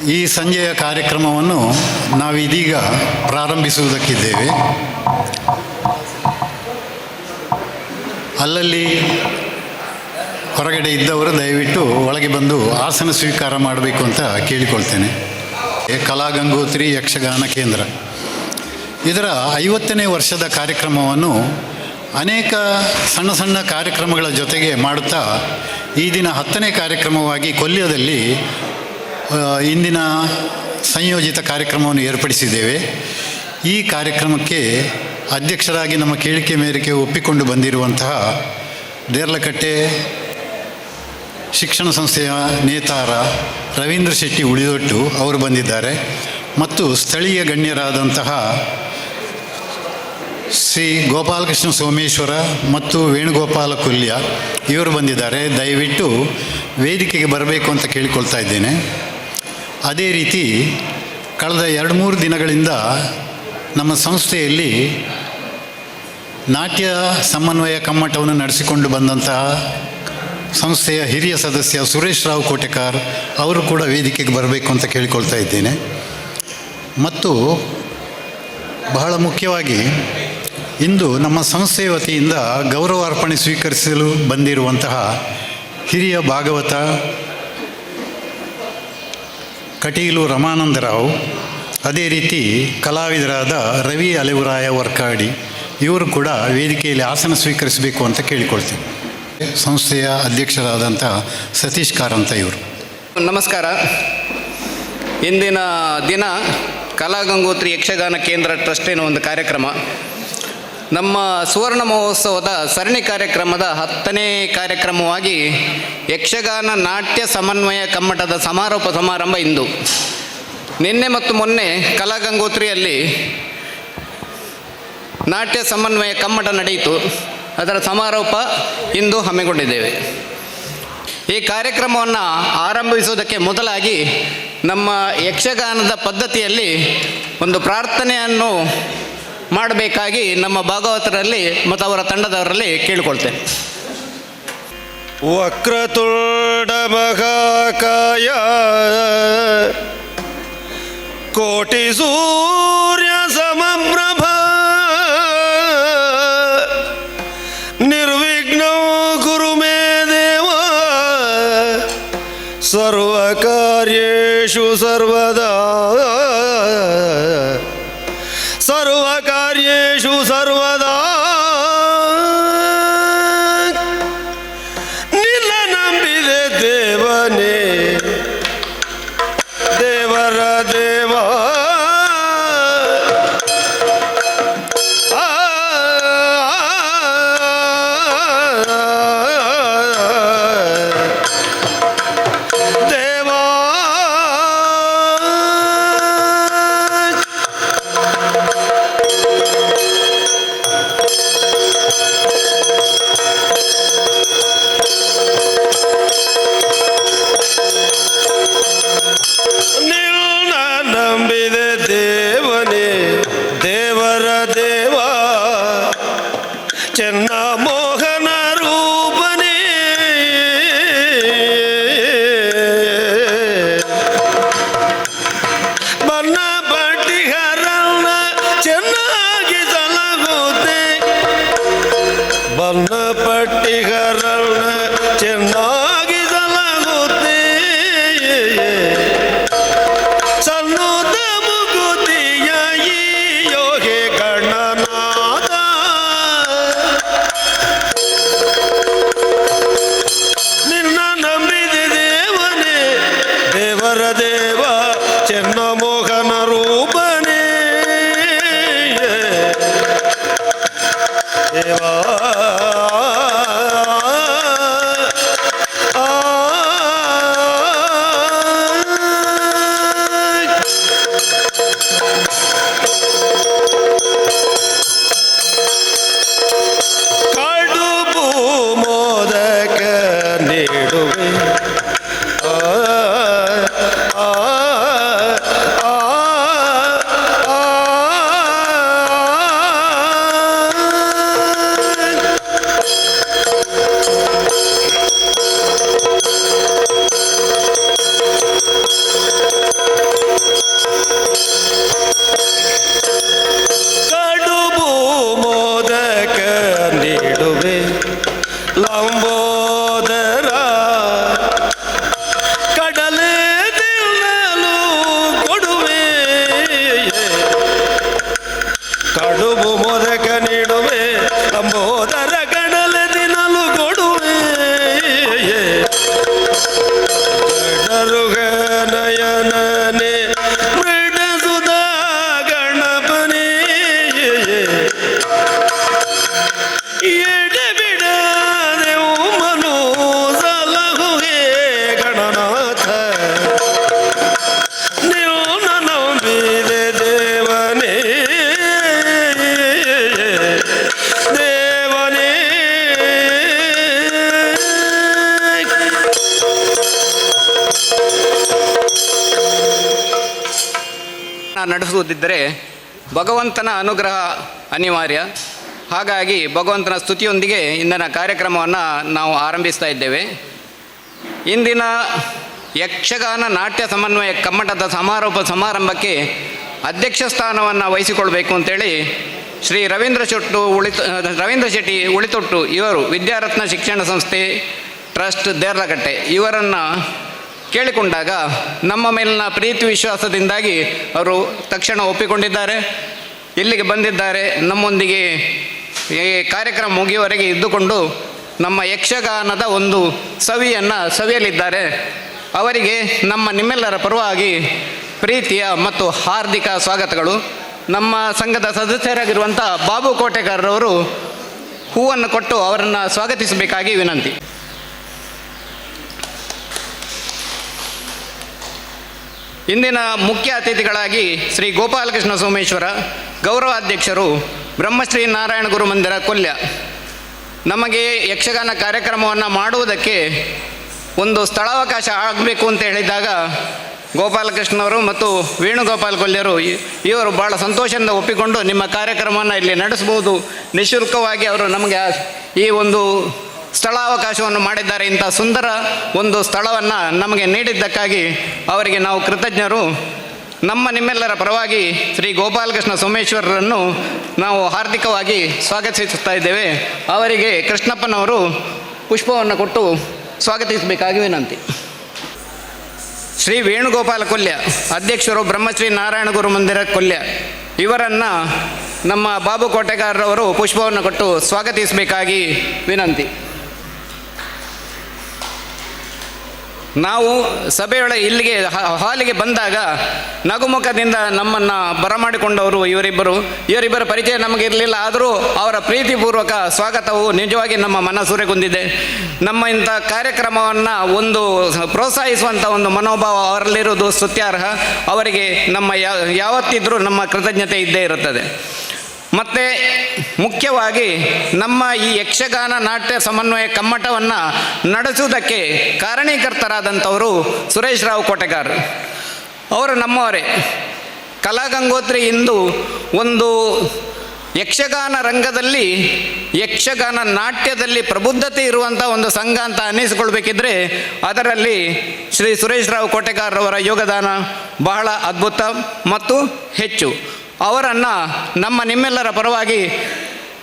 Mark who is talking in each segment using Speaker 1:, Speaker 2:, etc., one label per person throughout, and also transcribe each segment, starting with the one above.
Speaker 1: ಈ ಸಂಜೆಯ ಕಾರ್ಯಕ್ರಮವನ್ನು ನಾವಿದೀಗ ಪ್ರಾರಂಭಿಸುವುದಕ್ಕಿದ್ದೇವೆ. ಅಲ್ಲಲ್ಲಿ ಹೊರಗಡೆ ಇದ್ದವರು ದಯವಿಟ್ಟು ಒಳಗೆ ಬಂದು ಆಸನ ಸ್ವೀಕಾರ ಮಾಡಬೇಕು ಅಂತ ಕೇಳಿಕೊಳ್ತೇನೆ. ಕಲಾಗಂಗೋತ್ರಿ ಯಕ್ಷಗಾನ ಕೇಂದ್ರ ಇದರ 50ನೇ ವರ್ಷದ ಕಾರ್ಯಕ್ರಮವನ್ನು ಅನೇಕ ಸಣ್ಣ ಸಣ್ಣ ಕಾರ್ಯಕ್ರಮಗಳ ಜೊತೆಗೆ ಮಾಡುತ್ತಾ ಈ ದಿನ 10ನೇ ಕಾರ್ಯಕ್ರಮವಾಗಿ ಕೊಲ್ಯದಲ್ಲಿ ಇಂದಿನ ಸಂಯೋಜಿತ ಕಾರ್ಯಕ್ರಮವನ್ನು ಏರ್ಪಡಿಸಿದ್ದೇವೆ. ಈ ಕಾರ್ಯಕ್ರಮಕ್ಕೆ ಅಧ್ಯಕ್ಷರಾಗಿ ನಮ್ಮ ಕೇಳಿಕೆ ಮೇರೆಗೆ ಒಪ್ಪಿಕೊಂಡು ಬಂದಿರುವಂತಹ ದೇರ್ಲಕಟ್ಟೆ ಶಿಕ್ಷಣ ಸಂಸ್ಥೆಯ ನೇತಾರ ರವೀಂದ್ರ ಶೆಟ್ಟಿ ಉಳಿದೊಟ್ಟು ಅವರು ಬಂದಿದ್ದಾರೆ. ಮತ್ತು ಸ್ಥಳೀಯ ಗಣ್ಯರಾದಂತಹ ಶ್ರೀ ಗೋಪಾಲಕೃಷ್ಣ ಸೋಮೇಶ್ವರ ಮತ್ತು ವೇಣುಗೋಪಾಲ ಕೊಲ್ಯ ಇವರು ಬಂದಿದ್ದಾರೆ. ದಯವಿಟ್ಟು ವೇದಿಕೆಗೆ ಬರಬೇಕು ಅಂತ ಕೇಳಿಕೊಳ್ತಾ ಇದ್ದೇನೆ. ಅದೇ ರೀತಿ ಕಳೆದ 2-3 ದಿನಗಳಿಂದ ನಮ್ಮ ಸಂಸ್ಥೆಯಲ್ಲಿ ನಾಟ್ಯ ಸಮನ್ವಯ ಕಮ್ಮಟವನ್ನು ನಡೆಸಿಕೊಂಡು ಬಂದಂತಹ ಸಂಸ್ಥೆಯ ಹಿರಿಯ ಸದಸ್ಯ ಸುರೇಶ್ ರಾವ್ ಕೋಟೆಕಾರ್ ಅವರು ಕೂಡ ವೇದಿಕೆಗೆ ಬರಬೇಕು ಅಂತ ಕೇಳಿಕೊಳ್ತಾ ಇದ್ದೇನೆ. ಮತ್ತು ಬಹಳ ಮುಖ್ಯವಾಗಿ ಇಂದು ನಮ್ಮ ಸಂಸ್ಥೆಯ ವತಿಯಿಂದ ಗೌರವಾರ್ಪಣೆ ಸ್ವೀಕರಿಸಲು ಬಂದಿರುವಂತಹ ಹಿರಿಯ ಭಾಗವತ ಕಟೀಲು ರಮಾನಂದರಾವ್, ಅದೇ ರೀತಿ ಕಲಾವಿದರಾದ ರವಿ ಅಲೆವುರಾಯ ವರ್ಕಾಡಿ ಇವರು ಕೂಡ ವೇದಿಕೆಯಲ್ಲಿ ಆಸನ ಸ್ವೀಕರಿಸಬೇಕು ಅಂತ ಕೇಳಿಕೊಳ್ತೀನಿ. ಸಂಸ್ಥೆಯ ಅಧ್ಯಕ್ಷರಾದಂಥ ಸತೀಶ್ ಕಾರಂತ ಇವರು.
Speaker 2: ನಮಸ್ಕಾರ. ಇಂದಿನ ದಿನ ಕಲಾಗಂಗೋತ್ರಿ ಯಕ್ಷಗಾನ ಕೇಂದ್ರ ಟ್ರಸ್ಟಿನ ಒಂದು ಕಾರ್ಯಕ್ರಮ, ನಮ್ಮ ಸುವರ್ಣ ಮಹೋತ್ಸವದ ಸರಣಿ ಕಾರ್ಯಕ್ರಮದ 10ನೇ ಕಾರ್ಯಕ್ರಮವಾಗಿ ಯಕ್ಷಗಾನ ನಾಟ್ಯ ಸಮನ್ವಯ ಕಮ್ಮಟದ ಸಮಾರೋಪ ಸಮಾರಂಭ ಇಂದು. ನಿನ್ನೆ ಮತ್ತು ಮೊನ್ನೆ ಕಲಾಗಂಗೋತ್ರಿಯಲ್ಲಿ ನಾಟ್ಯ ಸಮನ್ವಯ ಕಮ್ಮಟ ನಡೆಯಿತು. ಅದರ ಸಮಾರೋಪ ಇಂದು ಹಮ್ಮಿಕೊಂಡಿದ್ದೇವೆ. ಈ ಕಾರ್ಯಕ್ರಮವನ್ನು ಆರಂಭಿಸುವುದಕ್ಕೆ ಮೊದಲಾಗಿ ನಮ್ಮ ಯಕ್ಷಗಾನದ ಪದ್ಧತಿಯಲ್ಲಿ ಒಂದು ಪ್ರಾರ್ಥನೆಯನ್ನು ಮಾಡಬೇಕಾಗಿ ನಮ್ಮ ಭಾಗವತರಲ್ಲಿ ಮತ್ತು ಅವರ ತಂಡದವರಲ್ಲಿ ಕೇಳಿಕೊಳ್ತೇನೆ.
Speaker 3: ವಕ್ರತುಂಡ ಮಹಾಕಾಯ ಕೋಟಿ ಸೂರ್ಯ ಸಮಪ್ರಭ ನಿರ್ವಿಘ್ನೋ ಗುರು ಮೇ ದೇವ ಸರ್ವಕಾರ್ಯೇಷು ಸರ್ವದಾ ಸರ್ವಕಾರ್ಯೇಷು ಸರ್ವದಾ ನಿನ್ನ ನಂಬಿದೆ ದೇವನೇ ದೇವರ ದೇವ.
Speaker 2: ಕಾರ್ಯಕ್ರಮವನ್ನು ನಡೆಸುವುದಿದ್ದರೆ ಭಗವಂತನ ಅನುಗ್ರಹ ಅನಿವಾರ್ಯ. ಹಾಗಾಗಿ ಭಗವಂತನ ಸ್ತುತಿಯೊಂದಿಗೆ ಇಂದಿನ ಕಾರ್ಯಕ್ರಮವನ್ನು ನಾವು ಆರಂಭಿಸ್ತಾ ಇದ್ದೇವೆ. ಇಂದಿನ ಯಕ್ಷಗಾನ ನಾಟ್ಯ ಸಮನ್ವಯ ಕಮ್ಮಟದ ಸಮಾರೋಪ ಸಮಾರಂಭಕ್ಕೆ ಅಧ್ಯಕ್ಷ ಸ್ಥಾನವನ್ನು ವಹಿಸಿಕೊಳ್ಬೇಕು ಅಂತೇಳಿ ಶ್ರೀ ರವೀಂದ್ರ ಶೆಟ್ಟಿ ಉಳಿತೊಟ್ಟು ಇವರು ವಿದ್ಯಾರತ್ನ ಶಿಕ್ಷಣ ಸಂಸ್ಥೆ ಟ್ರಸ್ಟ್ ದೇರ್ಲಕಟ್ಟೆ ಇವರನ್ನು ಕೇಳಿಕೊಂಡಾಗ ನಮ್ಮ ಮೇಲಿನ ಪ್ರೀತಿ ವಿಶ್ವಾಸದಿಂದಾಗಿ ಅವರು ತಕ್ಷಣ ಒಪ್ಪಿಕೊಂಡಿದ್ದಾರೆ. ಇಲ್ಲಿಗೆ ಬಂದಿದ್ದಾರೆ. ನಮ್ಮೊಂದಿಗೆ ಈ ಕಾರ್ಯಕ್ರಮ ಮುಗಿಯುವವರೆಗೆ ಇದ್ದುಕೊಂಡು ನಮ್ಮ ಯಕ್ಷಗಾನದ ಒಂದು ಸವಿಯಲಿದ್ದಾರೆ. ಅವರಿಗೆ ನಿಮ್ಮೆಲ್ಲರ ಪರವಾಗಿ ಪ್ರೀತಿಯ ಮತ್ತು ಹಾರ್ದಿಕ ಸ್ವಾಗತಗಳು. ನಮ್ಮ ಸಂಘದ ಸದಸ್ಯರಾಗಿರುವಂಥ ಬಾಬು ಕೋಟೆಕಾರರವರು ಹೂವನ್ನು ಕೊಟ್ಟು ಅವರನ್ನು ಸ್ವಾಗತಿಸಬೇಕಾಗಿ ವಿನಂತಿ. ಇಂದಿನ ಮುಖ್ಯ ಅತಿಥಿಗಳಾಗಿ ಶ್ರೀ ಗೋಪಾಲಕೃಷ್ಣ ಸೋಮೇಶ್ವರ ಗೌರವಾಧ್ಯಕ್ಷರು ಬ್ರಹ್ಮಶ್ರೀ ನಾರಾಯಣ ಗುರು ಮಂದಿರ ಕೊಲ್ಯ. ನಮಗೆ ಯಕ್ಷಗಾನ ಕಾರ್ಯಕ್ರಮವನ್ನು ಮಾಡುವುದಕ್ಕೆ ಒಂದು ಸ್ಥಳಾವಕಾಶ ಆಗಬೇಕು ಅಂತ ಹೇಳಿದಾಗ ಗೋಪಾಲಕೃಷ್ಣವರು ಮತ್ತು ವೇಣುಗೋಪಾಲ್ ಕೊಲ್ಯರು ಇವರು ಭಾಳ ಸಂತೋಷದಿಂದ ಒಪ್ಪಿಕೊಂಡು ನಿಮ್ಮ ಕಾರ್ಯಕ್ರಮವನ್ನು ಇಲ್ಲಿ ನಡೆಸ್ಬೋದು, ನಿಶುಲ್ಕವಾಗಿ ಅವರು ನಮಗೆ ಈ ಒಂದು ಸ್ಥಳಾವಕಾಶವನ್ನು ಮಾಡಿದ್ದಾರೆ. ಇಂಥ ಸುಂದರ ಒಂದು ಸ್ಥಳವನ್ನು ನಮಗೆ ನೀಡಿದ್ದಕ್ಕಾಗಿ ಅವರಿಗೆ ನಾವು ಕೃತಜ್ಞರು. ನಿಮ್ಮೆಲ್ಲರ ಪರವಾಗಿ ಶ್ರೀ ಗೋಪಾಲಕೃಷ್ಣ ಸೋಮೇಶ್ವರರನ್ನು ನಾವು ಹಾರ್ದಿಕವಾಗಿ ಸ್ವಾಗತಿಸುತ್ತಾ ಇದ್ದೇವೆ. ಅವರಿಗೆ ಕೃಷ್ಣಪ್ಪನವರು ಪುಷ್ಪವನ್ನು ಕೊಟ್ಟು ಸ್ವಾಗತಿಸಬೇಕಾಗಿ ವಿನಂತಿ. ಶ್ರೀ ವೇಣುಗೋಪಾಲ ಕೊಲ್ಯ ಅಧ್ಯಕ್ಷರು ಬ್ರಹ್ಮಶ್ರೀ ನಾರಾಯಣ ಗುರು ಮಂದಿರ ಕೊಲ್ಯ ಇವರನ್ನು ನಮ್ಮ ಬಾಬು ಕೋಟೆಗಾರರವರು ಪುಷ್ಪವನ್ನು ಕೊಟ್ಟು ಸ್ವಾಗತಿಸಬೇಕಾಗಿ ವಿನಂತಿ. ನಾವು ಸಭೆಯೊಳಗೆ ಇಲ್ಲಿಗೆ ಹಾಲಿಗೆ ಬಂದಾಗ ನಗುಮುಖದಿಂದ ನಮ್ಮನ್ನು ಬರಮಾಡಿಕೊಂಡವರು ಇವರಿಬ್ಬರ ಪರಿಚಯ ನಮಗೆ ಇರಲಿಲ್ಲ. ಆದರೂ ಅವರ ಪ್ರೀತಿಪೂರ್ವಕ ಸ್ವಾಗತವು ನಿಜವಾಗಿ ನಮ್ಮ ಮನಸೂರೆಗೊಂಡಿದೆ. ನಮ್ಮ ಇಂಥ ಕಾರ್ಯಕ್ರಮವನ್ನು ಒಂದು ಪ್ರೋತ್ಸಾಹಿಸುವಂಥ ಒಂದು ಮನೋಭಾವ ಅವರಲ್ಲಿರುವುದು ಸ್ತುತ್ಯಾರ್ಹ. ಅವರಿಗೆ ಯಾವತ್ತಿದ್ರೂ ನಮ್ಮ ಕೃತಜ್ಞತೆ ಇದ್ದೇ ಇರುತ್ತದೆ. ಮತ್ತು ಮುಖ್ಯವಾಗಿ ನಮ್ಮ ಈ ಯಕ್ಷಗಾನ ನಾಟ್ಯ ಸಮನ್ವಯ ಕಮ್ಮಟವನ್ನು ನಡೆಸುವುದಕ್ಕೆ ಕಾರಣೀಕರ್ತರಾದಂಥವರು ಸುರೇಶ್ ರಾವ್ ಕೋಟೆಗಾರ್ ಅವರು ನಮ್ಮವರೇ. ಕಲಾಗಂಗೋತ್ರಿ ಇಂದು ಒಂದು ಯಕ್ಷಗಾನ ರಂಗದಲ್ಲಿ ಯಕ್ಷಗಾನ ನಾಟ್ಯದಲ್ಲಿ ಪ್ರಬುದ್ಧತೆ ಇರುವಂಥ ಒಂದು ಸಂಘ ಅಂತ ಅನ್ನಿಸಿಕೊಳ್ಬೇಕಿದ್ರೆ ಅದರಲ್ಲಿ ಶ್ರೀ ಸುರೇಶ್ ರಾವ್ ಕೋಟೆಗಾರರವರ ಯೋಗದಾನ ಬಹಳ ಅದ್ಭುತ ಮತ್ತು ಹೆಚ್ಚು. ಅವರನ್ನು ನಿಮ್ಮೆಲ್ಲರ ಪರವಾಗಿ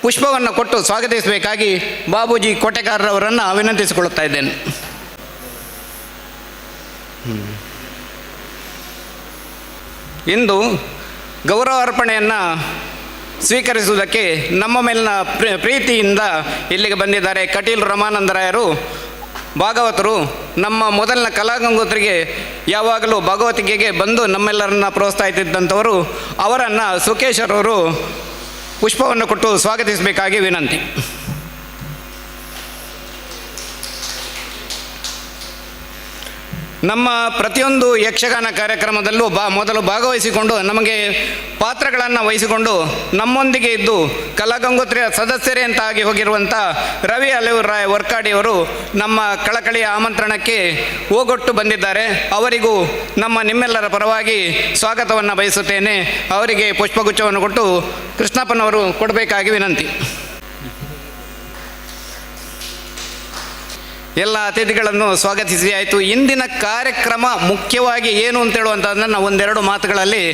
Speaker 2: ಪುಷ್ಪವನ್ನು ಕೊಟ್ಟು ಸ್ವಾಗತಿಸಬೇಕಾಗಿ ಬಾಬೂಜಿ ಕೋಟೆಕಾರರವರನ್ನು ವಿನಂತಿಸಿಕೊಳ್ಳುತ್ತಾ ಇದ್ದೇನೆ. ಇಂದು ಗೌರವಾರ್ಪಣೆಯನ್ನು ಸ್ವೀಕರಿಸುವುದಕ್ಕೆ ನಮ್ಮ ಮೇಲಿನ ಪ್ರೀತಿಯಿಂದ ಇಲ್ಲಿಗೆ ಬಂದಿದ್ದಾರೆ ಕಟೀಲು ರಮಾನಂದರಾಯರು ಭಾಗವತರು. ನಮ್ಮ ಮೊದಲಿನ ಕಲಾಗಂಗೋತ್ರಿಗೆ ಯಾವಾಗಲೂ ಭಗವತಿಗೆಗೆ ಬಂದು ನಮ್ಮೆಲ್ಲರನ್ನ ಪ್ರೋತ್ಸಾಹಿಸಿದ್ದಂಥವರು. ಅವರನ್ನು ಸುಕೇಶ್ವರವರು ಪುಷ್ಪವನ್ನು ಕೊಟ್ಟು ಸ್ವಾಗತಿಸಬೇಕಾಗಿ ವಿನಂತಿ. ನಮ್ಮ ಪ್ರತಿಯೊಂದು ಯಕ್ಷಗಾನ ಕಾರ್ಯಕ್ರಮದಲ್ಲೂ ಮೊದಲು ಭಾಗವಹಿಸಿಕೊಂಡು ನಮಗೆ ಪಾತ್ರಗಳನ್ನು ವಹಿಸಿಕೊಂಡು ನಮ್ಮೊಂದಿಗೆ ಇದ್ದು ಕಲಾಗಂಗೋತ್ರಿಯ ಸದಸ್ಯರೇ ಅಂತಾಗಿ ಹೋಗಿರುವಂಥ ರವಿ ಅಲೆಯೂರಾಯ್ ವರ್ಕಾಡಿಯವರು ನಮ್ಮ ಕಳಕಳಿಯ ಆಮಂತ್ರಣಕ್ಕೆ ಓಗೊಟ್ಟು ಬಂದಿದ್ದಾರೆ. ಅವರಿಗೂ ನಿಮ್ಮೆಲ್ಲರ ಪರವಾಗಿ ಸ್ವಾಗತವನ್ನು ಬಯಸುತ್ತೇನೆ. ಅವರಿಗೆ ಪುಷ್ಪಗುಚ್ಛವನ್ನು ಕೊಟ್ಟು ಕೃಷ್ಣಪ್ಪನವರು ಕೊಡಬೇಕಾಗಿ ವಿನಂತಿ. ಎಲ್ಲ ಅತಿಥಿಗಳನ್ನು ಸ್ವಾಗತಿಸಿ ಆಯಿತು. ಇಂದಿನ ಕಾರ್ಯಕ್ರಮ ಮುಖ್ಯವಾಗಿ ಏನು ಅಂತೇಳುವಂಥದ್ದನ್ನು ನಾನು ಒಂದೆರಡು ಮಾತುಗಳಲ್ಲಿ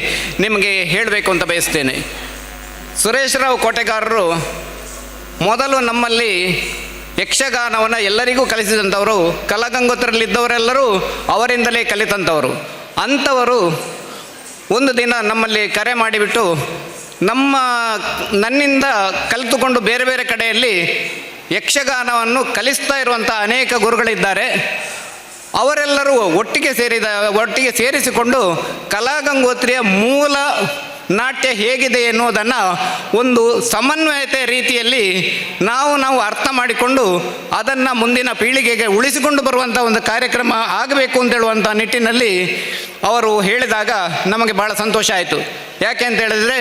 Speaker 2: ನಿಮಗೆ ಹೇಳಬೇಕು ಅಂತ ಬಯಸ್ತೇನೆ. ಸುರೇಶ್ ರಾವ್ ಕೋಟೆಗಾರರು ಮೊದಲು ನಮ್ಮಲ್ಲಿ ಯಕ್ಷಗಾನವನ್ನು ಎಲ್ಲರಿಗೂ ಕಲಿಸಿದಂಥವರು. ಕಲಾಗಂಗೋತ್ರದಲ್ಲಿದ್ದವರೆಲ್ಲರೂ ಅವರಿಂದಲೇ ಕಲಿತಂಥವರು. ಅಂಥವರು ಒಂದು ದಿನ ನಮ್ಮಲ್ಲಿ ಕರೆ ಮಾಡಿಬಿಟ್ಟು ನನ್ನಿಂದ ಕಲಿತುಕೊಂಡು ಬೇರೆ ಬೇರೆ ಕಡೆಯಲ್ಲಿ ಯಕ್ಷಗಾನವನ್ನು ಕಲಿಸ್ತಾ ಇರುವಂಥ ಅನೇಕ ಗುರುಗಳಿದ್ದಾರೆ. ಅವರೆಲ್ಲರೂ ಒಟ್ಟಿಗೆ ಸೇರಿಸಿಕೊಂಡು ಕಲಾಗಂಗೋತ್ರಿಯ ಮೂಲ ನಾಟ್ಯ ಹೇಗಿದೆ ಎನ್ನುವುದನ್ನು ಒಂದು ಸಮನ್ವಯತೆ ರೀತಿಯಲ್ಲಿ ನಾವು ಅರ್ಥ ಮಾಡಿಕೊಂಡು ಅದನ್ನು ಮುಂದಿನ ಪೀಳಿಗೆಗೆ ಉಳಿಸಿಕೊಂಡು ಬರುವಂಥ ಒಂದು ಕಾರ್ಯಕ್ರಮ ಆಗಬೇಕು ಅಂತೇಳುವಂಥ ನಿಟ್ಟಿನಲ್ಲಿ ಅವರು ಹೇಳಿದಾಗ ನಮಗೆ ಭಾಳ ಸಂತೋಷ ಆಯಿತು. ಯಾಕೆ ಅಂತ ಹೇಳಿದರೆ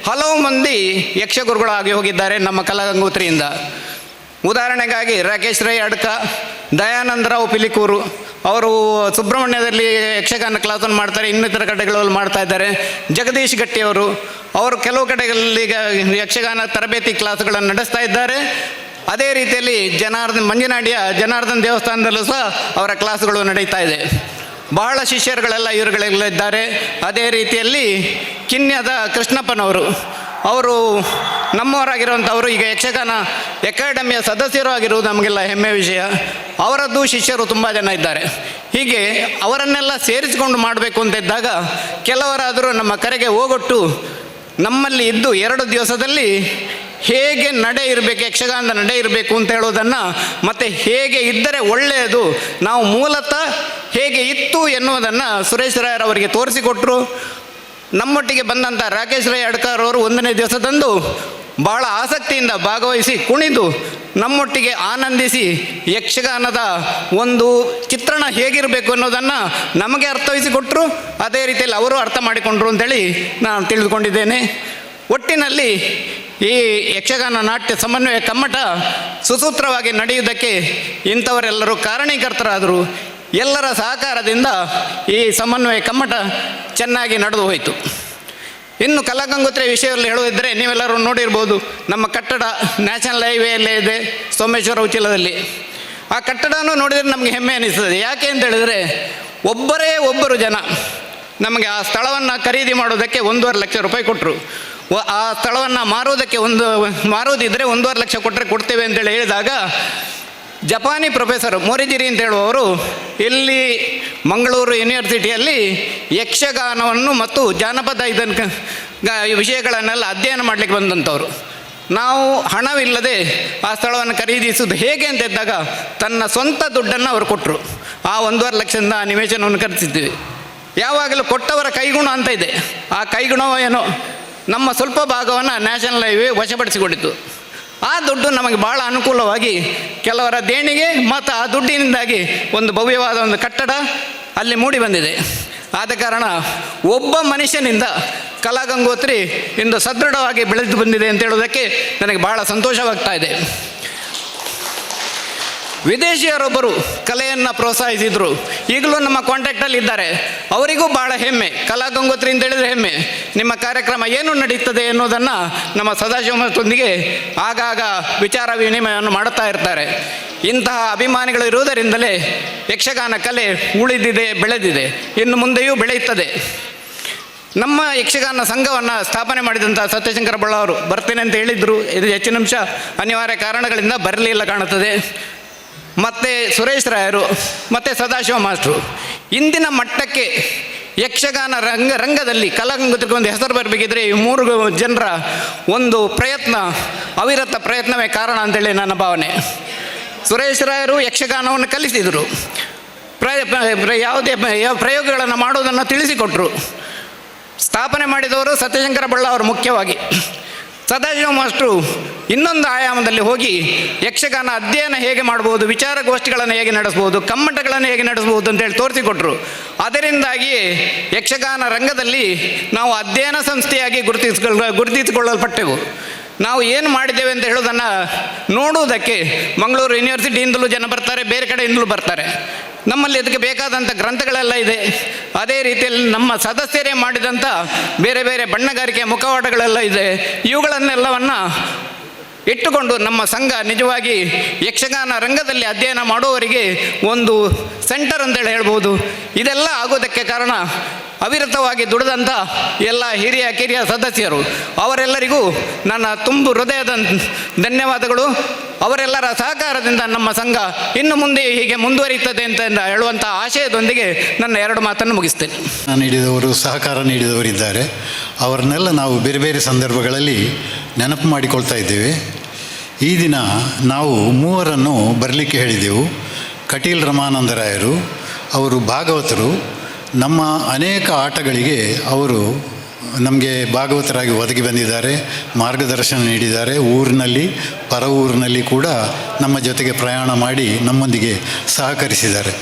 Speaker 2: ಹಲವು ಮಂದಿ ಯಕ್ಷಗುರುಗಳಾಗಿ ಹೋಗಿದ್ದಾರೆ ನಮ್ಮ ಕಲಾಗಂಗೋತ್ರಿಯಿಂದ. ಉದಾಹರಣೆಗಾಗಿ ರಾಕೇಶ್ ರೈ ಅಡ್ಕ, ದಯಾನಂದರಾವ್ ಪಿಲಿಕೂರು ಅವರು ಸುಬ್ರಹ್ಮಣ್ಯದಲ್ಲಿ ಯಕ್ಷಗಾನ ಕ್ಲಾಸನ್ನು ಮಾಡ್ತಾರೆ, ಇನ್ನಿತರ ಕಡೆಗಳಲ್ಲಿ ಮಾಡ್ತಾ ಇದ್ದಾರೆ. ಜಗದೀಶ್ ಗಟ್ಟಿಯವರು ಅವರು ಕೆಲವು ಕಡೆಗಳಲ್ಲಿ ಈಗ ಯಕ್ಷಗಾನ ತರಬೇತಿ ಕ್ಲಾಸುಗಳನ್ನು ನಡೆಸ್ತಾ ಇದ್ದಾರೆ. ಅದೇ ರೀತಿಯಲ್ಲಿ ಮಂಜನಾಡಿಯ ಜನಾರ್ದನ್ ದೇವಸ್ಥಾನದಲ್ಲೂ ಸಹ ಅವರ ಕ್ಲಾಸುಗಳು ನಡೀತಾ ಇದೆ. ಬಹಳ ಶಿಷ್ಯರುಗಳೆಲ್ಲ ಇವರುಗಳಿದ್ದಾರೆ. ಅದೇ ರೀತಿಯಲ್ಲಿ ಕಿನ್ಯದ ಕೃಷ್ಣಪ್ಪನವರು ಅವರು ನಮ್ಮವರಾಗಿರುವಂಥವರು ಈಗ ಯಕ್ಷಗಾನ ಅಕಾಡೆಮಿಯ ಸದಸ್ಯರು ಆಗಿರುವುದು ನಮಗೆಲ್ಲ ಹೆಮ್ಮೆಯ ವಿಷಯ. ಅವರದ್ದು ಶಿಷ್ಯರು ತುಂಬ ಜನ ಇದ್ದಾರೆ. ಹೀಗೆ ಅವರನ್ನೆಲ್ಲ ಸೇರಿಸಿಕೊಂಡು ಮಾಡಬೇಕು ಅಂತ ಇದ್ದಾಗ ಕೆಲವರಾದರೂ ನಮ್ಮ ಕರೆಗೆ ಹೋಗೊಟ್ಟು ನಮ್ಮಲ್ಲಿ ಇದ್ದು 2 ದಿವಸದಲ್ಲಿ ಹೇಗೆ ನಡೆ ಇರಬೇಕು, ಯಕ್ಷಗಾನದ ನಡೆ ಇರಬೇಕು ಅಂತ ಹೇಳೋದನ್ನು, ಮತ್ತು ಹೇಗೆ ಇದ್ದರೆ ಒಳ್ಳೆಯದು, ನಾವು ಮೂಲತಃ ಹೇಗೆ ಇತ್ತು ಎನ್ನುವುದನ್ನು ಸುರೇಶ್ ರಾಯರವರಿಗೆ ತೋರಿಸಿಕೊಟ್ರು. ನಮ್ಮೊಟ್ಟಿಗೆ ಬಂದಂಥ ರಾಕೇಶ್ ರೈ ಅಡ್ಕಾರ್ ಅವರು 1ನೇ ದಿವಸದಂದು ಭಾಳ ಆಸಕ್ತಿಯಿಂದ ಭಾಗವಹಿಸಿ ಕುಣಿದು ನಮ್ಮೊಟ್ಟಿಗೆ ಆನಂದಿಸಿ ಯಕ್ಷಗಾನದ ಒಂದು ಚಿತ್ರಣ ಹೇಗಿರಬೇಕು ಅನ್ನೋದನ್ನು ನಮಗೆ ಅರ್ಥೈಸಿಕೊಟ್ರು. ಅದೇ ರೀತಿಯಲ್ಲಿ ಅವರು ಅರ್ಥ ಮಾಡಿಕೊಂಡ್ರು ಅಂತೇಳಿ ನಾನು ತಿಳಿದುಕೊಂಡಿದ್ದೇನೆ. ಒಟ್ಟಿನಲ್ಲಿ ಈ ಯಕ್ಷಗಾನ ನಾಟ್ಯ ಸಮನ್ವಯ ಕಮ್ಮಟ ಸುಸೂತ್ರವಾಗಿ ನಡೆಯುವುದಕ್ಕೆ ಇಂಥವರೆಲ್ಲರೂ ಕಾರಣೀಕರ್ತರಾದರು. ಎಲ್ಲರ ಸಹಕಾರದಿಂದ ಈ ಸಮನ್ವಯ ಕಮ್ಮಟ ಚೆನ್ನಾಗಿ ನಡೆದು ಹೋಯಿತು. ಇನ್ನು ಕಲಾಗಂಗೋತ್ರಿ ವಿಷಯದಲ್ಲಿ ಹೇಳುವುದಿದ್ದರೆ ನೀವೆಲ್ಲರೂ ನೋಡಿರ್ಬೋದು, ನಮ್ಮ ಕಟ್ಟಡ ನ್ಯಾಷನಲ್ ಹೈವೇಯಲ್ಲೇ ಇದೆ, ಸೋಮೇಶ್ವರ ಉಚ್ಚಿಲದಲ್ಲಿ. ಆ ಕಟ್ಟಡನೂ ನೋಡಿದರೆ ನಮಗೆ ಹೆಮ್ಮೆ ಅನಿಸ್ತದೆ. ಯಾಕೆ ಅಂತ ಹೇಳಿದರೆ ಒಬ್ಬರು ಜನ ನಮಗೆ ಆ ಸ್ಥಳವನ್ನು ಖರೀದಿ ಮಾಡೋದಕ್ಕೆ 1.5 ಲಕ್ಷ ರೂಪಾಯಿ ಕೊಟ್ಟರು. ಆ ಸ್ಥಳವನ್ನು ಮಾರೋದಿದ್ದರೆ 1.5 ಲಕ್ಷ ಕೊಟ್ಟರೆ ಕೊಡ್ತೇವೆ ಅಂತೇಳಿ ಹೇಳಿದಾಗ ಜಪಾನಿ ಪ್ರೊಫೆಸರ್ ಮೋರಿಜಿರಿ ಅಂತ ಹೇಳುವವರು ಇಲ್ಲಿ ಮಂಗಳೂರು ಯೂನಿವರ್ಸಿಟಿಯಲ್ಲಿ ಯಕ್ಷಗಾನವನ್ನು ಮತ್ತು ಜಾನಪದ ವಿಷಯಗಳನ್ನೆಲ್ಲ ಅಧ್ಯಯನ ಮಾಡಲಿಕ್ಕೆ ಬಂದಂಥವ್ರು. ನಾವು ಹಣವಿಲ್ಲದೆ ಆ ಸ್ಥಳವನ್ನು ಖರೀದಿಸುವುದು ಹೇಗೆ ಅಂತ ಇದ್ದಾಗ ತನ್ನ ಸ್ವಂತ ದುಡ್ಡನ್ನು ಅವರು ಕೊಟ್ಟರು. ಆ 1.5 ಲಕ್ಷದಿಂದ ಆ ನಿವೇಶನವನ್ನು ಖರೀದಿಸಿದ್ವಿ. ಯಾವಾಗಲೂ ಕೊಟ್ಟವರ ಕೈಗುಣ ಅಂತ ಇದೆ. ಆ ಕೈಗುಣವೋ ಏನೋ ನಮ್ಮ ಸ್ವಲ್ಪ ಭಾಗವನ್ನು ನ್ಯಾಷನಲ್ ಹೈವೇ ವಶಪಡಿಸಿಕೊಂಡಿತ್ತು. ಆ ದುಡ್ಡು ನಮಗೆ ಭಾಳ ಅನುಕೂಲವಾಗಿ ಕೆಲವರ ದೇಣಿಗೆ ಮತ್ತು ಆ ದುಡ್ಡಿನಿಂದಾಗಿ ಒಂದು ಭವ್ಯವಾದ ಒಂದು ಕಟ್ಟಡ ಅಲ್ಲಿ ಮೂಡಿ ಬಂದಿದೆ. ಆದ ಕಾರಣ ಒಬ್ಬ ಮನುಷ್ಯನಿಂದ ಕಲಾಗಂಗೋತ್ರಿ ಇಂದು ಸದೃಢವಾಗಿ ಬೆಳೆದು ಬಂದಿದೆ ಅಂತ ಹೇಳೋದಕ್ಕೆ ನನಗೆ ಭಾಳ ಸಂತೋಷವಾಗ್ತಾ ಇದೆ. ವಿದೇಶಿಯರೊಬ್ಬರು ಕಲೆಯನ್ನು ಪ್ರೋತ್ಸಾಹಿಸಿದರು. ಈಗಲೂ ನಮ್ಮ ಕಾಂಟ್ಯಾಕ್ಟಲ್ಲಿ ಇದ್ದಾರೆ. ಅವರಿಗೂ ಭಾಳ ಹೆಮ್ಮೆ, ಕಲಾಗಂಗೋತ್ರಿ ಅಂತ ಹೇಳಿದರೆ ಹೆಮ್ಮೆ. ನಿಮ್ಮ ಕಾರ್ಯಕ್ರಮ ಏನು ನಡೀತದೆ ಎನ್ನುವುದನ್ನು ನಮ್ಮ ಸದಾಶಿವಮೊಂದಿಗೆ ಆಗಾಗ ವಿಚಾರ ವಿನಿಮಯವನ್ನು ಮಾಡುತ್ತಾ ಇರ್ತಾರೆ. ಇಂತಹ ಅಭಿಮಾನಿಗಳು ಇರುವುದರಿಂದಲೇ ಯಕ್ಷಗಾನ ಕಲೆ ಉಳಿದಿದೆ, ಬೆಳೆದಿದೆ, ಇನ್ನು ಮುಂದೆಯೂ ಬೆಳೆಯುತ್ತದೆ. ನಮ್ಮ ಯಕ್ಷಗಾನ ಸಂಘವನ್ನು ಸ್ಥಾಪನೆ ಮಾಡಿದಂಥ ಸತ್ಯಶಂಕರ ಬಳ್ಳ ಅವರು ಬರ್ತೇನೆ ಅಂತ ಹೇಳಿದರು. ಇದು ಹೆಚ್ಚಿನ ಅಂಶ ಅನಿವಾರ್ಯ ಕಾರಣಗಳಿಂದ ಬರಲಿಲ್ಲ ಕಾಣುತ್ತದೆ. ಮತ್ತು ಸುರೇಶ್ ರಾಯರು ಮತ್ತು ಸದಾಶಿವ ಮಾಸ್ಟ್ರು ಇಂದಿನ ಮಟ್ಟಕ್ಕೆ ಯಕ್ಷಗಾನ ರಂಗದಲ್ಲಿ ಕಲಾಗಂಗೋತ್ರಿಗೆ ಒಂದು ಹೆಸರು ಬರಬೇಕಿದ್ರೆ ಈ 3 ಜನರ ಒಂದು ಪ್ರಯತ್ನ, ಅವಿರತ ಪ್ರಯತ್ನವೇ ಕಾರಣ ಅಂತೇಳಿ ನನ್ನ ಭಾವನೆ. ಸುರೇಶ್ ರಾಯರು ಯಕ್ಷಗಾನವನ್ನು ಕಲಿಸಿದರು, ಯಾವುದೇ ಪ್ರಯೋಗಗಳನ್ನು ಮಾಡೋದನ್ನು ತಿಳಿಸಿಕೊಟ್ರು. ಸ್ಥಾಪನೆ ಮಾಡಿದವರು ಸತ್ಯಶಂಕರ ಬಳ್ಳ ಅವರು ಮುಖ್ಯವಾಗಿ. ಸದಾಶಿವ ಮಾಸ್ಟ್ರು ಇನ್ನೊಂದು ಆಯಾಮದಲ್ಲಿ ಹೋಗಿ ಯಕ್ಷಗಾನ ಅಧ್ಯಯನ ಹೇಗೆ ಮಾಡ್ಬೋದು, ವಿಚಾರಗೋಷ್ಠಿಗಳನ್ನು ಹೇಗೆ ನಡೆಸ್ಬೋದು, ಕಮ್ಮಟಗಳನ್ನು ಹೇಗೆ ನಡೆಸ್ಬೋದು ಅಂತೇಳಿ ತೋರಿಸಿಕೊಟ್ರು. ಅದರಿಂದಾಗಿಯೇ ಯಕ್ಷಗಾನ ರಂಗದಲ್ಲಿ ನಾವು ಅಧ್ಯಯನ ಸಂಸ್ಥೆಯಾಗಿ ಗುರುತಿಸಿಕೊಳ್ಳಲ್ಪಟ್ಟೆವು. ನಾವು ಏನು ಮಾಡಿದ್ದೇವೆ ಅಂತ ಹೇಳೋದನ್ನು ನೋಡುವುದಕ್ಕೆ ಮಂಗಳೂರು ಯೂನಿವರ್ಸಿಟಿಯಿಂದಲೂ ಜನ ಬರ್ತಾರೆ, ಬೇರೆ ಕಡೆಯಿಂದಲೂ ಬರ್ತಾರೆ. ನಮ್ಮಲ್ಲಿ ಅದಕ್ಕೆ ಬೇಕಾದಂಥ ಗ್ರಂಥಗಳೆಲ್ಲ ಇದೆ. ಅದೇ ರೀತಿಯಲ್ಲಿ ನಮ್ಮ ಸದಸ್ಯರೇ ಮಾಡಿದಂಥ ಬೇರೆ ಬೇರೆ ಬಣ್ಣಗಾರಿಕೆಯ ಮುಖವಾಡಗಳೆಲ್ಲ ಇದೆ. ಇವುಗಳನ್ನೆಲ್ಲವನ್ನು ಇಟ್ಟುಕೊಂಡು ನಮ್ಮ ಸಂಘ ನಿಜವಾಗಿ ಯಕ್ಷಗಾನ ರಂಗದಲ್ಲಿ ಅಧ್ಯಯನ ಮಾಡುವವರಿಗೆ ಒಂದು ಸೆಂಟರ್ ಅಂತೇಳಿ ಹೇಳ್ಬೋದು. ಇದೆಲ್ಲ ಆಗೋದಕ್ಕೆ ಕಾರಣ ಅವಿರತವಾಗಿ ದುಡಿದಂಥ ಎಲ್ಲ ಹಿರಿಯ ಕಿರಿಯ ಸದಸ್ಯರು, ಅವರೆಲ್ಲರಿಗೂ ನನ್ನ ತುಂಬು ಹೃದಯದ ಧನ್ಯವಾದಗಳು. ಅವರೆಲ್ಲರ ಸಹಕಾರದಿಂದ ನಮ್ಮ ಸಂಘ ಇನ್ನು ಮುಂದೆ ಹೀಗೆ ಮುಂದುವರಿಯುತ್ತದೆ ಅಂತ ಹೇಳುವಂಥ ಆಶಯದೊಂದಿಗೆ ನನ್ನ 2 ಮಾತನ್ನು ಮುಗಿಸ್ತೇನೆ.
Speaker 1: ನೀಡಿದವರು, ಸಹಕಾರ ನೀಡಿದವರಿದ್ದಾರೆ. ಅವರನ್ನೆಲ್ಲ ನಾವು ಬೇರೆ ಬೇರೆ ಸಂದರ್ಭಗಳಲ್ಲಿ ನೆನಪು ಮಾಡಿಕೊಳ್ತಾ ಇದ್ದೇವೆ. ಈ ದಿನ ನಾವು 3 ಬರಲಿಕ್ಕೆ ಹೇಳಿದೆವು. ಕಟೀಲ್ ರಮಾನಂದರಾಯರು, ಅವರು ಭಾಗವತರು. ನಮ್ಮ ಅನೇಕ ಆಟಗಳಿಗೆ ಅವರು ನಮಗೆ ಭಾಗವತರಾಗಿ ಒದಗಿ ಬಂದಿದ್ದಾರೆ, ಮಾರ್ಗದರ್ಶನ ನೀಡಿದ್ದಾರೆ. ಊರಿನಲ್ಲಿ ಪರ ಊರಿನಲ್ಲಿ ಕೂಡ ನಮ್ಮ ಜೊತೆಗೆ ಪ್ರಯಾಣ ಮಾಡಿ ನಮ್ಮೊಂದಿಗೆ ಸಹಕರಿಸಿದ್ದಾರೆ.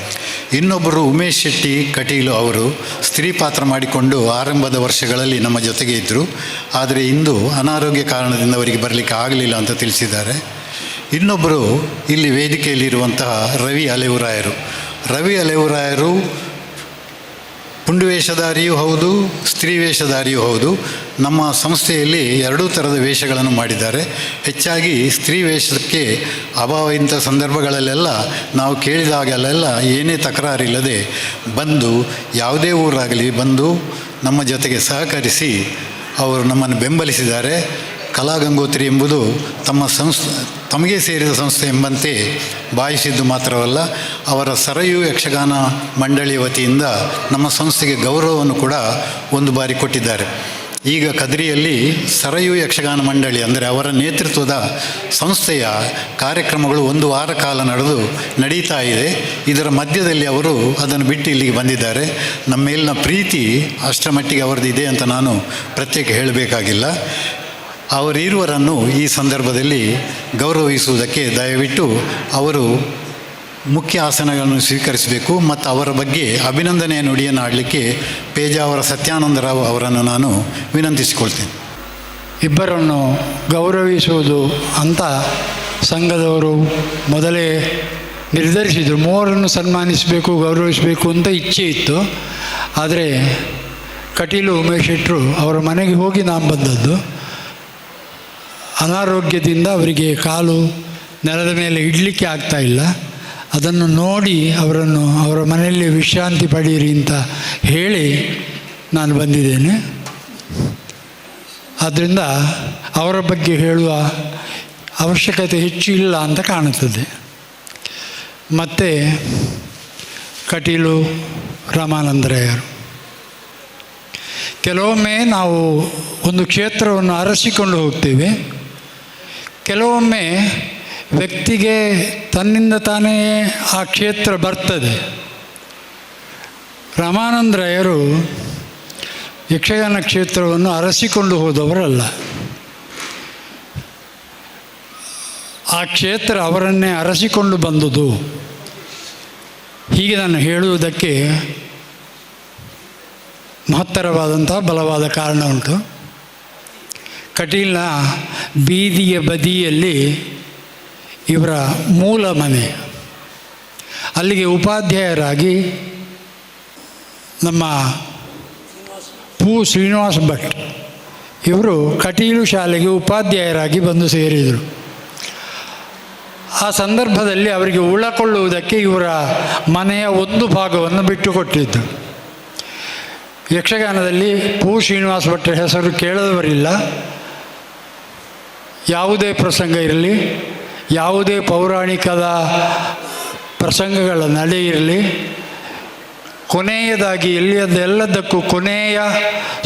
Speaker 1: ಇನ್ನೊಬ್ಬರು ಉಮೇಶ್ ಶೆಟ್ಟಿ ಕಟೀಲು, ಅವರು ಸ್ತ್ರೀ ಪಾತ್ರ ಮಾಡಿಕೊಂಡು ಆರಂಭದ ವರ್ಷಗಳಲ್ಲಿ ನಮ್ಮ ಜೊತೆಗೆ ಇದ್ದರು. ಆದರೆ ಇಂದು ಅನಾರೋಗ್ಯ ಕಾರಣದಿಂದ ಅವರಿಗೆ ಬರಲಿಕ್ಕೆ ಆಗಲಿಲ್ಲ ಅಂತ ತಿಳಿಸಿದ್ದಾರೆ. ಇನ್ನೊಬ್ಬರು ಇಲ್ಲಿ ವೇದಿಕೆಯಲ್ಲಿರುವಂತಹ ರವಿ ಅಲೆವುರಾಯರು. ರವಿ ಅಲೆವುರಾಯರು ಪುಂಡು ವೇಷಧಾರಿಯೂ ಹೌದು, ಸ್ತ್ರೀ ವೇಷಧಾರಿಯೂ ಹೌದು. ನಮ್ಮ ಸಂಸ್ಥೆಯಲ್ಲಿ ಎರಡೂ ಥರದ ವೇಷಗಳನ್ನು ಮಾಡಿದ್ದಾರೆ. ಹೆಚ್ಚಾಗಿ ಸ್ತ್ರೀ ವೇಷಕ್ಕೆ ಅಭಾವ ಇಂಥ ಸಂದರ್ಭಗಳಲ್ಲೆಲ್ಲ ನಾವು ಕೇಳಿದಾಗಲೆಲ್ಲ ಏನೇ ತಕರಾರಿಲ್ಲದೆ ಬಂದು, ಯಾವುದೇ ಊರಾಗಲಿ ಬಂದು ನಮ್ಮ ಜೊತೆಗೆ ಸಹಕರಿಸಿ ಅವರು ನಮ್ಮನ್ನು ಬೆಂಬಲಿಸಿದ್ದಾರೆ. ಕಲಾಗಂಗೋತ್ರಿ ಎಂಬುದು ತಮಗೆ ಸೇರಿದ ಸಂಸ್ಥೆ ಎಂಬಂತೆ ಭಾವಿಸಿದ್ದು ಮಾತ್ರವಲ್ಲ, ಅವರ ಸರಯು ಯಕ್ಷಗಾನ ಮಂಡಳಿಯ ವತಿಯಿಂದ ನಮ್ಮ ಸಂಸ್ಥೆಗೆ ಗೌರವವನ್ನು ಕೂಡ ಒಂದು ಬಾರಿ ಕೊಟ್ಟಿದ್ದಾರೆ. ಈಗ ಕದ್ರಿಯಲ್ಲಿ ಸರಯು ಯಕ್ಷಗಾನ ಮಂಡಳಿ ಅಂದರೆ ಅವರ ನೇತೃತ್ವದ ಸಂಸ್ಥೆಯ ಕಾರ್ಯಕ್ರಮಗಳು 1 ವಾರ ಕಾಲ ನಡೀತಾ ಇದೆ. ಇದರ ಮಧ್ಯದಲ್ಲಿ ಅವರು ಅದನ್ನು ಬಿಟ್ಟು ಇಲ್ಲಿಗೆ ಬಂದಿದ್ದಾರೆ. ನಮ್ಮ ಮೇಲಿನ ಪ್ರೀತಿ ಅಷ್ಟರ ಮಟ್ಟಿಗೆ ಅವರದ್ದು ಇದೆ ಅಂತ ನಾನು ಪ್ರತ್ಯೇಕ ಹೇಳಬೇಕಾಗಿಲ್ಲ. ಅವರಿರುವರನ್ನು ಈ ಸಂದರ್ಭದಲ್ಲಿ ಗೌರವಿಸುವುದಕ್ಕೆ ದಯವಿಟ್ಟು ಅವರು ಮುಖ್ಯ ಆಸನಗಳನ್ನು ಸ್ವೀಕರಿಸಬೇಕು ಮತ್ತು ಅವರ ಬಗ್ಗೆ ಅಭಿನಂದನೆಯ ನುಡಿಯನ್ನು ಆಡಲಿಕ್ಕೆ ಪೇಜಾವರ ಸತ್ಯಾನಂದರಾವ್ ಅವರನ್ನು ನಾನು ವಿನಂತಿಸಿಕೊಳ್ತೇನೆ.
Speaker 4: ಇಬ್ಬರನ್ನು ಗೌರವಿಸುವುದು ಅಂತ ಸಂಘದವರು ಮೊದಲೇ ನಿರ್ಧರಿಸಿದರು. 3ರನ್ನು ಸನ್ಮಾನಿಸಬೇಕು, ಗೌರವಿಸಬೇಕು ಅಂತ ಇಚ್ಛೆ ಇತ್ತು. ಆದರೆ ಕಟೀಲು ಉಮೇಶ್ ಶೆಟ್ಟರು ಅವರ ಮನೆಗೆ ಹೋಗಿ ನಾನು ಬಂದದ್ದು. ಅನಾರೋಗ್ಯದಿಂದ ಅವರಿಗೆ ಕಾಲು ನೆಲದ ಮೇಲೆ ಇಡಲಿಕ್ಕೆ ಆಗ್ತಾಯಿಲ್ಲ. ಅದನ್ನು ನೋಡಿ ಅವರನ್ನು ಅವರ ಮನೆಯಲ್ಲಿ ವಿಶ್ರಾಂತಿ ಪಡೀರಿ ಅಂತ ಹೇಳಿ ನಾನು ಬಂದಿದ್ದೇನೆ. ಆದ್ದರಿಂದ ಅವರ ಬಗ್ಗೆ ಹೇಳುವ ಅವಶ್ಯಕತೆ ಹೆಚ್ಚು ಇಲ್ಲ ಅಂತ ಕಾಣುತ್ತದೆ. ಮತ್ತು ಕಟೀಲು ರಾಮಾನಂದರಾಯರು, ಕೆಲವೊಮ್ಮೆ ನಾವು ಒಂದು ಕ್ಷೇತ್ರವನ್ನು ಅರಸಿಕೊಂಡು ಹೋಗ್ತೇವೆ, ಕೆಲವೊಮ್ಮೆ ವ್ಯಕ್ತಿಗೆ ತನ್ನಿಂದ ತಾನೇ ಆ ಕ್ಷೇತ್ರ ಬರ್ತದೆ. ರಾಮಾನಂದರಾಯರು ಯಕ್ಷಗಾನ ಕ್ಷೇತ್ರವನ್ನು ಅರಸಿಕೊಂಡು ಹೋದವರಲ್ಲ, ಆ ಕ್ಷೇತ್ರ ಅವರನ್ನೇ ಅರಸಿಕೊಂಡು ಬಂದುದು. ಹೀಗೆ ನಾನು ಹೇಳುವುದಕ್ಕೆ ಮಹತ್ತರವಾದಂತಹ ಬಲವಾದ ಕಾರಣ ಉಂಟು. ಕಟೀಲ್ನ ಬೀದಿಯ ಬದಿಯಲ್ಲಿ ಇವರ ಮೂಲ ಮನೆ. ಅಲ್ಲಿಗೆ ಉಪಾಧ್ಯಾಯರಾಗಿ ನಮ್ಮ ಶ್ರೀನಿವಾಸ ಭಟ್ ಇವರು ಕಟೀಲು ಶಾಲೆಗೆ ಉಪಾಧ್ಯಾಯರಾಗಿ ಬಂದು ಸೇರಿದರು. ಆ ಸಂದರ್ಭದಲ್ಲಿ ಅವರಿಗೆ ಉಳಕೊಳ್ಳುವುದಕ್ಕೆ ಇವರ ಮನೆಯ ಒಂದು ಭಾಗವನ್ನು ಬಿಟ್ಟುಕೊಟ್ಟಿದ್ದು. ಯಕ್ಷಗಾನದಲ್ಲಿ ಶ್ರೀನಿವಾಸ ಭಟ್ರ ಹೆಸರು ಕೇಳದವರಿಲ್ಲ. ಯಾವುದೇ ಪ್ರಸಂಗ ಇರಲಿ, ಯಾವುದೇ ಪೌರಾಣಿಕದ ಪ್ರಸಂಗಗಳ ನಡೆ ಇರಲಿ, ಕೊನೆಯದಾಗಿ ಎಲ್ಲದಕ್ಕೂ ಕೊನೆಯ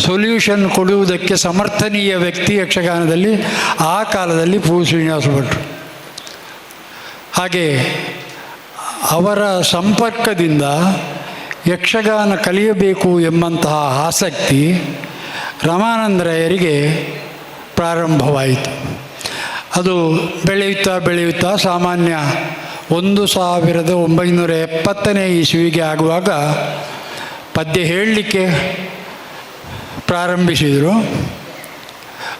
Speaker 4: ಸೊಲ್ಯೂಷನ್ ಕೊಡುವುದಕ್ಕೆ ಸಮರ್ಥನೀಯ ವ್ಯಕ್ತಿ ಯಕ್ಷಗಾನದಲ್ಲಿ ಆ ಕಾಲದಲ್ಲಿ ಶ್ರೀನಿವಾಸ ಭಟ್ರು. ಹಾಗೆ ಅವರ ಸಂಪರ್ಕದಿಂದ ಯಕ್ಷಗಾನ ಕಲಿಯಬೇಕು ಎಂಬಂತಹ ಆಸಕ್ತಿ ರಾಮಾನಂದರಾಯರಿಗೆ ಪ್ರಾರಂಭವಾಯಿತು. ಅದು ಬೆಳೆಯುತ್ತಾ ಸಾಮಾನ್ಯ 1970ನೇ ಇಸವಿಗೆ ಆಗುವಾಗ ಪದ್ಯ ಹೇಳಲಿಕ್ಕೆ ಪ್ರಾರಂಭಿಸಿದರು.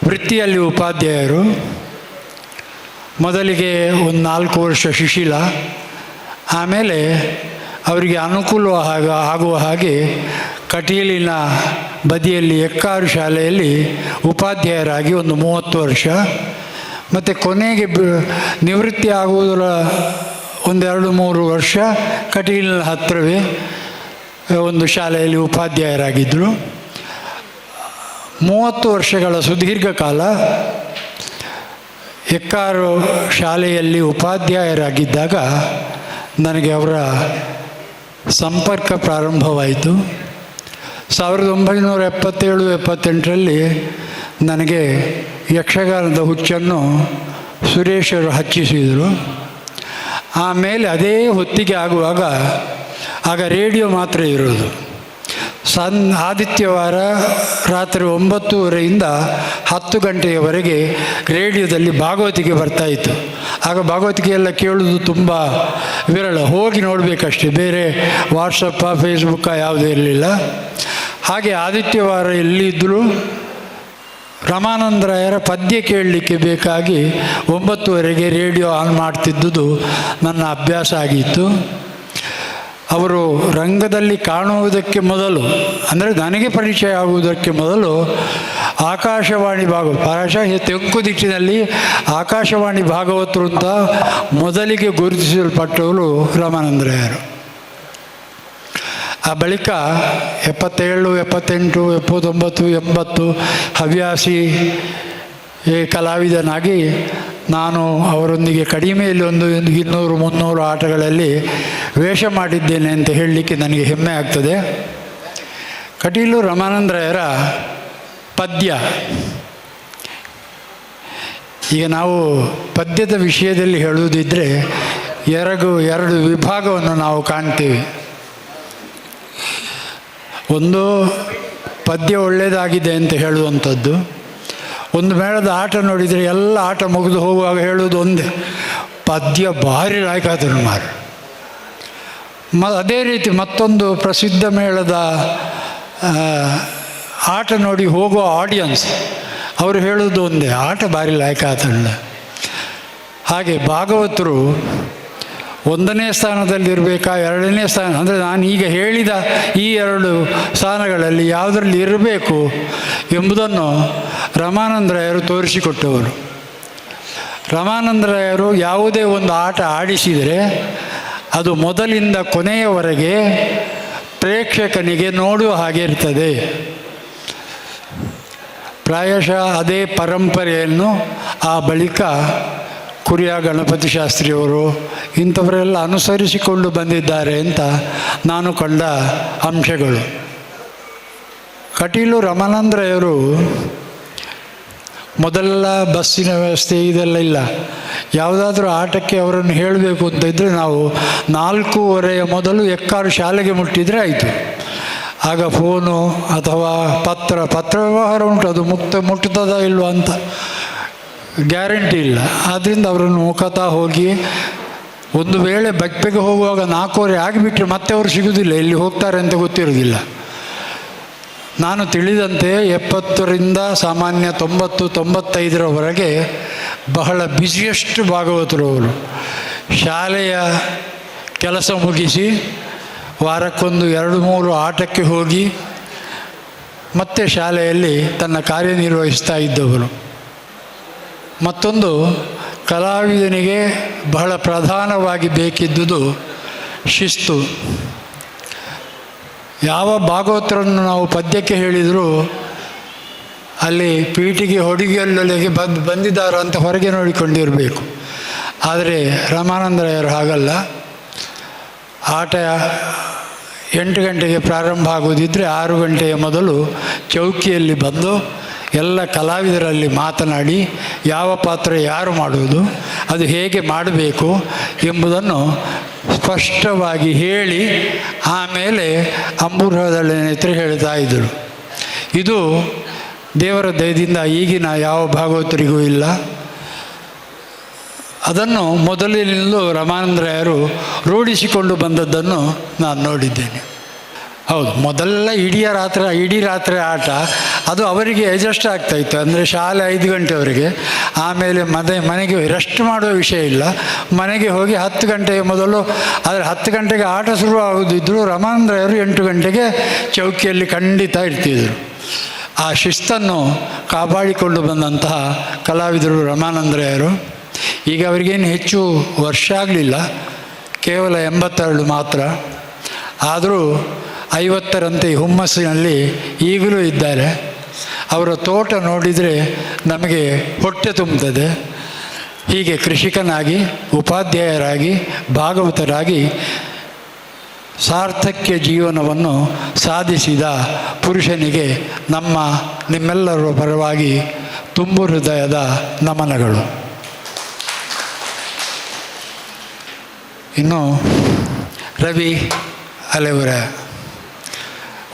Speaker 4: ವೃತ್ತಿಯಲ್ಲಿ ಉಪಾಧ್ಯಾಯರು. ಮೊದಲಿಗೆ ಒಂದು 4 ವರ್ಷ ಶಿಶಿಲ, ಆಮೇಲೆ ಅವರಿಗೆ ಅನುಕೂಲ ಆಗುವ ಹಾಗೆ ಕಟೀಲಿನ ಬದಿಯಲ್ಲಿ ಎಕ್ಕಾರು ಶಾಲೆಯಲ್ಲಿ ಉಪಾಧ್ಯಾಯರಾಗಿ ಒಂದು 30 ವರ್ಷ, ಮತ್ತು ಕೊನೆಗೆ ನಿವೃತ್ತಿ ಆಗುವುದರ 1-2-3 ವರ್ಷ ಕಟೀಲಿನ ಹತ್ತಿರವೇ ಒಂದು ಶಾಲೆಯಲ್ಲಿ ಉಪಾಧ್ಯಾಯರಾಗಿದ್ದರು. 30 ವರ್ಷಗಳ ಸುದೀರ್ಘ ಕಾಲ ಎಕ್ಕಾರು ಶಾಲೆಯಲ್ಲಿ ಉಪಾಧ್ಯಾಯರಾಗಿದ್ದಾಗ ನನಗೆ ಅವರ ಸಂಪರ್ಕ ಪ್ರಾರಂಭವಾಯಿತು. 1977-78ರಲ್ಲಿ ನನಗೆ ಯಕ್ಷಗಾನದ ಹುಚ್ಚನ್ನು ಸುರೇಶರು ಹಚ್ಚಿಸಿದರು. ಆಮೇಲೆ ಅದೇ ಹೊತ್ತಿಗೆ ಆಗುವಾಗ ಆಗ ರೇಡಿಯೋ ಮಾತ್ರ ಇರೋದು. ಆದಿತ್ಯವಾರ ರಾತ್ರಿ 9:30ರಿಂದ 10 ಗಂಟೆಯವರೆಗೆ ರೇಡಿಯೋದಲ್ಲಿ ಭಾಗವತಿಕೆ ಬರ್ತಾಯಿತ್ತು. ಆಗ ಭಾಗವತಿಕೆ ಎಲ್ಲ ಕೇಳೋದು ತುಂಬ ವಿರಳ, ಹೋಗಿ ನೋಡಬೇಕಷ್ಟೇ, ಬೇರೆ ವಾಟ್ಸಪ್ಪ ಫೇಸ್ಬುಕ್ಕ ಯಾವುದೂ ಇರಲಿಲ್ಲ. ಹಾಗೆ ಆದಿತ್ಯವಾರ ಎಲ್ಲಿದ್ದರೂ ರಮಾನಂದರಾಯರ ಪದ್ಯ ಕೇಳಲಿಕ್ಕೆ ಬೇಕಾಗಿ 9:30 ರೇಡಿಯೋ ಆನ್ ಮಾಡ್ತಿದ್ದುದು ನನ್ನ ಅಭ್ಯಾಸ ಆಗಿತ್ತು. ಅವರು ರಂಗದಲ್ಲಿ ಕಾಣುವುದಕ್ಕೆ ಮೊದಲು, ಅಂದರೆ ನನಗೆ ಪರಿಚಯ ಆಗುವುದಕ್ಕೆ ಮೊದಲು, ಆಕಾಶವಾಣಿ ಪ್ರಾಯಶಃ ತೆಂಕುದಿಟ್ಟಿನಲ್ಲಿ ಆಕಾಶವಾಣಿ ಭಾಗವತರು ಅಂತ ಮೊದಲಿಗೆ ಗುರುತಿಸಲ್ಪಟ್ಟವರು ರಮಾನಂದರಾಯರು. ಆ ಬಳಿಕ 77, 78, 79, 80 ಹವ್ಯಾಸಿ ಕಲಾವಿದನಾಗಿ ನಾನು ಅವರೊಂದಿಗೆ ಕಡಿಮೆಯಲ್ಲಿ ಒಂದು 200-300 ಆಟಗಳಲ್ಲಿ ವೇಷ ಮಾಡಿದ್ದೇನೆ ಅಂತ ಹೇಳಲಿಕ್ಕೆ ನನಗೆ ಹೆಮ್ಮೆ ಆಗ್ತದೆ. ಕಟೀಲು ರಮಾನಂದರಾಯರ ಪದ್ಯ, ಈಗ ನಾವು ಪದ್ಯದ ವಿಷಯದಲ್ಲಿ ಹೇಳುವುದಿದ್ದರೆ ಎರಡು ವಿಭಾಗವನ್ನು ನಾವು ಕಾಣ್ತೀವಿ. ಒಂದು ಪದ್ಯ ಒಳ್ಳೆಯದಾಗಿದೆ ಅಂತ ಹೇಳುವಂಥದ್ದು. ಒಂದು ಮೇಳದ ಆಟ ನೋಡಿದರೆ ಎಲ್ಲ ಆಟ ಮುಗಿದು ಹೋಗುವಾಗ ಹೇಳುವುದು ಒಂದೇ, ಪದ್ಯ ಭಾರಿ ಲಾಯ್ಕಾದ್ರು ಮಾರು. ಅದೇ ರೀತಿ ಮತ್ತೊಂದು ಪ್ರಸಿದ್ಧ ಮೇಳದ ಆಟ ನೋಡಿ ಹೋಗುವ ಆಡಿಯನ್ಸ್ ಅವರು ಹೇಳೋದು ಒಂದೇ, ಆಟ ಭಾರಿ ಲಾಯ್ಕಾತಲ್ಲ. ಹಾಗೆ ಭಾಗವತರು 1ನೇ ಸ್ಥಾನದಲ್ಲಿರಬೇಕಾ 2ನೇ ಸ್ಥಾನ, ಅಂದರೆ ನಾನು ಈಗ ಹೇಳಿದ ಈ 2 ಸ್ಥಾನಗಳಲ್ಲಿ ಯಾವುದರಲ್ಲಿ ಇರಬೇಕು ಎಂಬುದನ್ನು ರಮಾನಂದರಾಯರು ತೋರಿಸಿಕೊಟ್ಟವರು. ರಮಾನಂದರಾಯರು ಯಾವುದೇ ಒಂದು ಆಟ ಆಡಿಸಿದರೆ ಅದು ಮೊದಲಿಂದ ಕೊನೆಯವರೆಗೆ ಪ್ರೇಕ್ಷಕನಿಗೆ ನೋಡುವ ಹಾಗೆ ಇರ್ತದೆ. ಪ್ರಾಯಶಃ ಅದೇ ಪರಂಪರೆಯನ್ನು ಆ ಬಳಿಕ ಕುರಿಯ ಗಣಪತಿ ಶಾಸ್ತ್ರಿಯವರು ಇಂಥವರೆಲ್ಲ ಅನುಸರಿಸಿಕೊಂಡು ಬಂದಿದ್ದಾರೆ ಅಂತ ನಾನು ಕಂಡ ಅಂಶಗಳು. ಕಟೀಲು ರಮಾನಂದರಾಯರು ಮೊದಲೆಲ್ಲ ಬಸ್ಸಿನ ವ್ಯವಸ್ಥೆ ಇದೆಲ್ಲ ಇಲ್ಲ. ಯಾವುದಾದ್ರೂ ಆಟಕ್ಕೆ ಅವರನ್ನು ಹೇಳಬೇಕು ಅಂತ ಇದ್ದರೆ ನಾವು 4:15 ಮೊದಲು ಎಕ್ಕಾರು ಶಾಲೆಗೆ ಮುಟ್ಟಿದರೆ ಆಯಿತು. ಆಗ ಫೋನು ಅಥವಾ ಪತ್ರ ವ್ಯವಹಾರ ಉಂಟು, ಅದು ಮುಟ್ಟುತ್ತದ ಇಲ್ವಾ ಅಂತ ಗ್ಯಾರಂಟಿ ಇಲ್ಲ. ಆದ್ದರಿಂದ ಅವರನ್ನು ಮುಖತಃ ಹೋಗಿ, ಒಂದು ವೇಳೆ ಬಟ್ಟೆಗೆ ಹೋಗುವಾಗ 4:15 ಆಗಿಬಿಟ್ರೆ ಮತ್ತೆ ಅವರು ಸಿಗೋದಿಲ್ಲ, ಎಲ್ಲಿ ಹೋಗ್ತಾರೆ ಅಂತ ಗೊತ್ತಿರೋದಿಲ್ಲ. ನಾನು ತಿಳಿದಂತೆ 70ರಿಂದ ಸಾಮಾನ್ಯ 90-95ರವರೆಗೆ ಬಹಳ ಬ್ಯುಸಿಯೆಸ್ಟ್ ಭಾಗವತರು ಅವರು. ಶಾಲೆಯ ಕೆಲಸ ಮುಗಿಸಿ ವಾರಕ್ಕೊಂದು 2-3 ಆಟಕ್ಕೆ ಹೋಗಿ ಮತ್ತೆ ಶಾಲೆಯಲ್ಲಿ ತನ್ನ ಕಾರ್ಯನಿರ್ವಹಿಸ್ತಾ ಇದ್ದವರು. ಮತ್ತೊಂದು, ಕಲಾವಿದನಿಗೆ ಬಹಳ ಪ್ರಧಾನವಾಗಿ ಬೇಕಿದ್ದುದು ಶಿಸ್ತು. ಯಾವ ಭಾಗವತರನ್ನು ನಾವು ಪದ್ಯಕ್ಕೆ ಹೇಳಿದರೂ ಅಲ್ಲಿ ಪೀಠಿಗೆ ಹೊಡಿಗೆಯಲ್ಲೊಳಗೆ ಬಂದಿದ್ದಾರೋ ಅಂತ ಹೊರಗೆ ನೋಡಿಕೊಂಡಿರಬೇಕು. ಆದರೆ ರಮಾನಂದರಾಯರು ಹಾಗಲ್ಲ. ಆಟ 8 ಗಂಟೆಗೆ ಪ್ರಾರಂಭ ಆಗುವುದಿದ್ದರೆ 6 ಗಂಟೆಯ ಮೊದಲು ಚೌಕಿಯಲ್ಲಿ ಬಂದು ಎಲ್ಲ ಕಲಾವಿದರಲ್ಲಿ ಮಾತನಾಡಿ ಯಾವ ಪಾತ್ರ ಯಾರು ಮಾಡುವುದು, ಅದು ಹೇಗೆ ಮಾಡಬೇಕು ಎಂಬುದನ್ನು ಸ್ಪಷ್ಟವಾಗಿ ಹೇಳಿ ಆಮೇಲೆ ಅಂಬುರದಲ್ಲಿ ನೇತ್ರ ಹೇಳ್ತಾ ಇದ್ದರು. ಇದು ದೇವರ ದಯದಿಂದ ಈಗಿನ ಯಾವ ಭಾಗವತರಿಗೂ ಇಲ್ಲ. ಅದನ್ನು ಮೊದಲಿನಿಂದಲೂ ರಮಾನಂದರಾಯರು ರೂಢಿಸಿಕೊಂಡು ಬಂದದ್ದನ್ನು ನಾನು ನೋಡಿದ್ದೇನೆ. ಹೌದು, ಮೊದಲೆಲ್ಲ ಇಡೀ ರಾತ್ರಿ ಆಟ ಅದು ಅವರಿಗೆ ಅಡ್ಜಸ್ಟ್ ಆಗ್ತಾಯಿತ್ತು. ಅಂದರೆ ಶಾಲೆ 5 ಗಂಟೆವರೆಗೆ, ಆಮೇಲೆ ಮನೆಗೆ ರೆಸ್ಟ್ ಮಾಡುವ ವಿಷಯ ಇಲ್ಲ. ಮನೆಗೆ ಹೋಗಿ 10 ಗಂಟೆಯ ಮೊದಲು, ಆದರೆ 10 ಗಂಟೆಗೆ ಆಟ ಶುರು ಆಗೋದಿದ್ದರೂ ರಮಾನಂದರಾಯರು 8 ಗಂಟೆಗೆ ಚೌಕಿಯಲ್ಲಿ ಖಂಡಿತ ಇರ್ತಿದ್ರು. ಆ ಶಿಸ್ತನ್ನು ಕಾಪಾಡಿಕೊಂಡು ಬಂದಂತಹ ಕಲಾವಿದರು ರಮಾನಂದರಾಯರು. ಈಗ ಅವರಿಗೇನು ಹೆಚ್ಚು ವರ್ಷ ಆಗಲಿಲ್ಲ, ಕೇವಲ 82 ಮಾತ್ರ. ಆದರೂ 50ರಂತೆ ಹುಮ್ಮಸ್ಸಿನಲ್ಲಿ ಈಗಲೂ ಇದ್ದಾರೆ. ಅವರ ತೋಟ ನೋಡಿದರೆ ನಮಗೆ ಹೊಟ್ಟೆ ತುಂಬುತ್ತದೆ. ಹೀಗೆ ಕೃಷಿಕನಾಗಿ, ಉಪಾಧ್ಯಾಯರಾಗಿ, ಭಾಗವತರಾಗಿ ಸಾರ್ಥಕ್ಯ ಜೀವನವನ್ನು ಸಾಧಿಸಿದ ಪುರುಷನಿಗೆ ನಿಮ್ಮೆಲ್ಲರ ಪರವಾಗಿ ತುಂಬು ಹೃದಯದ ನಮನಗಳು. ಇನ್ನು ರವಿ ಅಲೆವರಾಯ,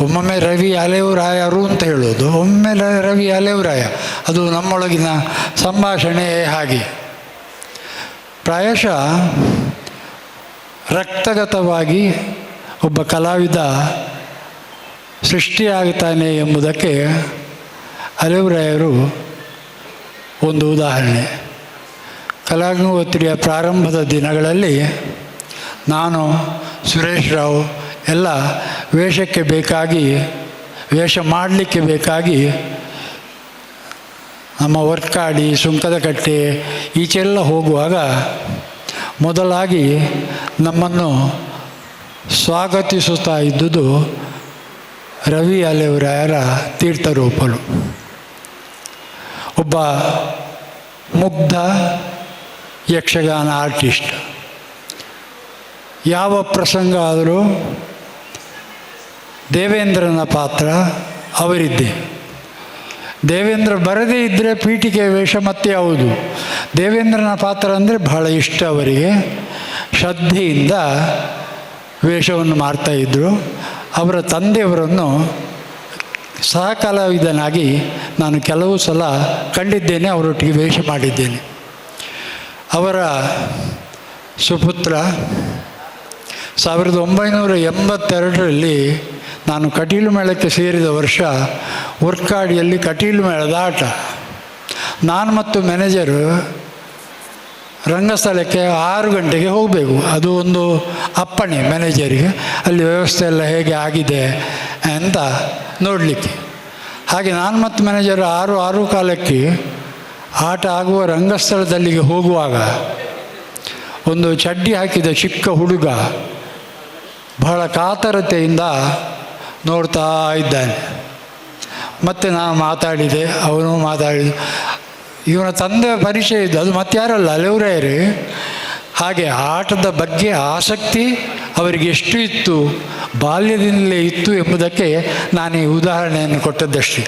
Speaker 4: ಒಮ್ಮೊಮ್ಮೆ ರವಿ ಅಲೆವರಾಯರು ಅಂತ ಹೇಳೋದು, ಒಮ್ಮೆ ರವಿ ಅಲೆವರಾಯ, ಅದು ನಮ್ಮೊಳಗಿನ ಸಂಭಾಷಣೆ ಹಾಗೆ. ಪ್ರಾಯಶಃ ರಕ್ತಗತವಾಗಿ ಒಬ್ಬ ಕಲಾವಿದ ಸೃಷ್ಟಿಯಾಗುತ್ತಾನೆ ಎಂಬುದಕ್ಕೆ ಅಲೆವರಾಯರು ಒಂದು ಉದಾಹರಣೆ. ಕಲಾಗಂಗೋತ್ರಿಯ ಪ್ರಾರಂಭದ ದಿನಗಳಲ್ಲಿ ನಾನು, ಸುರೇಶ್ ರಾವ್ ಎಲ್ಲ ವೇಷ ಮಾಡಲಿಕ್ಕೆ ಬೇಕಾಗಿ ನಮ್ಮ ವರ್ಕಾಡಿ, ಸುಂಕದಕಟ್ಟೆ ಈಚೆಲ್ಲ ಹೋಗುವಾಗ ಮೊದಲಾಗಿ ನಮ್ಮನ್ನು ಸ್ವಾಗತಿಸುತ್ತಾ ಇದ್ದುದು ರವಿ ಅಲೆವರಾಯರ ತೀರ್ಥರೂಪರು. ಒಬ್ಬ ಮುಗ್ಧ ಯಕ್ಷಗಾನ ಆರ್ಟಿಸ್ಟ್. ಯಾವ ಪ್ರಸಂಗ ಆದರೂ ದೇವೇಂದ್ರನ ಪಾತ್ರ ಅವರಿದ್ದೇ. ದೇವೇಂದ್ರ ಬರದೇ ಇದ್ದರೆ ಪೀಠಿಕೆ ವೇಷ ಮತ್ತೆ ಯಾವುದು. ದೇವೇಂದ್ರನ ಪಾತ್ರ ಅಂದರೆ ಬಹಳ ಇಷ್ಟ ಅವರಿಗೆ. ಶ್ರದ್ಧೆಯಿಂದ ವೇಷವನ್ನು ಮಾಡ್ತಾಯಿದ್ರು. ಅವರ ತಂದೆಯವರನ್ನು ಸಹ ಕಲಾವಿದನಾಗಿ ನಾನು ಕೆಲವು ಸಲ ಕಂಡಿದ್ದೇನೆ, ಅವರೊಟ್ಟಿಗೆ ವೇಷ ಮಾಡಿದ್ದೇನೆ. ಅವರ ಸುಪುತ್ರ 1982ರಲ್ಲಿ ನಾನು ಕಟೀಲು ಮೇಳಕ್ಕೆ ಸೇರಿದ ವರ್ಷ ವರ್ಕಾಡಿಯಲ್ಲಿ ಕಟೀಲು ಮೇಳದ ಆಟ. ನಾನು ಮತ್ತು ಮ್ಯಾನೇಜರು ರಂಗಸ್ಥಳಕ್ಕೆ 6 ಗಂಟೆಗೆ ಹೋಗಬೇಕು. ಅದು ಒಂದು ಅಪ್ಪಣೆ ಮ್ಯಾನೇಜರಿಗೆ, ಅಲ್ಲಿ ವ್ಯವಸ್ಥೆ ಎಲ್ಲ ಹೇಗೆ ಆಗಿದೆ ಅಂತ ನೋಡಲಿಕ್ಕೆ. ಹಾಗೆ ನಾನು ಮತ್ತು ಮ್ಯಾನೇಜರ್ 6:15ಕ್ಕೆ ಆಟ ಆಗುವ ರಂಗಸ್ಥಳದಲ್ಲಿಗೆ ಹೋಗುವಾಗ ಒಂದು ಚಡ್ಡಿ ಹಾಕಿದ ಚಿಕ್ಕ ಹುಡುಗ ಬಹಳ ಕಾತರತೆಯಿಂದ ನೋಡ್ತಾ ಇದ್ದಾನೆ. ಮತ್ತು ನಾನು ಮಾತಾಡಿದೆ, ಅವನು ಮಾತಾಡಿದ. ಇವನ ತಂದೆ ಪರಿಚಯ ಇದ್ದು, ಅದು ಮತ್ತಾರಲ್ಲ, ಅಲೆವರಾಯರೇ. ಹಾಗೆ ಆಟದ ಬಗ್ಗೆ ಆಸಕ್ತಿ ಅವರಿಗೆ ಎಷ್ಟು ಇತ್ತು, ಬಾಲ್ಯದಿಂದಲೇ ಇತ್ತು ಎಂಬುದಕ್ಕೆ ನಾನು ಈ ಉದಾಹರಣೆಯನ್ನು ಕೊಟ್ಟದ್ದಷ್ಟೇ.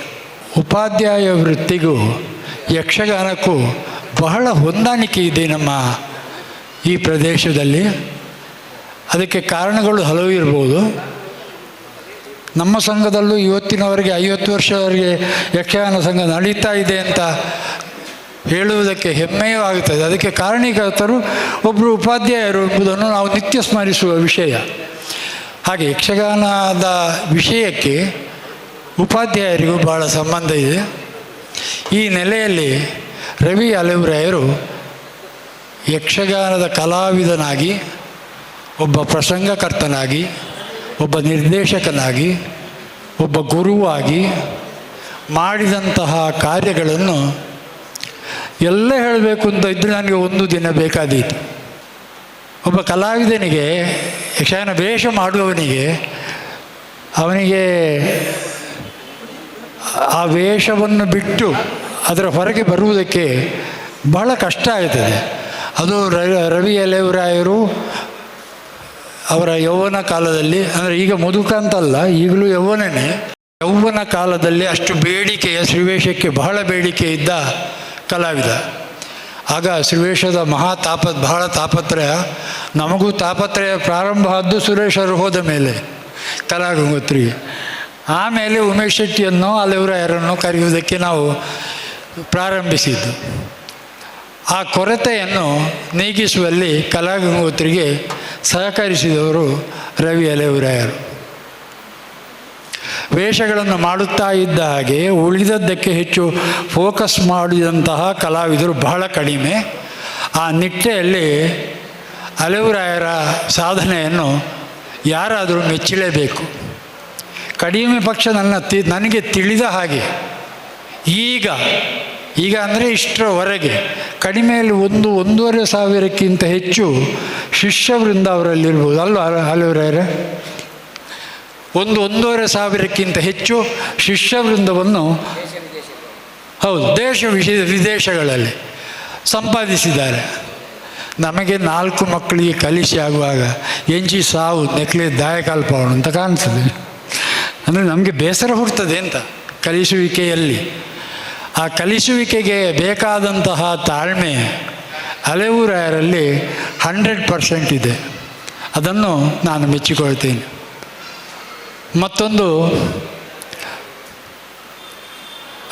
Speaker 4: ಉಪಾಧ್ಯಾಯ ವೃತ್ತಿಗೂ ಯಕ್ಷಗಾನಕ್ಕೂ ಬಹಳ ಹೊಂದಾಣಿಕೆ ಇದೆ ನಮ್ಮ ಈ ಪ್ರದೇಶದಲ್ಲಿ. ಅದಕ್ಕೆ ಕಾರಣಗಳು ಹಲವು ಇರ್ಬೋದು. ನಮ್ಮ ಸಂಘದಲ್ಲೂ ಇವತ್ತಿನವರೆಗೆ 50 ವರ್ಷದವರೆಗೆ ಯಕ್ಷಗಾನ ಸಂಘ ನಡೀತಾ ಇದೆ ಅಂತ ಹೇಳುವುದಕ್ಕೆ ಹೆಮ್ಮೆಯೂ ಆಗುತ್ತದೆ. ಅದಕ್ಕೆ ಕಾರಣೀಕರ್ತರು ಒಬ್ಬರು ಉಪಾಧ್ಯಾಯರು ಎಂಬುದನ್ನು ನಾವು ನಿತ್ಯ ಸ್ಮರಿಸುವ ವಿಷಯ. ಹಾಗೆ ಯಕ್ಷಗಾನದ ವಿಷಯಕ್ಕೆ ಉಪಾಧ್ಯಾಯರಿಗೂ ಬಹಳ ಸಂಬಂಧ ಇದೆ. ಈ ನೆಲೆಯಲ್ಲಿ ರವಿ ಅಲೆವರಾಯರು ಯಕ್ಷಗಾನದ ಕಲಾವಿದನಾಗಿ, ಒಬ್ಬ ಪ್ರಸಂಗಕರ್ತನಾಗಿ, ಒಬ್ಬ ನಿರ್ದೇಶಕನಾಗಿ, ಒಬ್ಬ ಗುರುವಾಗಿ ಮಾಡಿದಂತಹ ಕಾರ್ಯಗಳನ್ನು ಎಲ್ಲ ಹೇಳಬೇಕು ಅಂತ ಇದ್ದರೆ ನನಗೆ ಒಂದು ದಿನ ಬೇಕಾದೀತು. ಒಬ್ಬ ಕಲಾವಿದನಿಗೆ, ಯಕ್ಷಗಾನ ವೇಷ ಮಾಡುವವನಿಗೆ, ಅವನಿಗೆ ಆ ವೇಷವನ್ನು ಬಿಟ್ಟು ಅದರ ಹೊರಗೆ ಬರುವುದಕ್ಕೆ ಬಹಳ ಕಷ್ಟ ಆಗುತ್ತದೆ. ಅದು ರವಿ ಅಲೆವರಾಯರು ಅವರ ಯೌವನ ಕಾಲದಲ್ಲಿ, ಅಂದರೆ ಈಗ ಮುದುಕ ಅಂತಲ್ಲ, ಈಗಲೂ ಯೌವನನೇ, ಯೌವನ ಕಾಲದಲ್ಲಿ ಅಷ್ಟು ಬೇಡಿಕೆಯ ಶ್ರೀವೇಷಕ್ಕೆ ಬಹಳ ಬೇಡಿಕೆ ಇದ್ದ ಕಲಾವಿದ. ಆಗ ಶ್ರೀವೇಷದ ಬಹಳ ತಾಪತ್ರಯ. ನಮಗೂ ತಾಪತ್ರಯ ಪ್ರಾರಂಭ ಆದ್ದು ಸುರೇಶರು ಹೋದ ಮೇಲೆ ಕಲಾಗಂಗೋತ್ರಿಗೆ. ಆಮೇಲೆ ಉಮೇಶ್ ಶೆಟ್ಟಿಯನ್ನು, ಅಲೆವರಾಯರನ್ನು ಕರೆಯುವುದಕ್ಕೆ ನಾವು ಪ್ರಾರಂಭಿಸಿದ್ದು. ಆ ಕೊರತೆಯನ್ನು ನೀಗಿಸುವಲ್ಲಿ ಕಲಾಗಂಗೋತ್ರಿಗೆ ಸಹಕರಿಸಿದವರು ರವಿ ಅಲೆವರಾಯರು. ವೇಷಗಳನ್ನು ಮಾಡುತ್ತಾ ಇದ್ದ ಹಾಗೆ ಉಳಿದದ್ದಕ್ಕೆ ಹೆಚ್ಚು ಫೋಕಸ್ ಮಾಡಿದಂತಹ ಕಲಾವಿದರು ಬಹಳ ಕಡಿಮೆ. ಆ ನಿಟ್ಟೆಯಲ್ಲಿ ಅಲೆವರಾಯರ ಸಾಧನೆಯನ್ನು ಯಾರಾದರೂ ಮೆಚ್ಚಲೇಬೇಕು. ಕಡಿಮೆ ಪಕ್ಷ ನನಗೆ ತಿಳಿದ ಹಾಗೆ ಈಗ ಅಂದರೆ ಇಷ್ಟರವರೆಗೆ ಕಡಿಮೆಯಲ್ಲಿ 1,500 ಹೆಚ್ಚು ಶಿಷ್ಯವೃಂದ ಅವರಲ್ಲಿರ್ಬೋದು ಅಲ್ವ ಅಲೆವರಾಯರೇ? 1,500 ಹೆಚ್ಚು ಶಿಷ್ಯವೃಂದವನ್ನು ಹೌದು ದೇಶ ವಿದೇಶಗಳಲ್ಲಿ ಸಂಪಾದಿಸಿದ್ದಾರೆ. ನಮಗೆ 4 ಮಕ್ಕಳಿಗೆ ಕಲಿಸಿ ಆಗುವಾಗ ಎಂಚಿ ಸಾವು ನೆಕ್ಲೆ ದಾಯಕಾಲ್ಪವನು ಅಂತ ಕಾಣಿಸ್ತದೆ. ಅಂದರೆ ನಮಗೆ ಬೇಸರ ಹುಡ್ತದೆ ಅಂತ ಕಲಿಸುವಿಕೆಯಲ್ಲಿ. ಆ ಕಲಿಸುವಿಕೆಗೆ ಬೇಕಾದಂತಹ ತಾಳ್ಮೆ ಅಲೆವರಾಯರಲ್ಲಿ 100% ಇದೆ. ಅದನ್ನು ನಾನು ಮೆಚ್ಚಿಕೊಳ್ತೇನೆ. ಮತ್ತೊಂದು,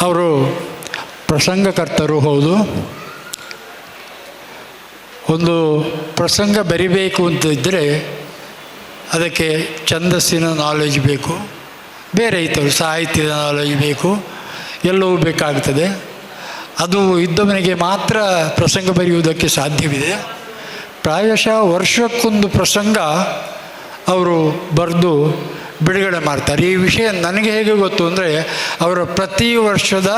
Speaker 4: ಅವರು ಪ್ರಸಂಗಕರ್ತರು ಹೌದು. ಒಂದು ಪ್ರಸಂಗ ಬರಿಬೇಕು ಅಂತ ಇದ್ದರೆ ಅದಕ್ಕೆ ಛಂದಸ್ಸಿನ ನಾಲೆಜ್ ಬೇಕು, ಬೇರೆ ಇತ್ತು ಸಾಹಿತ್ಯದ ನಾಲೆಜ್ ಬೇಕು, ಎಲ್ಲವೂ ಬೇಕಾಗ್ತದೆ. ಅದು ಇದ್ದವನಿಗೆ ಮಾತ್ರ ಪ್ರಸಂಗ ಬರೆಯುವುದಕ್ಕೆ ಸಾಧ್ಯವಿದೆ. ಪ್ರಾಯಶಃ ವರ್ಷಕ್ಕೊಂದು ಪ್ರಸಂಗ ಅವರು ಬರೆದು ಬಿಡುಗಡೆ ಮಾಡ್ತಾರೆ. ಈ ವಿಷಯ ನನಗೆ ಹೇಗೆ ಗೊತ್ತು ಅಂದರೆ, ಅವರ ಪ್ರತಿ ವರ್ಷದ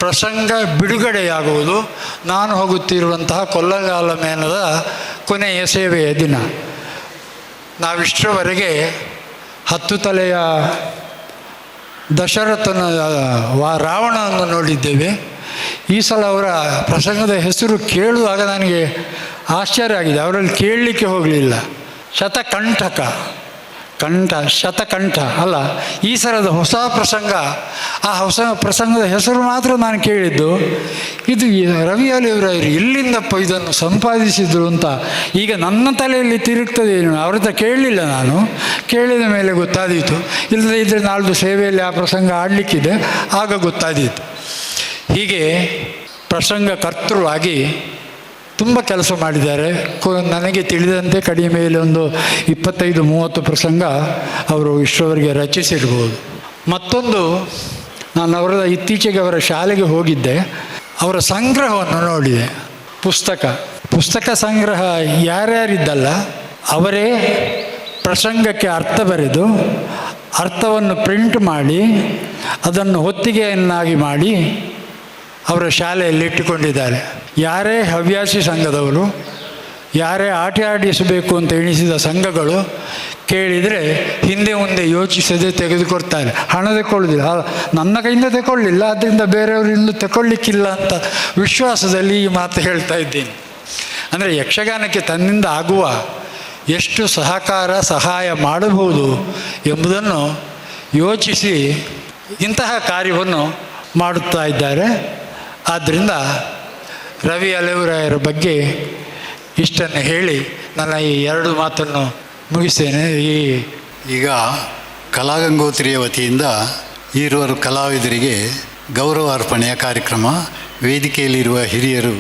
Speaker 4: ಪ್ರಸಂಗ ಬಿಡುಗಡೆಯಾಗುವುದು ನಾನು ಹೋಗುತ್ತಿರುವಂತಹ ಕೊಳ್ಳಗಾಲ ಮೇನದ ಕೊನೆಯ ಸೇವೆಯ ದಿನ. ನಾವಿಷ್ಟರವರೆಗೆ 10 ತಲೆಯ ದಶರಥನ ರಾವಣವನ್ನು ನೋಡಿದ್ದೇವೆ. ಈ ಸಲ ಅವರ ಪ್ರಸಂಗದ ಹೆಸರು ಕೇಳುವಾಗ ನನಗೆ ಆಶ್ಚರ್ಯ ಆಗಿದೆ. ಅವರಲ್ಲಿ ಕೇಳಲಿಕ್ಕೆ ಹೋಗಲಿಲ್ಲ. ಶತಕಂಠ ಅಲ್ಲ, ಈ ಸಲದ ಹೊಸ ಪ್ರಸಂಗ. ಆ ಹೊಸ ಪ್ರಸಂಗದ ಹೆಸರು ಮಾತ್ರ ನಾನು ಕೇಳಿದ್ದು. ಇದು ರವಿಯಲಿಯವರು ಎಲ್ಲಿಂದಪ್ಪ ಇದನ್ನು ಸಂಪಾದಿಸಿದರು ಅಂತ ಈಗ ನನ್ನ ತಲೆಯಲ್ಲಿ ತಿರುಗ್ತದೆ. ಅವ್ರ ಹತ್ರ ಕೇಳಲಿಲ್ಲ, ನಾನು ಕೇಳಿದ ಮೇಲೆ ಗೊತ್ತಾದೀತು. ಇಲ್ಲದೇ ಇದ್ದರೆ ನಾಳ್ದು ಸೇವೆಯಲ್ಲಿ ಆ ಪ್ರಸಂಗ ಆಡಲಿಕ್ಕಿದೆ, ಆಗ ಗೊತ್ತಾದೀತು. ಹೀಗೆ ಪ್ರಸಂಗ ಕರ್ತೃವಾಗಿ ತುಂಬ ಕೆಲಸ ಮಾಡಿದ್ದಾರೆ. ನನಗೆ ತಿಳಿದಂತೆ ಕಡಿಮೆಯಲ್ಲಿ ಒಂದು 25-30 ಪ್ರಸಂಗ ಅವರು ಇಷ್ಟರವರೆಗೆ ರಚಿಸಿರ್ಬೋದು. ಮತ್ತೊಂದು, ನಾನು ಇತ್ತೀಚೆಗೆ ಅವರ ಶಾಲೆಗೆ ಹೋಗಿದ್ದೆ. ಅವರ ಸಂಗ್ರಹವನ್ನು ನೋಡಿದೆ. ಪುಸ್ತಕ ಸಂಗ್ರಹ ಯಾರ್ಯಾರಿದ್ದಲ್ಲ ಅವರೇ ಪ್ರಸಂಗಕ್ಕೆ ಅರ್ಥ ಬರೆದು ಅರ್ಥವನ್ನು ಪ್ರಿಂಟ್ ಮಾಡಿ ಅದನ್ನು ಹೊತ್ತಿಗೆಯನ್ನಾಗಿ ಮಾಡಿ ಅವರ ಶಾಲೆಯಲ್ಲಿ ಇಟ್ಟುಕೊಂಡಿದ್ದಾರೆ. ಯಾರೇ ಹವ್ಯಾಸಿ ಸಂಘದವರು, ಯಾರೇ ಆಟ ಆಡಿಸಬೇಕು ಅಂತ ಎಣಿಸಿದ ಸಂಘಗಳು ಕೇಳಿದರೆ ಹಿಂದೆ ಮುಂದೆ ಯೋಚಿಸದೆ ತೆಗೆದುಕೊಡ್ತಾರೆ. ಹಣ ತಗೊಳ್ಳೋದಿಲ್ಲ, ನನ್ನ ಕೈಯಿಂದ ತಗೊಳ್ಳಿಲ್ಲ, ಅದರಿಂದ ಬೇರೆಯವರಿಂದ ತಗೊಳ್ಳಿಕ್ಕಿಲ್ಲ ಅಂತ ವಿಶ್ವಾಸದಲ್ಲಿ ಈ ಮಾತು ಹೇಳ್ತಾ ಇದ್ದೀನಿ. ಅಂದರೆ ಯಕ್ಷಗಾನಕ್ಕೆ ತನ್ನಿಂದ ಆಗುವ ಎಷ್ಟು ಸಹಾಯ ಮಾಡಬಹುದು ಎಂಬುದನ್ನು ಯೋಚಿಸಿ ಇಂತಹ ಕಾರ್ಯವನ್ನು ಮಾಡುತ್ತಾ ಇದ್ದಾರೆ. ಆದ್ದರಿಂದ ರವಿ ಅಲೆವರಾಯರ ಬಗ್ಗೆ ಇಷ್ಟನ್ನು ಹೇಳಿ ನನ್ನ ಈ 2 ಮಾತನ್ನು ಮುಗಿಸ್ತೇನೆ.
Speaker 1: ಈಗ ಕಲಾಗಂಗೋತ್ರಿಯ ವತಿಯಿಂದ ಈರುವರು ಕಲಾವಿದರಿಗೆ ಗೌರವಾರ್ಪಣೆಯ ಕಾರ್ಯಕ್ರಮ. ವೇದಿಕೆಯಲ್ಲಿರುವ ಹಿರಿಯರು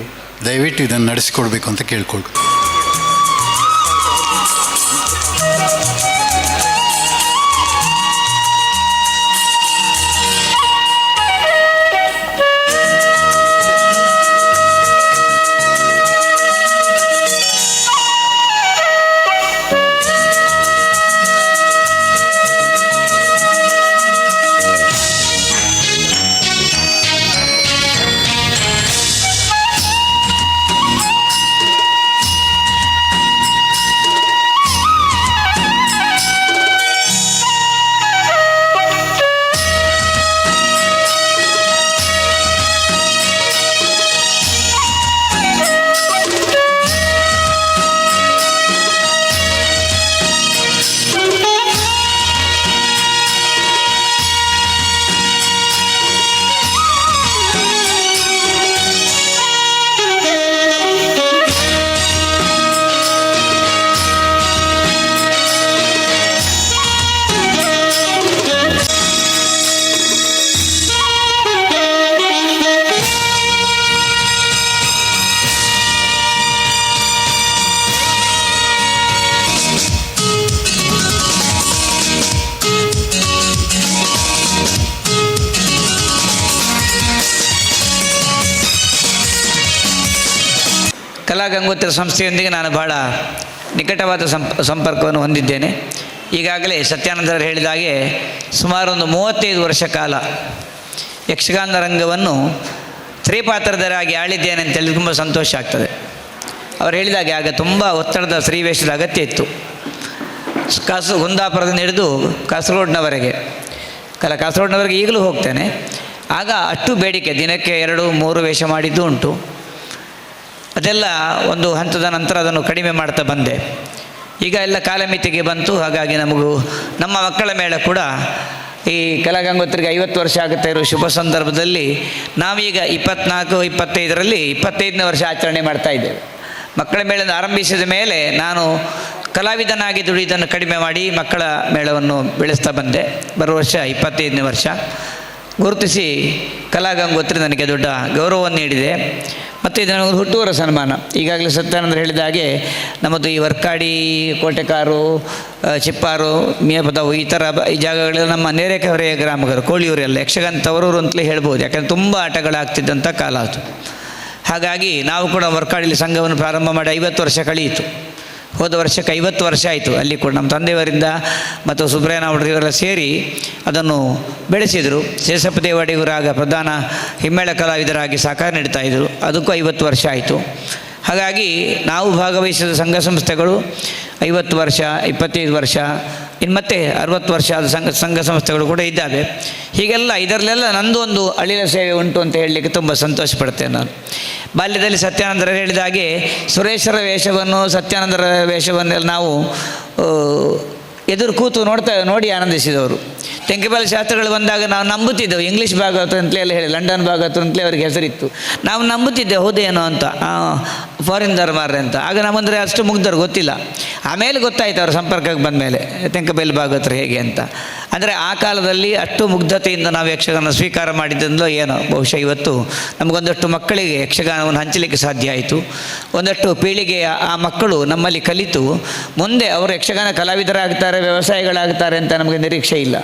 Speaker 1: ದಯವಿಟ್ಟು ಇದನ್ನು ನಡೆಸಿಕೊಡ್ಬೇಕು ಅಂತ ಕೇಳ್ಕೊಳ್ತೀನಿ.
Speaker 5: ಕಲಾಗಂಗೋತ್ರಿ ಸಂಸ್ಥೆಯೊಂದಿಗೆ ನಾನು ಬಹಳ ನಿಕಟವಾದ ಸಂಪರ್ಕವನ್ನು ಹೊಂದಿದ್ದೇನೆ. ಈಗಾಗಲೇ ಸತ್ಯಾನಂದರು ಹೇಳಿದ ಹಾಗೆ ಸುಮಾರು ಒಂದು 35 ವರ್ಷ ಕಾಲ ಯಕ್ಷಗಾನ ರಂಗವನ್ನು ಸ್ತ್ರೀಪಾತ್ರಧಾರಿಯಾಗಿ ಆಳಿದ್ದೇನೆ ಅಂತ ಹೇಳಿ ತುಂಬ ಸಂತೋಷ ಆಗ್ತದೆ. ಅವರು ಹೇಳಿದಾಗೆ ಆಗ ತುಂಬ ಒತ್ತಡದ ಸ್ತ್ರೀವೇಷದ ಅಗತ್ಯ ಇತ್ತು. ಕುಂದಾಪುರದಿಂದ ಹಿಡಿದು ಕಾಸರಗೋಡಿನವರೆಗೆ ಕಾಸರಗೋಡಿನವರೆಗೆ ಈಗಲೂ ಹೋಗ್ತೇನೆ. ಆಗ ಅಷ್ಟು ಬೇಡಿಕೆ, ದಿನಕ್ಕೆ 2-3 ವೇಷ ಮಾಡಿದ್ದು ಉಂಟು. ಅದೆಲ್ಲ ಒಂದು ಹಂತದ ನಂತರ ಅದನ್ನು ಕಡಿಮೆ ಮಾಡ್ತಾ ಬಂದೆ. ಈಗ ಎಲ್ಲ ಕಾಲಮಿತಿಗೆ ಬಂತು. ಹಾಗಾಗಿ ನಮ್ಮ ಮಕ್ಕಳ ಮೇಳ ಕೂಡ ಈ ಕಲಾಗಂಗೋತ್ರಿಗೆ 50 ವರ್ಷ ಆಗುತ್ತಾ ಇರೋ ಶುಭ ಸಂದರ್ಭದಲ್ಲಿ ನಾವೀಗ 24-25ರಲ್ಲಿ 25ನೇ ವರ್ಷ ಆಚರಣೆ ಮಾಡ್ತಾ ಇದ್ದೇವೆ. ಮಕ್ಕಳ ಮೇಳವನ್ನು ಆರಂಭಿಸಿದ ಮೇಲೆ ನಾನು ಕಲಾವಿದನಾಗಿ ದುಡಿಯೋದನ್ನು ಕಡಿಮೆ ಮಾಡಿ ಮಕ್ಕಳ ಮೇಳವನ್ನು ಬೆಳೆಸ್ತಾ ಬಂದೆ. ಬರುವ ವರ್ಷ 25ನೇ ವರ್ಷ. ಗುರುತಿಸಿ ಕಲಾಗಂಗೋತ್ರಿ ನನಗೆ ದೊಡ್ಡ ಗೌರವವನ್ನು ನೀಡಿದೆ. ಮತ್ತು ಇದು ನನಗೊಂದು ಹುಟ್ಟುವರ ಸನ್ಮಾನ. ಈಗಾಗಲೇ ಸತ್ಯಾನಂದರು ಹೇಳಿದ ಹಾಗೆ ನಮ್ಮದು ಈ ವರ್ಕಾಡಿ, ಕೋಟೆಕಾರು, ಚಿಪ್ಪಾರು, ಮೇಪದವು ಈ ಥರ ಈ ಜಾಗಗಳೆಲ್ಲ ನಮ್ಮ ನೆರೆಕೆರೆಯ ಗ್ರಾಮಗಳು, ಕೋಳಿಯೂರೆಲ್ಲ ಯಕ್ಷಗಾನ ತವರೂರು ಅಂತಲೇ ಹೇಳ್ಬೋದು. ಯಾಕಂದರೆ ತುಂಬ ಆಟಗಳಾಗ್ತಿದ್ದಂಥ ಕಾಲ ಅದು. ಹಾಗಾಗಿ ನಾವು ಕೂಡ ವರ್ಕಾಡಿಲಿ ಸಂಘವನ್ನು ಪ್ರಾರಂಭ ಮಾಡಿ 50 ವರ್ಷ ಕಳೆಯಿತು. ಹೋದ ವರ್ಷಕ್ಕೆ 50 ವರ್ಷ ಆಯಿತು. ಅಲ್ಲಿ ಕೂಡ ನಮ್ಮ ತಂದೆಯವರಿಂದ ಮತ್ತು ಸುಬ್ರಯ್ಯನವರು ಇವರೆಲ್ಲ ಸೇರಿ ಅದನ್ನು ಬೆಳೆಸಿದರು. ಶೇಷಪ್ಪ ದೇವಾಡಿಗರಾಗ ಪ್ರಧಾನ ಹಿಮ್ಮೇಳ ಕಲಾವಿದರಾಗಿ ಸಹಕಾರ ನೀಡ್ತಾಯಿದ್ರು. ಅದಕ್ಕೂ 50 ವರ್ಷ ಆಯಿತು. ಹಾಗಾಗಿ ನಾವು ಭಾಗವಹಿಸಿದ ಸಂಘ ಸಂಸ್ಥೆಗಳು 50 ವರ್ಷ, 25 ವರ್ಷ, ಇನ್ನು ಮತ್ತೆ 60 ವರ್ಷ ಆದ ಸಂಘ ಸಂಸ್ಥೆಗಳು ಕೂಡ ಇದ್ದಾವೆ. ಹೀಗೆಲ್ಲ ಇದರಲ್ಲೆಲ್ಲ ನಂದು ಒಂದು ಅಳಿಲ ಸೇವೆ ಉಂಟು ಅಂತ ಹೇಳಲಿಕ್ಕೆ ತುಂಬ ಸಂತೋಷ ಪಡ್ತೇನೆ ನಾನು. ಬಾಲ್ಯದಲ್ಲಿ ಸತ್ಯಾನಂದರು ಹೇಳಿದ ಹಾಗೆ ಸುರೇಶರ ವೇಷವನ್ನು, ಸತ್ಯಾನಂದರ ವೇಷವನ್ನೆಲ್ಲ ನಾವು ಎದುರು ಕೂತು ನೋಡಿ ಆನಂದಿಸಿದವರು. ತೆಂಕೆಬಾಲ ಶಾಸ್ತ್ರಗಳು ಬಂದಾಗ ನಾವು ನಂಬುತ್ತಿದ್ದೆವು. ಇಂಗ್ಲೀಷ್ ಭಾಗವತ ಅಂತಲೇ ಎಲ್ಲ ಹೇಳಿ, ಲಂಡನ್ ಭಾಗವತ ಅಂತಲೇ ಅವ್ರಿಗೆ ಹೆಸರಿತ್ತು. ನಾವು ನಂಬುತ್ತಿದ್ದೆ ಹೌದೇನೋ ಅಂತ, ಫಾರಿನ್ ಧರ್ಮಾರ್ರೆ ಅಂತ. ಆಗ ನಮ್ಮಂದರೆ ಅಷ್ಟು ಮುಗ್ಧರು ಗೊತ್ತಿಲ್ಲ. ಆಮೇಲೆ ಗೊತ್ತಾಯಿತು ಅವ್ರ ಸಂಪರ್ಕಕ್ಕೆ ಬಂದ ಮೇಲೆ ತೆಂಕೆಬೈಲು ಭಾಗವತರು ಹೇಗೆ ಅಂತ. ಅಂದರೆ ಆ ಕಾಲದಲ್ಲಿ ಅಷ್ಟು ಮುಗ್ಧತೆಯಿಂದ ನಾವು ಯಕ್ಷಗಾನ ಸ್ವೀಕಾರ ಮಾಡಿದ್ದೋ ಏನೋ. ಬಹುಶಃ ಇವತ್ತು ನಮಗೊಂದಷ್ಟು ಮಕ್ಕಳಿಗೆ ಯಕ್ಷಗಾನವನ್ನು ಹಂಚಲಿಕ್ಕೆ ಸಾಧ್ಯ ಆಯಿತು. ಒಂದಷ್ಟು ಪೀಳಿಗೆಯ ಆ ಮಕ್ಕಳು ನಮ್ಮಲ್ಲಿ ಕಲಿತು ಮುಂದೆ ಅವರು ಯಕ್ಷಗಾನ ಕಲಾವಿದರಾಗ್ತಾರೆ, ವ್ಯವಸಾಯಿಗಳಾಗ್ತಾರೆ ಅಂತ ನಮಗೆ ನಿರೀಕ್ಷೆ ಇಲ್ಲ.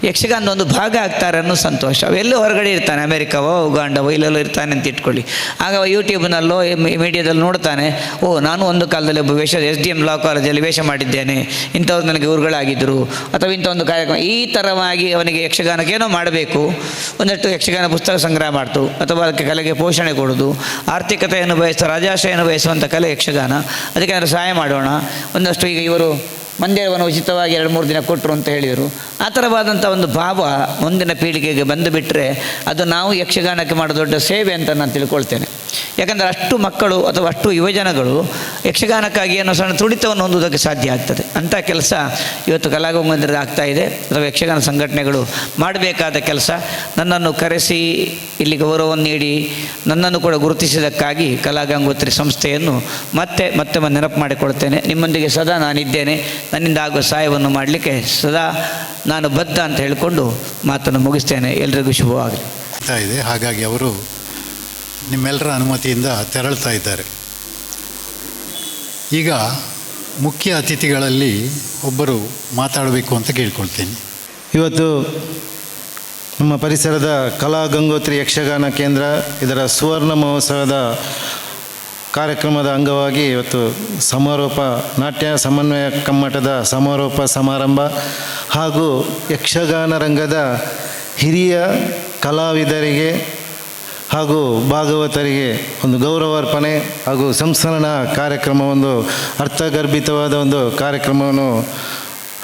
Speaker 5: ಯಕ್ಷಗಾನದ ಒಂದು ಭಾಗ ಆಗ್ತಾರೆ ಅನ್ನೋ ಸಂತೋಷ. ಅವೆಲ್ಲೂ ಹೊರಗಡೆ ಇರ್ತಾನೆ, ಅಮೇರಿಕಾವೋ ಉಗಾಂಡವೋ ಇಲ್ಲೆಲ್ಲೋ ಇರ್ತಾನೆ ಅಂತ ಇಟ್ಕೊಳ್ಳಿ. ಆಗ ಯೂಟ್ಯೂಬ್ನಲ್ಲೋ ಮೀಡಿಯಾದಲ್ಲಿ ನೋಡ್ತಾನೆ, ಓ ನಾನು ಒಂದು ಕಾಲದಲ್ಲಿ ಒಬ್ಬ SDM ಲಾ ಕಾಲೇಜಲ್ಲಿ ವೇಷ ಮಾಡಿದ್ದೇನೆ, ಇಂಥವ್ರು ನನಗೆ ಗುರುಗಳಾಗಿದ್ದರು, ಅಥವಾ ಇಂಥ ಒಂದು ಕಾರ್ಯಕ್ರಮ. ಈ ಥರವಾಗಿ ಅವನಿಗೆ ಯಕ್ಷಗಾನಕ್ಕೇನೋ ಮಾಡಬೇಕು. ಒಂದಷ್ಟು ಯಕ್ಷಗಾನ ಪುಸ್ತಕ ಸಂಗ್ರಹ ಮಾಡ್ತು, ಅಥವಾ ಅದಕ್ಕೆ ಕಲೆಗೆ ಪೋಷಣೆ ಕೊಡೋದು, ಆರ್ಥಿಕತೆಯನ್ನು ರಾಜಾಶಯನ್ನು ಬಯಸುವಂಥ ಕಲೆ ಯಕ್ಷಗಾನ. ಅದಕ್ಕೆ ನಾನು ಸಹಾಯ ಮಾಡೋಣ. ಒಂದಷ್ಟು ಈಗ ಇವರು ಮಂದಿರವನ್ನು ಉಚಿತವಾಗಿ 2-3 ದಿನ ಕೊಟ್ಟರು ಅಂತ ಹೇಳಿದರು. ಆ ಥರವಾದಂಥ ಒಂದು ಭಾವ ಮುಂದಿನ ಪೀಳಿಗೆಗೆ ಬಂದು ಬಿಟ್ಟರೆ ಅದು ನಾವು ಯಕ್ಷಗಾನಕ್ಕೆ ಮಾಡೋ ದೊಡ್ಡ ಸೇವೆ ಅಂತ ನಾನು ತಿಳ್ಕೊಳ್ತೇನೆ. ಯಾಕಂದರೆ ಅಷ್ಟು ಮಕ್ಕಳು ಅಥವಾ ಅಷ್ಟು ಯುವಜನಗಳು ಯಕ್ಷಗಾನಕ್ಕಾಗಿ ಏನೋ ಸಣ್ಣ ತುಡಿತವನ್ನು ಹೊಂದುವುದಕ್ಕೆ ಸಾಧ್ಯ ಆಗ್ತದೆ. ಅಂಥ ಕೆಲಸ ಇವತ್ತು ಕಲಾಗಂಗೋತ್ರಿಯಲ್ಲಿ ಆಗ್ತಾಯಿದೆ, ಅಥವಾ ಯಕ್ಷಗಾನ ಸಂಘಟನೆಗಳು ಮಾಡಬೇಕಾದ ಕೆಲಸ. ನನ್ನನ್ನು ಕರೆಸಿ ಇಲ್ಲಿ ಗೌರವವನ್ನು ನೀಡಿ ನನ್ನನ್ನು ಕೂಡ ಗುರುತಿಸಿದ್ದಕ್ಕಾಗಿ ಕಲಾಗಂಗೋತ್ರಿ ಸಂಸ್ಥೆಯನ್ನು ಮತ್ತೆ ನೆನಪು ಮಾಡಿಕೊಳ್ತೇನೆ. ನಿಮ್ಮೊಂದಿಗೆ ಸದಾ ನಾನಿದ್ದೇನೆ. ನನ್ನಿಂದ ಆಗುವ ಸಹಾಯವನ್ನು ಮಾಡಲಿಕ್ಕೆ ಸದಾ ನಾನು ಬದ್ಧ ಅಂತ ಹೇಳಿಕೊಂಡು ಮಾತನ್ನು ಮುಗಿಸ್ತೇನೆ. ಎಲ್ರಿಗೂ ಶುಭವಾಗಲಿ
Speaker 1: ಇದೆ. ಹಾಗಾಗಿ ಅವರು ನಿಮ್ಮೆಲ್ಲರ ಅನುಮತಿಯಿಂದ ತೆರಳ್ತಾ ಇದ್ದಾರೆ. ಈಗ ಮುಖ್ಯ ಅತಿಥಿಗಳಲ್ಲಿ ಒಬ್ಬರು ಮಾತಾಡಬೇಕು ಅಂತ ಕೇಳ್ಕೊಳ್ತೇನೆ.
Speaker 3: ಇವತ್ತು ನಮ್ಮ ಪರಿಸರದ ಕಲಾಗಂಗೋತ್ರಿ ಯಕ್ಷಗಾನ ಕೇಂದ್ರ ಇದರ ಸುವರ್ಣ ಮಹೋತ್ಸವದ ಕಾರ್ಯಕ್ರಮದ ಅಂಗವಾಗಿ ಇವತ್ತು ಸಮಾರೋಪ, ನಾಟ್ಯ ಸಮನ್ವಯ ಕಮ್ಮಟದ ಸಮಾರೋಪ ಸಮಾರಂಭ ಹಾಗೂ ಯಕ್ಷಗಾನ ರಂಗದ ಹಿರಿಯ ಕಲಾವಿದರಿಗೆ ಹಾಗೂ ಭಾಗವತರಿಗೆ ಒಂದು ಗೌರವಾರ್ಪಣೆ ಹಾಗೂ ಸಂಸ್ಮರಣ ಕಾರ್ಯಕ್ರಮ, ಒಂದು ಅರ್ಥಗರ್ಭಿತವಾದ ಒಂದು ಕಾರ್ಯಕ್ರಮವನ್ನು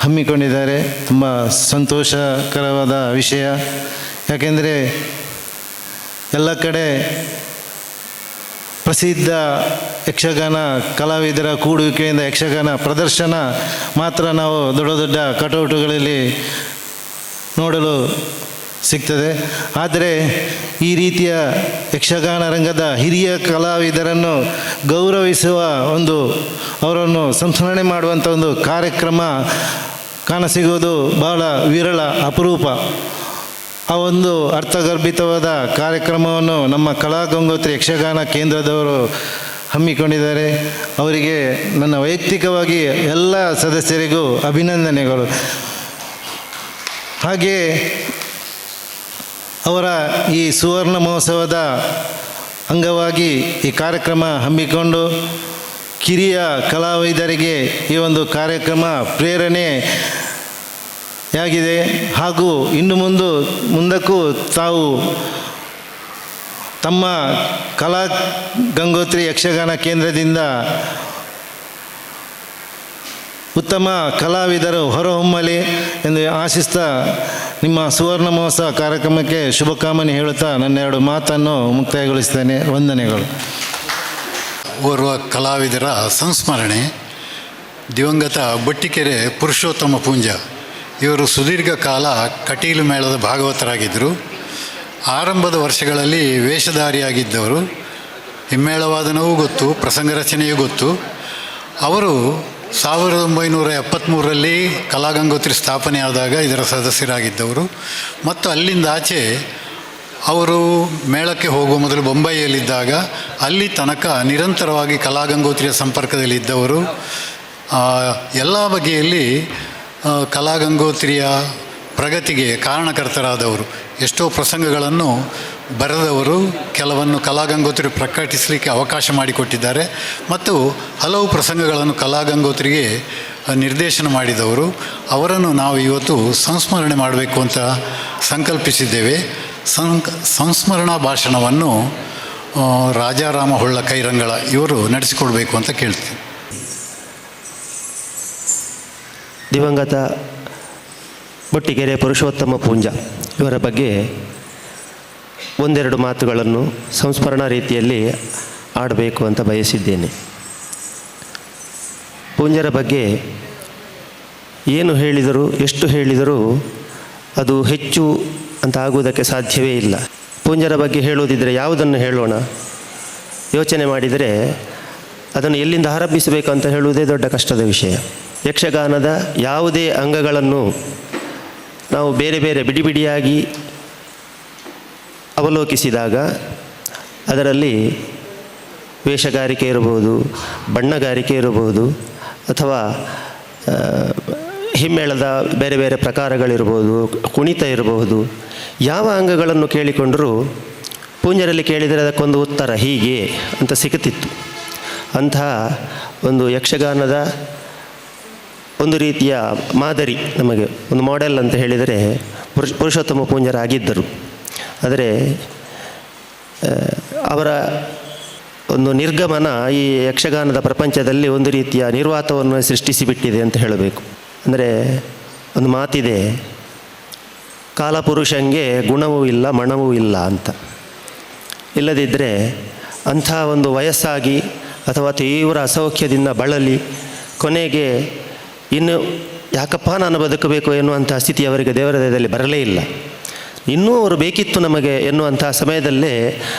Speaker 3: ಹಮ್ಮಿಕೊಂಡಿದ್ದಾರೆ. ತುಂಬ ಸಂತೋಷಕರವಾದ ವಿಷಯ. ಯಾಕೆಂದರೆ ಎಲ್ಲ ಕಡೆ ಪ್ರಸಿದ್ಧ ಯಕ್ಷಗಾನ ಕಲಾವಿದರ ಕೂಡುವಿಕೆಯಿಂದ ಯಕ್ಷಗಾನ ಪ್ರದರ್ಶನ ಮಾತ್ರ ನಾವು ದೊಡ್ಡ ದೊಡ್ಡ ಕಟೌಟುಗಳಲ್ಲಿ ನೋಡಲು ಸಿಗ್ತದೆ. ಆದರೆ ಈ ರೀತಿಯ ಯಕ್ಷಗಾನ ರಂಗದ ಹಿರಿಯ ಕಲಾವಿದರನ್ನು ಗೌರವಿಸುವ ಒಂದು, ಅವರನ್ನು ಸಂಸ್ಮರಣೆ ಮಾಡುವಂಥ ಒಂದು ಕಾರ್ಯಕ್ರಮ ಕಾಣಸಿಗೋದು ಬಹಳ ವಿರಳ, ಅಪರೂಪ. ಆ ಒಂದು ಅರ್ಥಗರ್ಭಿತವಾದ ಕಾರ್ಯಕ್ರಮವನ್ನು ನಮ್ಮ ಕಲಾಗಂಗೋತ್ರಿ ಯಕ್ಷಗಾನ ಕೇಂದ್ರದವರು ಹಮ್ಮಿಕೊಂಡಿದ್ದಾರೆ. ಅವರಿಗೆ ನನ್ನ ವೈಯಕ್ತಿಕವಾಗಿ ಎಲ್ಲ ಸದಸ್ಯರಿಗೂ ಅಭಿನಂದನೆಗಳು. ಹಾಗೆಯೇ ಅವರ ಈ ಸುವರ್ಣ ಮಹೋತ್ಸವದ ಅಂಗವಾಗಿ ಈ ಕಾರ್ಯಕ್ರಮ ಹಮ್ಮಿಕೊಂಡು ಕಿರಿಯ ಕಲಾವಿದರಿಗೆ ಈ ಒಂದು ಕಾರ್ಯಕ್ರಮ ಪ್ರೇರಣೆಯಾಗಿದೆ. ಹಾಗೂ ಇನ್ನು ಮುಂದಕ್ಕೂ ತಾವು ತಮ್ಮ ಕಲಾಗಂಗೋತ್ರಿ ಯಕ್ಷಗಾನ ಕೇಂದ್ರದಿಂದ ಉತ್ತಮ ಕಲಾವಿದರು ಹೊರಹೊಮ್ಮಲಿ ಎಂದು ಆಶಿಸ್ತಾ ನಿಮ್ಮ ಸುವರ್ಣ ಮಹೋತ್ಸವ ಕಾರ್ಯಕ್ರಮಕ್ಕೆ ಶುಭಕಾಮನೆ ಹೇಳುತ್ತಾ ನನ್ನ 2 ಮಾತನ್ನು ಮುಕ್ತಾಯಗೊಳಿಸ್ತೇನೆ. ವಂದನೆಗಳು.
Speaker 1: ಓರ್ವ ಕಲಾವಿದರ ಸಂಸ್ಮರಣೆ. ದಿವಂಗತ ಬಟ್ಟಿಕೆರೆ ಪುರುಷೋತ್ತಮ ಪೂಂಜ ಇವರು ಸುದೀರ್ಘ ಕಾಲ ಕಟೀಲು ಮೇಳದ ಭಾಗವತರಾಗಿದ್ದರು. ಆರಂಭದ ವರ್ಷಗಳಲ್ಲಿ ವೇಷಧಾರಿಯಾಗಿದ್ದವರು. ಹಿಮ್ಮೇಳವಾದನವೂ ಗೊತ್ತು, ಪ್ರಸಂಗ ರಚನೆಯೂ ಗೊತ್ತು. ಅವರು 1973ರಲ್ಲಿ ಕಲಾಗಂಗೋತ್ರಿ ಸ್ಥಾಪನೆಯಾದಾಗ ಇದರ ಸದಸ್ಯರಾಗಿದ್ದವರು ಮತ್ತು ಅಲ್ಲಿಂದ ಆಚೆ ಅವರು ಮೇಳಕ್ಕೆ ಹೋಗುವ ಮೊದಲು ಬೊಂಬೈಯಲ್ಲಿದ್ದಾಗ ಅಲ್ಲಿ ತನಕ ನಿರಂತರವಾಗಿ ಕಲಾಗಂಗೋತ್ರಿಯ ಸಂಪರ್ಕದಲ್ಲಿದ್ದವರು, ಎಲ್ಲ ಬಗೆಯಲ್ಲಿ ಕಲಾಗಂಗೋತ್ರಿಯ ಪ್ರಗತಿಗೆ ಕಾರಣಕರ್ತರಾದವರು. ಎಷ್ಟೋ ಪ್ರಸಂಗಗಳನ್ನು ಬರೆದವರು, ಕೆಲವನ್ನು ಕಲಾಗಂಗೋತ್ರಿ ಪ್ರಕಟಿಸಲಿಕ್ಕೆ ಅವಕಾಶ ಮಾಡಿಕೊಟ್ಟಿದ್ದಾರೆ ಮತ್ತು ಹಲವು ಪ್ರಸಂಗಗಳನ್ನು ಕಲಾಗಂಗೋತ್ರಿಗೆ ನಿರ್ದೇಶನ ಮಾಡಿದವರು. ಅವರನ್ನು ನಾವು ಇವತ್ತು ಸಂಸ್ಮರಣೆ ಮಾಡಬೇಕು ಅಂತ ಸಂಕಲ್ಪಿಸಿದ್ದೇವೆ. ಸಂಸ್ಮರಣಾ ಭಾಷಣವನ್ನು ರಾಜಾರಾಮ ಹೊಳ್ಳ ಕೈರಂಗಳ ಇವರು ನಡೆಸಿಕೊಡ್ಬೇಕು ಅಂತ ಕೇಳ್ತೀನಿ.
Speaker 6: ದಿವಂಗತ ಬೊಟ್ಟಿಗೆರೆ ಪುರುಷೋತ್ತಮ ಪೂಂಜ ಇವರ ಬಗ್ಗೆ ಒಂದೆರಡು ಮಾತುಗಳನ್ನು ಸಂಸ್ಮರಣಾ ರೀತಿಯಲ್ಲಿ ಆಡಬೇಕು ಅಂತ ಬಯಸಿದ್ದೇನೆ. ಪೂಂಜರ ಬಗ್ಗೆ ಏನು ಹೇಳಿದರೂ ಎಷ್ಟು ಹೇಳಿದರೂ ಅದು ಹೆಚ್ಚು ಅಂತ ಆಗುವುದಕ್ಕೆ ಸಾಧ್ಯವೇ ಇಲ್ಲ. ಪೂಂಜರ ಬಗ್ಗೆ ಹೇಳುವುದಿದ್ದರೆ ಯಾವುದನ್ನು ಹೇಳೋಣ ಯೋಚನೆ ಮಾಡಿದರೆ ಅದನ್ನು ಎಲ್ಲಿಂದ ಆರಂಭಿಸಬೇಕು ಅಂತ ಹೇಳುವುದೇ ದೊಡ್ಡ ಕಷ್ಟದ ವಿಷಯ. ಯಕ್ಷಗಾನದ ಯಾವುದೇ ಅಂಗಗಳನ್ನು ನಾವು ಬೇರೆ ಬೇರೆ ಬಿಡಿ ಬಿಡಿಯಾಗಿ ಅವಲೋಕಿಸಿದಾಗ ಅದರಲ್ಲಿ ವೇಷಗಾರಿಕೆ ಇರಬಹುದು, ಬಣ್ಣಗಾರಿಕೆ ಇರಬಹುದು, ಅಥವಾ ಹಿಮ್ಮೇಳದ ಬೇರೆ ಬೇರೆ ಪ್ರಕಾರಗಳಿರ್ಬೋದು, ಕುಣಿತ ಇರಬಹುದು. ಯಾವ ಅಂಗಗಳನ್ನು ಕೇಳಿಕೊಂಡರೂ ಪೂಂಜರಲ್ಲಿ ಕೇಳಿದರೆ ಅದಕ್ಕೊಂದು ಉತ್ತರ ಹೀಗೆ ಅಂತ ಸಿಗುತ್ತಿತ್ತು. ಅಂತಹ ಒಂದು ಯಕ್ಷಗಾನದ ಒಂದು ರೀತಿಯ ಮಾದರಿ, ನಮಗೆ ಒಂದು ಮಾಡೆಲ್ ಅಂತ ಹೇಳಿದರೆ ಪುರುಷೋತ್ತಮ ಪೂಂಜರಾಗಿದ್ದರು. ಆದರೆ ಅವರ ಒಂದು ನಿರ್ಗಮನ ಈ ಯಕ್ಷಗಾನದ ಪ್ರಪಂಚದಲ್ಲಿ ಒಂದು ರೀತಿಯ ನಿರ್ವಾತವನ್ನು ಸೃಷ್ಟಿಸಿಬಿಟ್ಟಿದೆ ಅಂತ ಹೇಳಬೇಕು. ಅಂದರೆ ಒಂದು ಮಾತಿದೆ, ಕಾಲಪುರುಷಂಗೆ ಗುಣವೂ ಇಲ್ಲ ಮಣವೂ ಇಲ್ಲ ಅಂತ. ಇಲ್ಲದಿದ್ದರೆ ಅಂಥ ಒಂದು ವಯಸ್ಸಾಗಿ ಅಥವಾ ತೀವ್ರ ಅಸೌಖ್ಯದಿಂದ ಬಳಲಿ ಕೊನೆಗೆ ಇನ್ನು ಯಾಕಪ್ಪ ನಾನು ಬದುಕಬೇಕು ಎನ್ನುವಂಥ ಸ್ಥಿತಿ ಅವರಿಗೆ ದೇವರ ದಯದಲ್ಲಿ ಬರಲೇ ಇಲ್ಲ. ಇನ್ನೂ ಅವರು ಬೇಕಿತ್ತು ನಮಗೆ ಎನ್ನುವಂಥ ಸಮಯದಲ್ಲೇ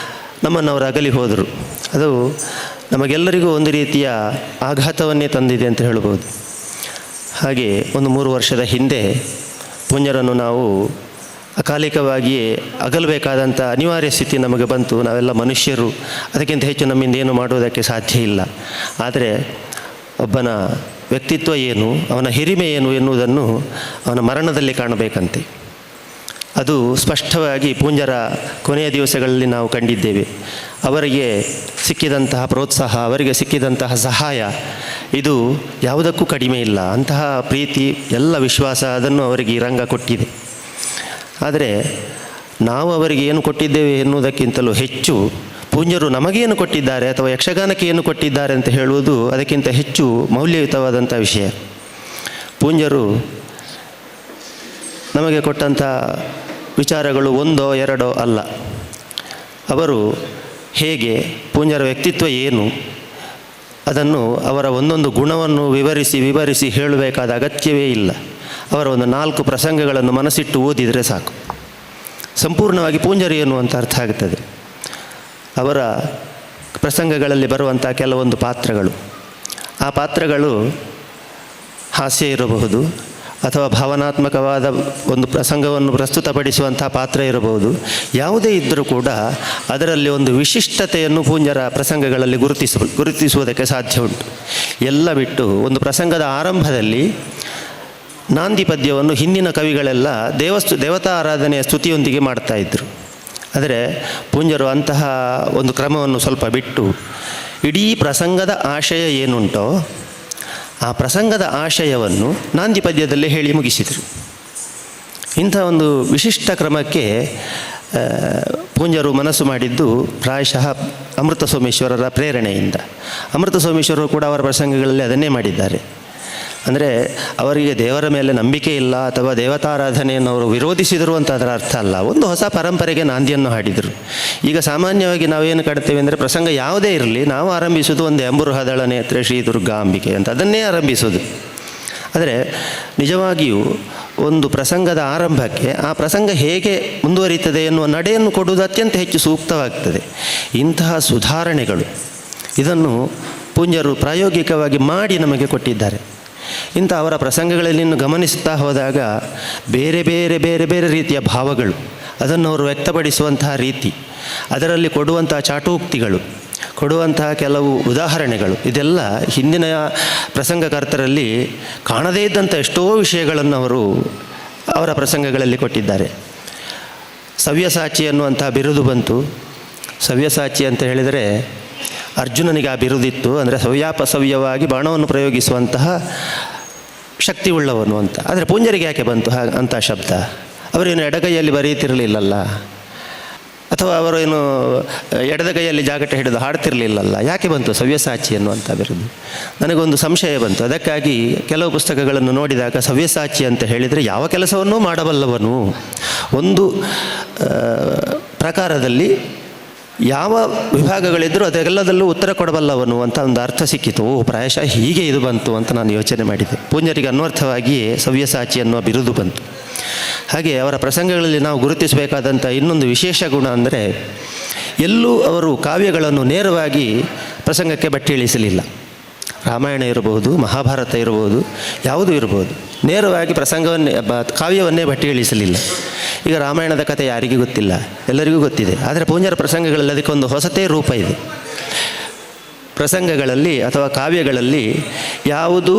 Speaker 6: ನಮ್ಮನ್ನು ಅವರು ಅಗಲಿ ಹೋದರು. ಅದು ನಮಗೆಲ್ಲರಿಗೂ ಒಂದು ರೀತಿಯ ಆಘಾತವನ್ನೇ ತಂದಿದೆ ಅಂತ ಹೇಳ್ಬೋದು. ಹಾಗೆ ಒಂದು 3 ವರ್ಷದ ಹಿಂದೆ ಪೂಂಜರನ್ನು ನಾವು ಅಕಾಲಿಕವಾಗಿಯೇ ಅಗಲಬೇಕಾದಂಥ ಅನಿವಾರ್ಯ ಸ್ಥಿತಿ ನಮಗೆ ಬಂತು. ನಾವೆಲ್ಲ ಮನುಷ್ಯರು, ಅದಕ್ಕಿಂತ ಹೆಚ್ಚು ನಮ್ಮಿಂದ ಏನು ಮಾಡುವುದಕ್ಕೆ ಸಾಧ್ಯ ಇಲ್ಲ. ಆದರೆ ಒಬ್ಬನ ವ್ಯಕ್ತಿತ್ವ ಏನು, ಅವನ ಹಿರಿಮೆ ಏನು ಎನ್ನುವುದನ್ನು ಅವನ ಮರಣದಲ್ಲಿ ಕಾಣಬೇಕಂತೆ. ಅದು ಸ್ಪಷ್ಟವಾಗಿ ಪೂಂಜರ ಕೊನೆಯ ದಿವಸಗಳಲ್ಲಿ ನಾವು ಕಂಡಿದ್ದೇವೆ. ಅವರಿಗೆ ಸಿಕ್ಕಿದಂತಹ ಪ್ರೋತ್ಸಾಹ, ಅವರಿಗೆ ಸಿಕ್ಕಿದಂತಹ ಸಹಾಯ ಇದು ಯಾವುದಕ್ಕೂ ಕಡಿಮೆ ಇಲ್ಲ. ಅಂತಹ ಪ್ರೀತಿ, ಎಲ್ಲ ವಿಶ್ವಾಸ ಅದನ್ನು ಅವರಿಗೆ ಈ ರಂಗ ಕೊಟ್ಟಿದೆ. ಆದರೆ ನಾವು ಅವರಿಗೆ ಏನು ಕೊಟ್ಟಿದ್ದೇವೆ ಎನ್ನುವುದಕ್ಕಿಂತಲೂ ಹೆಚ್ಚು ಪೂಂಜರು ನಮಗೇನು ಕೊಟ್ಟಿದ್ದಾರೆ ಅಥವಾ ಯಕ್ಷಗಾನಕ್ಕೆ ಏನು ಕೊಟ್ಟಿದ್ದಾರೆ ಅಂತ ಹೇಳುವುದು ಅದಕ್ಕಿಂತ ಹೆಚ್ಚು ಮೌಲ್ಯಯುತವಾದಂಥ ವಿಷಯ. ಪೂಂಜರು ನಮಗೆ ಕೊಟ್ಟಂಥ ವಿಚಾರಗಳು ಒಂದೋ ಎರಡೋ ಅಲ್ಲ. ಅವರು ಹೇಗೆ, ಪೂಂಜರ ವ್ಯಕ್ತಿತ್ವ ಏನು, ಅದನ್ನು ಅವರ ಒಂದೊಂದು ಗುಣವನ್ನು ವಿವರಿಸಿ ಹೇಳಬೇಕಾದ ಅಗತ್ಯವೇ ಇಲ್ಲ. ಅವರ ಒಂದು 4 ಪ್ರಸಂಗಗಳನ್ನು ಮನಸ್ಸಿಟ್ಟು ಓದಿದರೆ ಸಾಕು, ಸಂಪೂರ್ಣವಾಗಿ ಪೂಂಜರ ಏನು ಅಂತ ಅರ್ಥ ಆಗುತ್ತದೆ. ಅವರ ಪ್ರಸಂಗಗಳಲ್ಲಿ ಬರುವಂಥ ಕೆಲವೊಂದು ಪಾತ್ರಗಳು, ಆ ಪಾತ್ರಗಳು ಹಾಸ್ಯ ಇರಬಹುದು ಅಥವಾ ಭಾವನಾತ್ಮಕವಾದ ಒಂದು ಪ್ರಸಂಗವನ್ನು ಪ್ರಸ್ತುತಪಡಿಸುವಂಥ ಪಾತ್ರ ಇರಬಹುದು. ಯಾವುದೇ ಇದ್ದರೂ ಕೂಡ ಅದರಲ್ಲಿ ಒಂದು ವಿಶಿಷ್ಟತೆಯನ್ನು ಪೂಂಜರ ಪ್ರಸಂಗಗಳಲ್ಲಿ ಗುರುತಿಸುವುದಕ್ಕೆ ಸಾಧ್ಯ ಉಂಟು. ಎಲ್ಲ ಬಿಟ್ಟು ಒಂದು ಪ್ರಸಂಗದ ಆರಂಭದಲ್ಲಿ ನಾಂದಿ ಪದ್ಯವನ್ನು ಹಿಂದಿನ ಕವಿಗಳೆಲ್ಲ ದೇವತಾ ಆರಾಧನೆಯ ಸ್ತುತಿಯೊಂದಿಗೆ ಮಾಡ್ತಾಯಿದ್ರು. ಆದರೆ ಪೂಂಜರು ಅಂತಹ ಒಂದು ಕ್ರಮವನ್ನು ಸ್ವಲ್ಪ ಬಿಟ್ಟು ಇಡೀ ಪ್ರಸಂಗದ ಆಶಯ ಏನುಂಟೋ ಆ ಪ್ರಸಂಗದ ಆಶಯವನ್ನು ನಾಂದಿ ಪದ್ಯದಲ್ಲೇ ಹೇಳಿ ಮುಗಿಸಿದರು. ಇಂಥ ಒಂದು ವಿಶಿಷ್ಟ ಕ್ರಮಕ್ಕೆ ಪೂಂಜರು ಮನಸ್ಸು ಮಾಡಿದ್ದು ಪ್ರಾಯಶಃ ಅಮೃತ ಸೋಮೇಶ್ವರರ ಪ್ರೇರಣೆಯಿಂದ. ಅಮೃತ ಸೋಮೇಶ್ವರರು ಕೂಡ ಅವರ ಪ್ರಸಂಗಗಳಲ್ಲಿ ಅದನ್ನೇ ಮಾಡಿದ್ದಾರೆ. ಅಂದರೆ ಅವರಿಗೆ ದೇವರ ಮೇಲೆ ನಂಬಿಕೆ ಇಲ್ಲ ಅಥವಾ ದೇವತಾರಾಧನೆಯನ್ನು ಅವರು ವಿರೋಧಿಸಿದರು ಅಂತ ಅದರ ಅರ್ಥ ಅಲ್ಲ. ಒಂದು ಹೊಸ ಪರಂಪರೆಗೆ ನಾಂದಿಯನ್ನು ಹಾಡಿದರು. ಈಗ ಸಾಮಾನ್ಯವಾಗಿ ನಾವೇನು ಕಾಡ್ತೇವೆ ಅಂದರೆ ಪ್ರಸಂಗ ಯಾವುದೇ ಇರಲಿ, ನಾವು ಆರಂಭಿಸೋದು ಒಂದು ಎಂಬುರುಹದಳ ನೇತ್ರ ಶ್ರೀ ದುರ್ಗಾಂಬಿಕೆ ಅಂತ ಅದನ್ನೇ ಆರಂಭಿಸೋದು. ಆದರೆ ನಿಜವಾಗಿಯೂ ಒಂದು ಪ್ರಸಂಗದ ಆರಂಭಕ್ಕೆ ಆ ಪ್ರಸಂಗ ಹೇಗೆ ಮುಂದುವರಿಯುತ್ತದೆ ಎನ್ನುವ ನಡೆಯನ್ನು ಕೊಡುವುದು ಅತ್ಯಂತ ಹೆಚ್ಚು ಸೂಕ್ತವಾಗ್ತದೆ. ಇಂತಹ ಸುಧಾರಣೆಗಳು ಇದನ್ನು ಪೂಜ್ಯರು ಪ್ರಾಯೋಗಿಕವಾಗಿ ಮಾಡಿ ನಮಗೆ ಕೊಟ್ಟಿದ್ದಾರೆ. ಇಂಥ ಅವರ ಪ್ರಸಂಗಗಳಲ್ಲಿ ಗಮನಿಸ್ತಾ ಹೋದಾಗ ಬೇರೆ ಬೇರೆ ಬೇರೆ ಬೇರೆ ರೀತಿಯ ಭಾವಗಳು, ಅದನ್ನು ಅವರು ವ್ಯಕ್ತಪಡಿಸುವಂತಹ ರೀತಿ, ಅದರಲ್ಲಿ ಕೊಡುವಂತಹ ಚಾಟೋಕ್ತಿಗಳು, ಕೊಡುವಂತಹ ಕೆಲವು ಉದಾಹರಣೆಗಳು, ಇದೆಲ್ಲ ಹಿಂದಿನ ಪ್ರಸಂಗಕರ್ತರಲ್ಲಿ ಕಾಣದೇ ಇದ್ದಂಥ ಎಷ್ಟೋ ವಿಷಯಗಳನ್ನು ಅವರು ಅವರ ಪ್ರಸಂಗಗಳಲ್ಲಿ ಕೊಟ್ಟಿದ್ದಾರೆ. ಸವ್ಯಸಾಚಿ ಅನ್ನುವಂಥ ಬಿರುದು ಬಂತು. ಸವ್ಯಸಾಚಿ ಅಂತ ಹೇಳಿದರೆ ಅರ್ಜುನನಿಗೆ ಆ ಬಿರುದಿತ್ತು, ಅಂದರೆ ಸವ್ಯಾಪಸವ್ಯವಾಗಿ ಬಾಣವನ್ನು ಪ್ರಯೋಗಿಸುವಂತಹ ಶಕ್ತಿ ಉಳ್ಳವನು ಅಂತ. ಆದರೆ ಪೂಜ್ಯರಿಗೆ ಯಾಕೆ ಬಂತು ಅಂಥ ಶಬ್ದ? ಅವರೇನು ಎಡಗೈಯಲ್ಲಿ ಬರೆಯುತ್ತಿರಲಿಲ್ಲಲ್ಲ, ಅಥವಾ ಅವರೇನು ಎಡದ ಕೈಯಲ್ಲಿ ಜಾಗಟೆ ಹಿಡಿದು ಹಾಡ್ತಿರಲಿಲ್ಲಲ್ಲ, ಯಾಕೆ ಬಂತು ಸವ್ಯಸಾಚಿ ಅನ್ನುವಂಥ ಬಿರುದು? ನನಗೊಂದು ಸಂಶಯ ಬಂತು. ಅದಕ್ಕಾಗಿ ಕೆಲವು ಪುಸ್ತಕಗಳನ್ನು ನೋಡಿದಾಗ ಸವ್ಯಸಾಚಿ ಅಂತ ಹೇಳಿದರೆ ಯಾವ ಕೆಲಸವನ್ನೂ ಮಾಡಬಲ್ಲವನು, ಒಂದು ಪ್ರಕಾರದಲ್ಲಿ ಯಾವ ವಿಭಾಗಗಳಿದ್ದರೂ ಅದೆಲ್ಲದಲ್ಲೂ ಉತ್ತರ ಕೊಡಬಲ್ಲವನು ಅಂತ ಒಂದು ಅರ್ಥ ಸಿಕ್ಕಿತು. ಪ್ರಾಯಶಃ ಹೀಗೆ ಇದು ಬಂತು ಅಂತ ನಾನು ಯೋಚನೆ ಮಾಡಿದೆ. ಪೂಜ್ಯರಿಗೆ ಅನ್ವರ್ಥವಾಗಿಯೇ ಸವ್ಯಸಾಚಿ ಅನ್ನುವ ಬಿರುದು ಬಂತು. ಹಾಗೆ ಅವರ ಪ್ರಸಂಗಗಳಲ್ಲಿ ನಾವು ಗುರುತಿಸಬೇಕಾದಂಥ ಇನ್ನೊಂದು ವಿಶೇಷ ಗುಣ ಅಂದರೆ, ಎಲ್ಲೂ ಅವರು ಕಾವ್ಯಗಳನ್ನು ನೇರವಾಗಿ ಪ್ರಸಂಗಕ್ಕೆ ಬಟ್ಟಿ ಇಳಿಸಲಿಲ್ಲ. ರಾಮಾಯಣ ಇರಬಹುದು, ಮಹಾಭಾರತ ಇರಬಹುದು, ಯಾವುದೂ ಇರಬಹುದು, ನೇರವಾಗಿ ಪ್ರಸಂಗವನ್ನೇ ಕಾವ್ಯವನ್ನೇ ಬಟ್ಟಿ ಇಳಿಸಲಿಲ್ಲ. ಈಗ ರಾಮಾಯಣದ ಕಥೆ ಯಾರಿಗೂ ಗೊತ್ತಿಲ್ಲ, ಎಲ್ಲರಿಗೂ ಗೊತ್ತಿದೆ. ಆದರೆ ಪೂಜ್ಯರ ಪ್ರಸಂಗಗಳಲ್ಲಿ ಅದಕ್ಕೊಂದು ಹೊಸತೇ ರೂಪ ಇದೆ. ಪ್ರಸಂಗಗಳಲ್ಲಿ ಅಥವಾ ಕಾವ್ಯಗಳಲ್ಲಿ ಯಾವುದು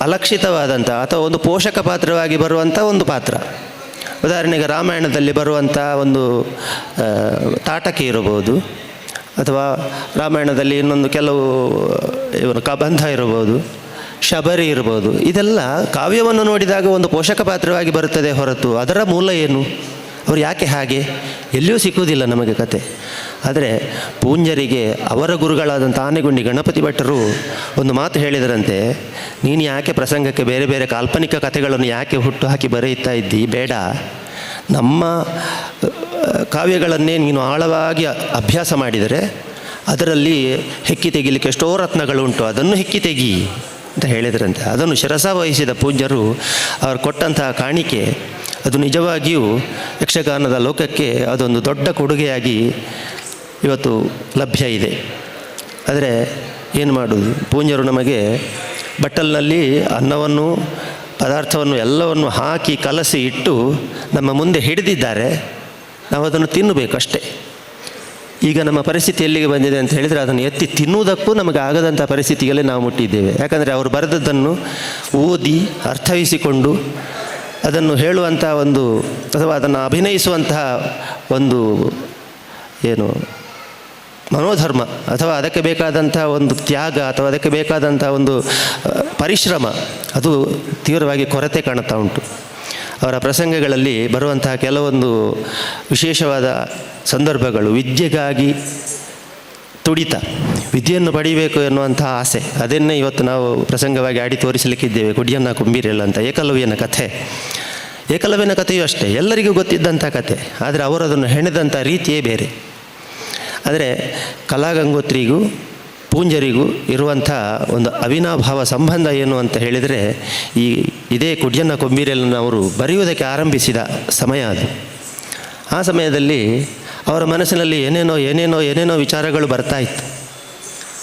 Speaker 6: ಅಲಕ್ಷಿತವಾದಂಥ ಅಥವಾ ಒಂದು ಪೋಷಕ ಪಾತ್ರವಾಗಿ ಬರುವಂಥ ಒಂದು ಪಾತ್ರ, ಉದಾಹರಣೆಗೆ ರಾಮಾಯಣದಲ್ಲಿ ಬರುವಂಥ ಒಂದು ತಾಟಕಿ ಇರಬಹುದು, ಅಥವಾ ರಾಮಾಯಣದಲ್ಲಿ ಇನ್ನೊಂದು ಕೆಲವು ಕಬಂಧ ಇರಬಹುದು, ಶಬರಿ ಇರ್ಬೋದು. ಇದೆಲ್ಲ ಕಾವ್ಯವನ್ನು ನೋಡಿದಾಗ ಒಂದು ಪೋಷಕ ಪಾತ್ರವಾಗಿ ಬರುತ್ತದೆ ಹೊರತು ಅದರ ಮೂಲ ಏನು, ಅವರು ಯಾಕೆ ಹಾಗೆ, ಎಲ್ಲಿಯೂ ಸಿಕ್ಕುವುದಿಲ್ಲ ನಮಗೆ ಕತೆ. ಆದರೆ ಪೂಜ್ಯರಿಗೆ ಅವರ ಗುರುಗಳಾದಂಥ ಆನೆಗುಂಡಿ ಗಣಪತಿ ಭಟ್ಟರು ಒಂದು ಮಾತು ಹೇಳಿದರಂತೆ, ನೀನು ಯಾಕೆ ಪ್ರಸಂಗಕ್ಕೆ ಬೇರೆ ಬೇರೆ ಕಾಲ್ಪನಿಕ ಕಥೆಗಳನ್ನು ಯಾಕೆ ಹುಟ್ಟು ಹಾಕಿ ಬರೆಯುತ್ತಾ ಇದ್ದಿ, ಬೇಡ, ನಮ್ಮ ಕಾವ್ಯಗಳನ್ನೇ ನೀನು ಆಳವಾಗಿ ಅಭ್ಯಾಸ ಮಾಡಿದರೆ ಅದರಲ್ಲಿ ಹೆಕ್ಕಿ ತೆಗಿಲಿಕ್ಕೆ ಎಷ್ಟೋ ರತ್ನಗಳುಂಟು, ಅದನ್ನು ಹೆಕ್ಕಿ ತೆಗಿ ಅಂತ ಹೇಳಿದ್ರಂತೆ. ಅದನ್ನು ಶಿರಸ ವಹಿಸಿದ ಪೂಜ್ಯರು ಅವರು ಕೊಟ್ಟಂತಹ ಕಾಣಿಕೆ ಅದು ನಿಜವಾಗಿಯೂ ಯಕ್ಷಗಾನದ ಲೋಕಕ್ಕೆ ಅದೊಂದು ದೊಡ್ಡ ಕೊಡುಗೆಯಾಗಿ ಇವತ್ತು ಲಭ್ಯ ಇದೆ. ಆದರೆ ಏನು ಮಾಡೋದು, ಪೂಜ್ಯರು ನಮಗೆ ಬಟ್ಟಲಿನಲ್ಲಿ ಅನ್ನವನ್ನು ಪದಾರ್ಥವನ್ನು ಎಲ್ಲವನ್ನು ಹಾಕಿ ಕಲಸಿ ಇಟ್ಟು ನಮ್ಮ ಮುಂದೆ ಹಿಡಿದಿದ್ದಾರೆ, ನಾವು ಅದನ್ನು ತಿನ್ನಬೇಕು ಅಷ್ಟೇ. ಈಗ ನಮ್ಮ ಪರಿಸ್ಥಿತಿ ಎಲ್ಲಿಗೆ ಬಂದಿದೆ ಅಂತ ಹೇಳಿದರೆ, ಅದನ್ನು ಎತ್ತಿ ತಿನ್ನುವುದಕ್ಕೂ ನಮಗೆ ಆಗದಂಥ ಪರಿಸ್ಥಿತಿಗಳೇ ನಾವು ಮುಟ್ಟಿದ್ದೇವೆ. ಯಾಕಂದರೆ ಅವರು ಬರೆದದ್ದನ್ನು ಓದಿ ಅರ್ಥೈಸಿಕೊಂಡು ಅದನ್ನು ಹೇಳುವಂಥ ಒಂದು ಅಥವಾ ಅದನ್ನು ಅಭಿನಯಿಸುವಂತಹ ಒಂದು ಏನು ಮನೋಧರ್ಮ ಅಥವಾ ಅದಕ್ಕೆ ಬೇಕಾದಂಥ ಒಂದು ತ್ಯಾಗ ಅಥವಾ ಅದಕ್ಕೆ ಬೇಕಾದಂಥ ಒಂದು ಪರಿಶ್ರಮ ಅದು ತೀವ್ರವಾಗಿ ಕೊರತೆ ಕಾಣುತ್ತಾ ಉಂಟು. ಅವರ ಪ್ರಸಂಗಗಳಲ್ಲಿ ಬರುವಂತಹ ಕೆಲವೊಂದು ವಿಶೇಷವಾದ ಸಂದರ್ಭಗಳು, ವಿದ್ಯೆಗಾಗಿ ತುಡಿತ, ವಿದ್ಯೆಯನ್ನು ಪಡೀಬೇಕು ಎನ್ನುವಂತಹ ಆಸೆ, ಅದನ್ನೇ ಇವತ್ತು ನಾವು ಪ್ರಸಂಗವಾಗಿ ಆಡಿ ತೋರಿಸಲಿಕ್ಕಿದ್ದೇವೆ. ಕುಡಿಯನ್ನ ಕುಂಬೀರೆಲ್ಲ ಅಂತ ಏಕಲವ್ಯನ ಕಥೆ. ಏಕಲವ್ಯನ ಕಥೆಯೂ ಅಷ್ಟೇ, ಎಲ್ಲರಿಗೂ ಗೊತ್ತಿದ್ದಂಥ ಕಥೆ, ಆದರೆ ಅವರು ಅದನ್ನು ಹೆಣೆದಂಥ ರೀತಿಯೇ ಬೇರೆ. ಆದರೆ ಕಲಾಗಂಗೋತ್ರಿಗೂ ಪೂಜ್ಯರಿಗೂ ಇರುವಂಥ ಒಂದು ಅವಿನಾಭಾವ ಸಂಬಂಧ ಏನು ಅಂತ ಹೇಳಿದರೆ, ಇದೇ ಕುಡಿಯನ್ನ ಕೊಂಬೀರೆಲ್ಲನ್ನು ಅವರು ಬರೆಯುವುದಕ್ಕೆ ಆರಂಭಿಸಿದ ಸಮಯ ಅದು. ಆ ಸಮಯದಲ್ಲಿ ಅವರ ಮನಸ್ಸಿನಲ್ಲಿ ಏನೇನೋ ವಿಚಾರಗಳು ಬರ್ತಾ ಇತ್ತು.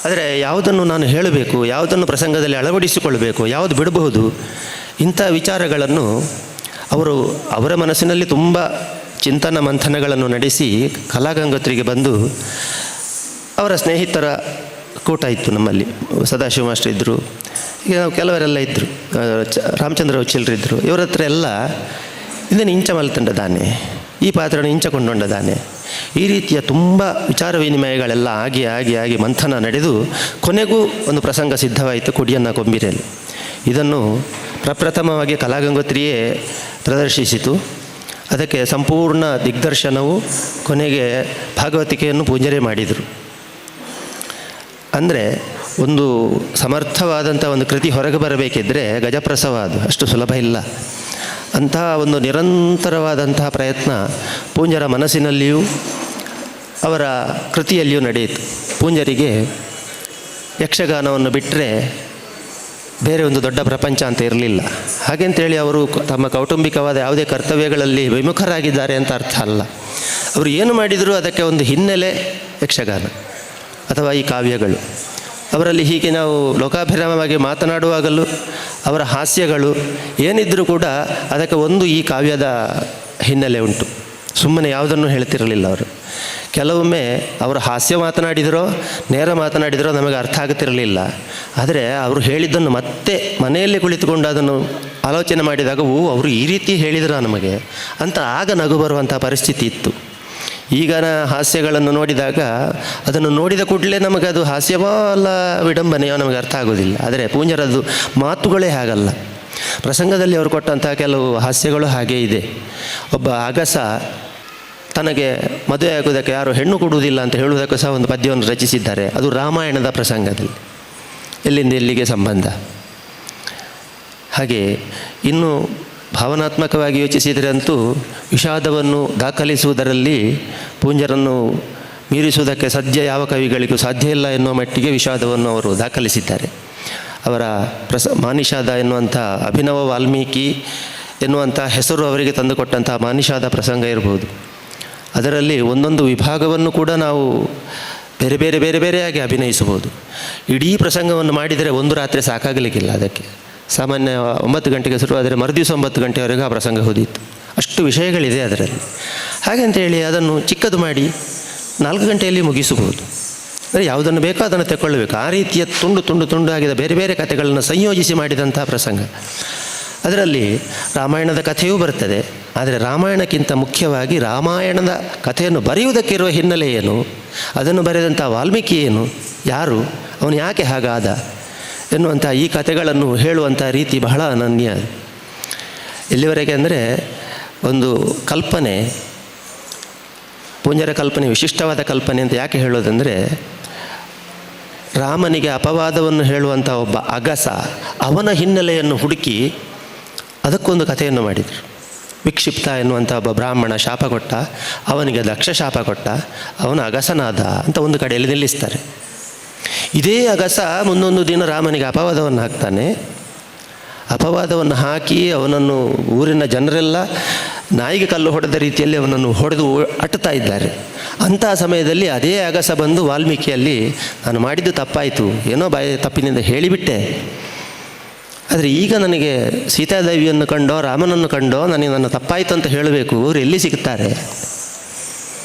Speaker 6: ಆದರೆ ಯಾವುದನ್ನು ನಾನು ಹೇಳಬೇಕು, ಯಾವುದನ್ನು ಪ್ರಸಂಗದಲ್ಲಿ ಅಳವಡಿಸಿಕೊಳ್ಳಬೇಕು, ಯಾವುದು ಬಿಡಬಹುದು, ಇಂಥ ವಿಚಾರಗಳನ್ನು ಅವರ ಮನಸ್ಸಿನಲ್ಲಿ ತುಂಬ ಚಿಂತನ ಮಂಥನಗಳನ್ನು ನಡೆಸಿ ಕಲಾಗಂಗೋತ್ರಿಗೆ ಬಂದು, ಅವರ ಸ್ನೇಹಿತರ ಕೂಟ ಇತ್ತು ನಮ್ಮಲ್ಲಿ. ಸದಾಶಿವ ಮಾಸ್ಟರ್ ಇದ್ದರು, ಈಗ ನಾವು ಕೆಲವರೆಲ್ಲ ಇದ್ದರು, ರಾಮಚಂದ್ರ ಉಚ್ಚಿಲ್ರಿದ್ದರು. ಇವರ ಹತ್ರ ಎಲ್ಲ ಇದನ್ನು ಇಂಚ ಮಲ್ತಂಡದಾನೆ, ಈ ಪಾತ್ರವನ್ನು ಇಂಚಕೊಂಡೊಂಡದಾನೆ, ಈ ರೀತಿಯ ತುಂಬ ವಿಚಾರ ವಿನಿಮಯಗಳೆಲ್ಲ ಆಗಿ ಮಂಥನ ನಡೆದು ಕೊನೆಗೂ ಒಂದು ಪ್ರಸಂಗ ಸಿದ್ಧವಾಯಿತು ಕುಡಿಯನ್ನ ಕೊಂಬಿರೆಯಲ್ಲಿ. ಇದನ್ನು ಪ್ರಪ್ರಥಮವಾಗಿ ಕಲಾಗಂಗೋತ್ರಿಯೇ ಪ್ರದರ್ಶಿಸಿತು. ಅದಕ್ಕೆ ಸಂಪೂರ್ಣ ದಿಗ್ದರ್ಶನವು ಕೊನೆಗೆ ಭಾಗವತಿಕೆಯನ್ನು ಪೂಜ್ಯರೇ ಮಾಡಿದರು. ಅಂದರೆ ಒಂದು ಸಮರ್ಥವಾದಂಥ ಒಂದು ಕೃತಿ ಹೊರಗೆ ಬರಬೇಕಿದ್ದರೆ ಗಜಪ್ರಸವ, ಅದು ಅಷ್ಟು ಸುಲಭ ಇಲ್ಲ. ಅಂತಹ ಒಂದು ನಿರಂತರವಾದಂತಹ ಪ್ರಯತ್ನ ಪೂಜ್ಯರ ಮನಸ್ಸಿನಲ್ಲಿಯೂ ಅವರ ಕೃತಿಯಲ್ಲಿಯೂ ನಡೆಯಿತು. ಪೂಜ್ಯರಿಗೆ ಯಕ್ಷಗಾನವನ್ನು ಬಿಟ್ಟರೆ ಬೇರೆ ಒಂದು ದೊಡ್ಡ ಪ್ರಪಂಚ ಅಂತ ಇರಲಿಲ್ಲ. ಹಾಗೆಂತೇಳಿ ಅವರು ತಮ್ಮ ಕೌಟುಂಬಿಕವಾದ ಯಾವುದೇ ಕರ್ತವ್ಯಗಳಲ್ಲಿ ವಿಮುಖರಾಗಿದ್ದಾರೆ ಅಂತ ಅರ್ಥ ಅಲ್ಲ. ಅವರು ಏನು ಮಾಡಿದರೂ ಅದಕ್ಕೆ ಒಂದು ಹಿನ್ನೆಲೆ ಯಕ್ಷಗಾನ ಅಥವಾ ಈ ಕಾವ್ಯಗಳು. ಅವರಲ್ಲಿ ಹೀಗೆ ನಾವು ಲೋಕಾಭಿರಾಮವಾಗಿ ಮಾತನಾಡುವಾಗಲೂ ಅವರ ಹಾಸ್ಯಗಳು ಏನಿದ್ದರೂ ಕೂಡ ಅದಕ್ಕೆ ಒಂದು ಈ ಕಾವ್ಯದ ಹಿನ್ನೆಲೆ ಉಂಟು. ಸುಮ್ಮನೆ ಯಾವುದನ್ನು ಹೇಳ್ತಿರಲಿಲ್ಲ ಅವರು. ಕೆಲವೊಮ್ಮೆ ಅವರು ಹಾಸ್ಯ ಮಾತನಾಡಿದರೋ ನೇರ ಮಾತನಾಡಿದರೋ ನಮಗೆ ಅರ್ಥ ಆಗುತ್ತಿರಲಿಲ್ಲ. ಆದರೆ ಅವರು ಹೇಳಿದ್ದನ್ನು ಮತ್ತೆ ಮನೆಯಲ್ಲಿ ಕುಳಿತುಕೊಂಡು ಅದನ್ನು ಆಲೋಚನೆ ಮಾಡಿದಾಗ ಅವರು ಈ ರೀತಿ ಹೇಳಿದ್ರ ನಮಗೆ ಅಂತ ಆಗ ನಗು ಬರುವಂಥ ಪರಿಸ್ಥಿತಿ ಇತ್ತು. ಈಗಿನ ಹಾಸ್ಯಗಳನ್ನು ನೋಡಿದಾಗ ಅದನ್ನು ನೋಡಿದ ಕೂಡಲೇ ನಮಗೆ ಅದು ಹಾಸ್ಯವೋ ಅಲ್ಲ ವಿಡಂಬನೆಯೋ ನಮಗೆ ಅರ್ಥ ಆಗೋದಿಲ್ಲ. ಆದರೆ ಪೂಂಜರದ್ದು ಮಾತುಗಳೇ ಹಾಗಲ್ಲ. ಪ್ರಸಂಗದಲ್ಲಿ ಅವರು ಕೊಟ್ಟಂಥ ಕೆಲವು ಹಾಸ್ಯಗಳು ಹಾಗೇ ಇದೆ. ಒಬ್ಬ ಅಗಸ ತನಗೆ ಮದುವೆ ಆಗೋದಕ್ಕೆ ಯಾರು ಹೆಣ್ಣು ಕೊಡುವುದಿಲ್ಲ ಅಂತ ಹೇಳುವುದಕ್ಕೂ ಸಹ ಒಂದು ಪದ್ಯವನ್ನು ರಚಿಸಿದ್ದಾರೆ. ಅದು ರಾಮಾಯಣದ ಪ್ರಸಂಗದಲ್ಲಿ, ಎಲ್ಲಿಂದ ಎಲ್ಲಿಗೆ ಸಂಬಂಧ. ಹಾಗೆ ಇನ್ನು ಭಾವನಾತ್ಮಕವಾಗಿ ಯೋಚಿಸಿದರೆ ಅಂತೂ ವಿಷಾದವನ್ನು ದಾಖಲಿಸುವುದರಲ್ಲಿ ಪೂಂಜರನ್ನು ಮೀರಿಸುವುದಕ್ಕೆ ಸದ್ಯ ಯಾವ ಕವಿಗಳಿಗೂ ಸಾಧ್ಯ ಇಲ್ಲ ಎನ್ನುವ ಮಟ್ಟಿಗೆ ವಿಷಾದವನ್ನು ಅವರು ದಾಖಲಿಸಿದ್ದಾರೆ. ಅವರ ಮಾನಿಷಾದ ಎನ್ನುವಂಥ ಅಭಿನವ ವಾಲ್ಮೀಕಿ ಎನ್ನುವಂಥ ಹೆಸರು ಅವರಿಗೆ ತಂದುಕೊಟ್ಟಂಥ ಮಾನಿಷಾದ ಪ್ರಸಂಗ ಇರ್ಬೋದು. ಅದರಲ್ಲಿ ಒಂದೊಂದು ವಿಭಾಗವನ್ನು ಕೂಡ ನಾವು ಬೇರೆ ಬೇರೆ ಬೇರೆ ಬೇರೆಯಾಗಿ ಅಭಿನಯಿಸಬಹುದು. ಇಡೀ ಪ್ರಸಂಗವನ್ನು ಮಾಡಿದರೆ ಒಂದು ರಾತ್ರಿ ಸಾಕಾಗಲಿಕ್ಕಿಲ್ಲ. ಅದಕ್ಕೆ ಸಾಮಾನ್ಯ 9 ಗಂಟೆಗೆ ಶುರುವಾದರೆ ಮರುದಿವಸ 9 ಗಂಟೆವರೆಗೂ ಆ ಪ್ರಸಂಗ ಹೋದಿತ್ತು. ಅಷ್ಟು ವಿಷಯಗಳಿದೆ ಅದರಲ್ಲಿ. ಹಾಗಂತೇಳಿ ಅದನ್ನು ಚಿಕ್ಕದು ಮಾಡಿ 4 ಗಂಟೆಯಲ್ಲಿ ಮುಗಿಸಬಹುದು. ಅಂದರೆ ಯಾವುದನ್ನು ಬೇಕೋ ಅದನ್ನು ತಗೊಳ್ಳಬೇಕು. ಆ ರೀತಿಯ ತುಂಡು ತುಂಡು ತುಂಡು ಆಗಿದ ಬೇರೆ ಬೇರೆ ಕಥೆಗಳನ್ನು ಸಂಯೋಜಿಸಿ ಮಾಡಿದಂಥ ಪ್ರಸಂಗ. ಅದರಲ್ಲಿ ರಾಮಾಯಣದ ಕಥೆಯೂ ಬರ್ತದೆ. ಆದರೆ ರಾಮಾಯಣಕ್ಕಿಂತ ಮುಖ್ಯವಾಗಿ ರಾಮಾಯಣದ ಕಥೆಯನ್ನು ಬರೆಯುವುದಕ್ಕಿರುವ ಹಿನ್ನೆಲೆ ಏನು, ಅದನ್ನು ಬರೆದಂಥ ವಾಲ್ಮೀಕಿ ಏನು, ಯಾರು, ಅವನು ಯಾಕೆ ಹಾಗಾದ ಎನ್ನುವಂಥ ಈ ಕಥೆಗಳನ್ನು ಹೇಳುವಂಥ ರೀತಿ ಬಹಳ ಅನನ್ಯ. ಎಲ್ಲಿವರೆಗೆ ಅಂದರೆ ಒಂದು ಕಲ್ಪನೆ, ಪೂಂಜರ ಕಲ್ಪನೆ ವಿಶಿಷ್ಟವಾದ ಕಲ್ಪನೆ ಅಂತ ಯಾಕೆ ಹೇಳೋದಂದರೆ, ರಾಮನಿಗೆ ಅಪವಾದವನ್ನು ಹೇಳುವಂಥ ಒಬ್ಬ ಅಗಸ ಅವನ ಹಿನ್ನೆಲೆಯನ್ನು ಹುಡುಕಿ ಅದಕ್ಕೊಂದು ಕಥೆಯನ್ನು ಮಾಡಿದರು. ವಿಕ್ಷಿಪ್ತ ಎನ್ನುವಂಥ ಒಬ್ಬ ಬ್ರಾಹ್ಮಣ ಶಾಪ ಕೊಟ್ಟ, ಅವನಿಗೆ ದಕ್ಷ ಶಾಪ ಕೊಟ್ಟ, ಅವನ ಅಗಸನಾದ ಅಂತ ಒಂದು ಕಡೆಯಲ್ಲಿ ನಿಲ್ಲಿಸ್ತಾರೆ. ಇದೇ ಅಗಸ ಮುಂದೊಂದು ದಿನ ರಾಮನಿಗೆ ಅಪವಾದವನ್ನು ಹಾಕ್ತಾನೆ. ಅಪವಾದವನ್ನು ಹಾಕಿ ಅವನನ್ನು ಊರಿನ ಜನರೆಲ್ಲ ನಾಯಿಗೆ ಕಲ್ಲು ಹೊಡೆದ ರೀತಿಯಲ್ಲಿ ಅವನನ್ನು ಹೊಡೆದು ಅಟ್ಟುತ್ತಾ ಇದ್ದಾರೆ. ಅಂತಹ ಸಮಯದಲ್ಲಿ ಅದೇ ಅಗಸ ಬಂದು ವಾಲ್ಮೀಕಿಯಲ್ಲಿ ನಾನು ಮಾಡಿದ್ದು ತಪ್ಪಾಯಿತು, ಏನೋ ತಪ್ಪಿನಿಂದ ಹೇಳಿಬಿಟ್ಟೆ, ಆದರೆ ಈಗ ನನಗೆ ಸೀತಾದೇವಿಯನ್ನು ಕಂಡೋ ರಾಮನನ್ನು ಕಂಡೋ ನನಗೆ ನನ್ನ ತಪ್ಪಾಯಿತು ಅಂತ ಹೇಳಬೇಕು, ಅವರು ಎಲ್ಲಿ ಸಿಗ್ತಾರೆ?